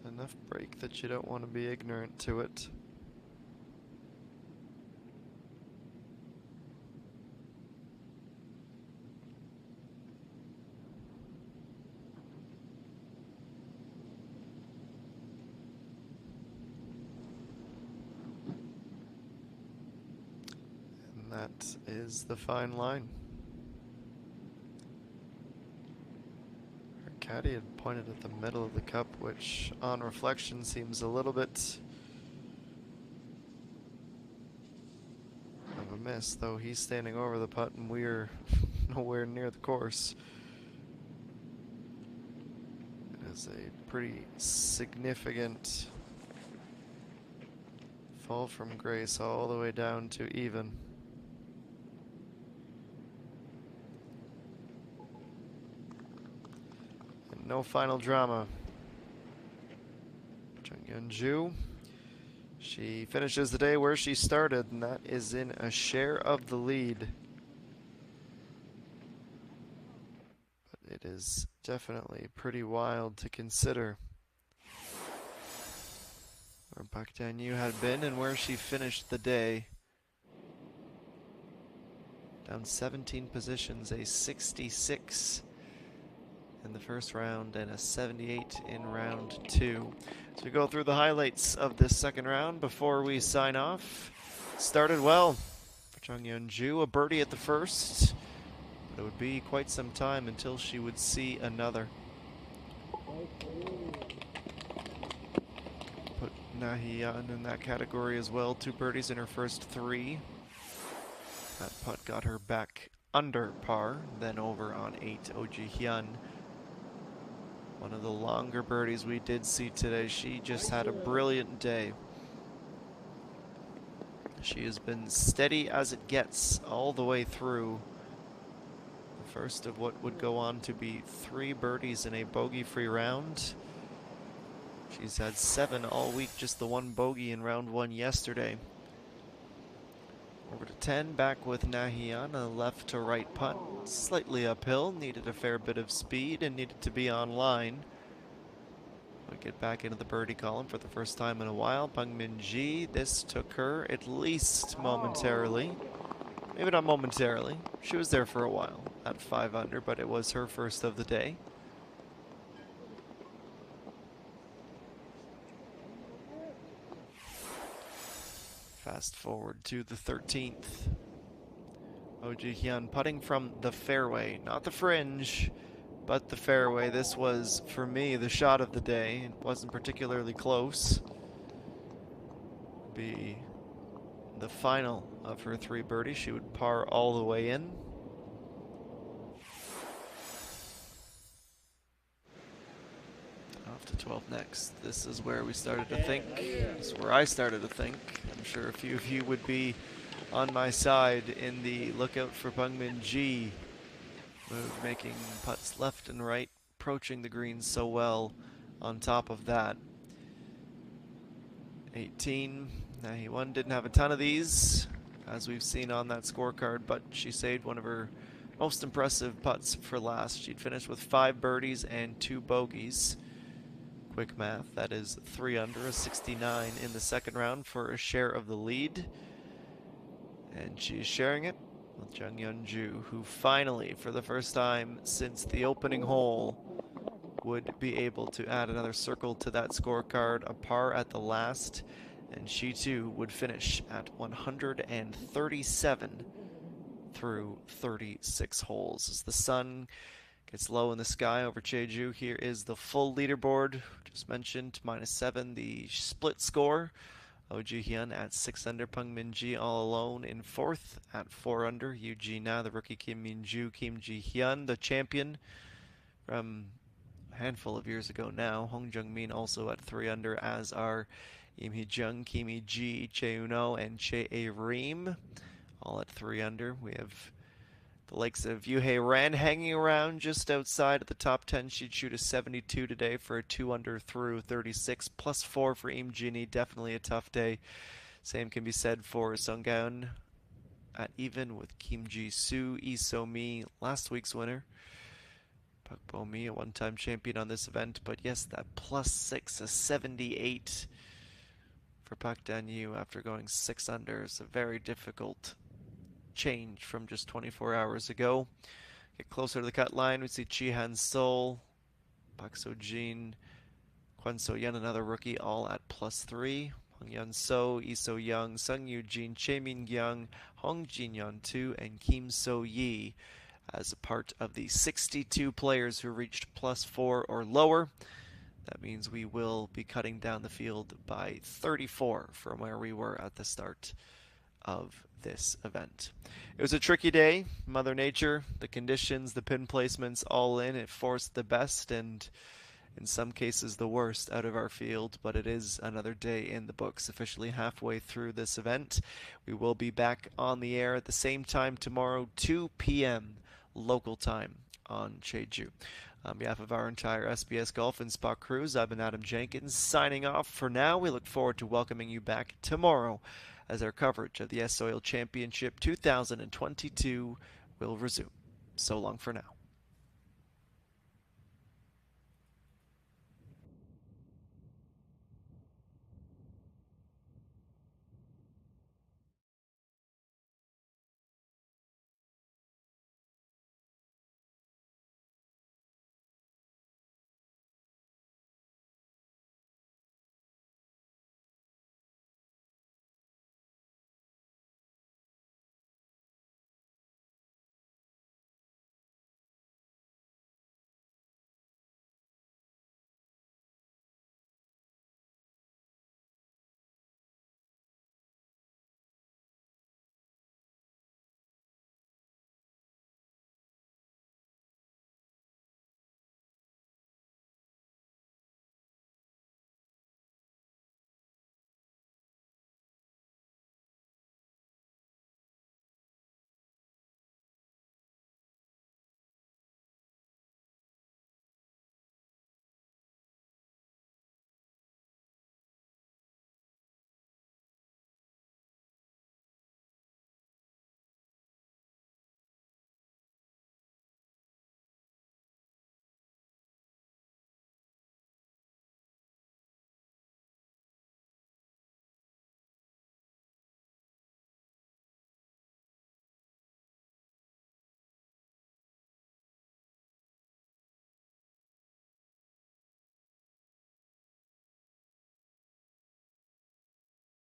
enough break that you don't want to be ignorant to it. And that is the fine line. Caddy had pointed at the middle of the cup, which on reflection seems a little bit of a miss, though he's standing over the putt and we're nowhere near the course. It is a pretty significant fall from grace all the way down to even. No final drama. Chung Yeon-ju, she finishes the day where she started, and that is in a share of the lead. But it is definitely pretty wild to consider where Park Dan-yu had been and where she finished the day. Down 17 positions, a 66 in the first round and a 78 in round 2. So we go through the highlights of this second round before we sign off. Started well for Chung Yeon-ju, a birdie at the first, but it would be quite some time until she would see another. Put Nahi-yeon in that category as well, 2 birdies in her first 3. That putt got her back under par, then over on 8, Oh Ji-hyun. One of the longer birdies we did see today. She just had a brilliant day. She has been steady as it gets all the way through. The first of what would go on to be 3 birdies in a bogey-free round. She's had 7 all week, just the 1 bogey in round 1 yesterday. Over to 10, back with Nahian, a left to right putt. Slightly uphill, needed a fair bit of speed and needed to be on line. We get back into the birdie column for the first time in a while. Pang Min-ji, this took her at least momentarily. Maybe not momentarily. She was there for a while at 5 under, but it was her first of the day. Fast forward to the 13th. Oh Ji-hyun putting from the fairway, not the fringe, but the fairway. This was, for me, the shot of the day. It wasn't particularly close. Be the final of her 3 birdies. She would par all the way in. Off to 12 next. This is where we started to think. This is where I started to think. I'm sure a few of you would be on my side in the lookout for Pang Min-ji move, making putts left and right, approaching the greens so well on top of that. 18. Nahiwan didn't have a ton of these, as we've seen on that scorecard, but she saved one of her most impressive putts for last. She'd finished with 5 birdies and 2 bogeys. Quick math, that is 3 under, a 69 in the second round for a share of the lead. And she's sharing it with Jung Yeon-ju, who finally, for the first time since the opening hole, would be able to add another circle to that scorecard, a par at the last, and she too would finish at 137 through 36 holes. As the sun gets low in the sky over Jeju, here is the full leaderboard. Just mentioned, -7, the split score. Oh Ji-hyun at 6 under, Pang Min-ji all alone in 4th at 4 under. Yoo Ji-na, the rookie Kim Min-ju, Kim Ji-hyun, the champion from a handful of years ago now. Hong Jung-min also at 3 under, as are Im Hee-jung, Kim Hee-ji, Chae Eun-oh, and Chae A-reem, all at 3 under. We have the likes of Yoo Hae-ran hanging around just outside of the top 10. She'd shoot a 72 today for a 2 under through 36, +4 for Im Jin-hee. Definitely a tough day. Same can be said for Sung Gaeun at even with Kim Ji-soo, Lee So-mi, last week's winner. Park Bo-mi, a one-time champion on this event, but yes, that +6, a 78 for Park Dan-yu after going 6 under is a very difficult change from just 24 hours ago. Get closer to the cut line, we see Chi Han-sol, Park So-jin, Kwon So-yeon, another rookie, all at +3. Hong Yeon-so, Lee So-young, Sung Yoo-jin, Chae Min-kyung, Hong Jin-yeon-tu, and Kim So-yi as a part of the 62 players who reached +4 or lower. That means we will be cutting down the field by 34 from where we were at the start of this event. It was a tricky day. Mother Nature, the conditions, the pin placements all in. It forced the best and in some cases the worst out of our field, but it is another day in the books, officially halfway through this event. We will be back on the air at the same time tomorrow, 2 p.m. local time on Jeju. On behalf of our entire SBS Golf and Spa crews, I've been Adam Jenkins signing off for now. We look forward to welcoming you back tomorrow as our coverage of the S-Oil Championship 2022 will resume. So long for now.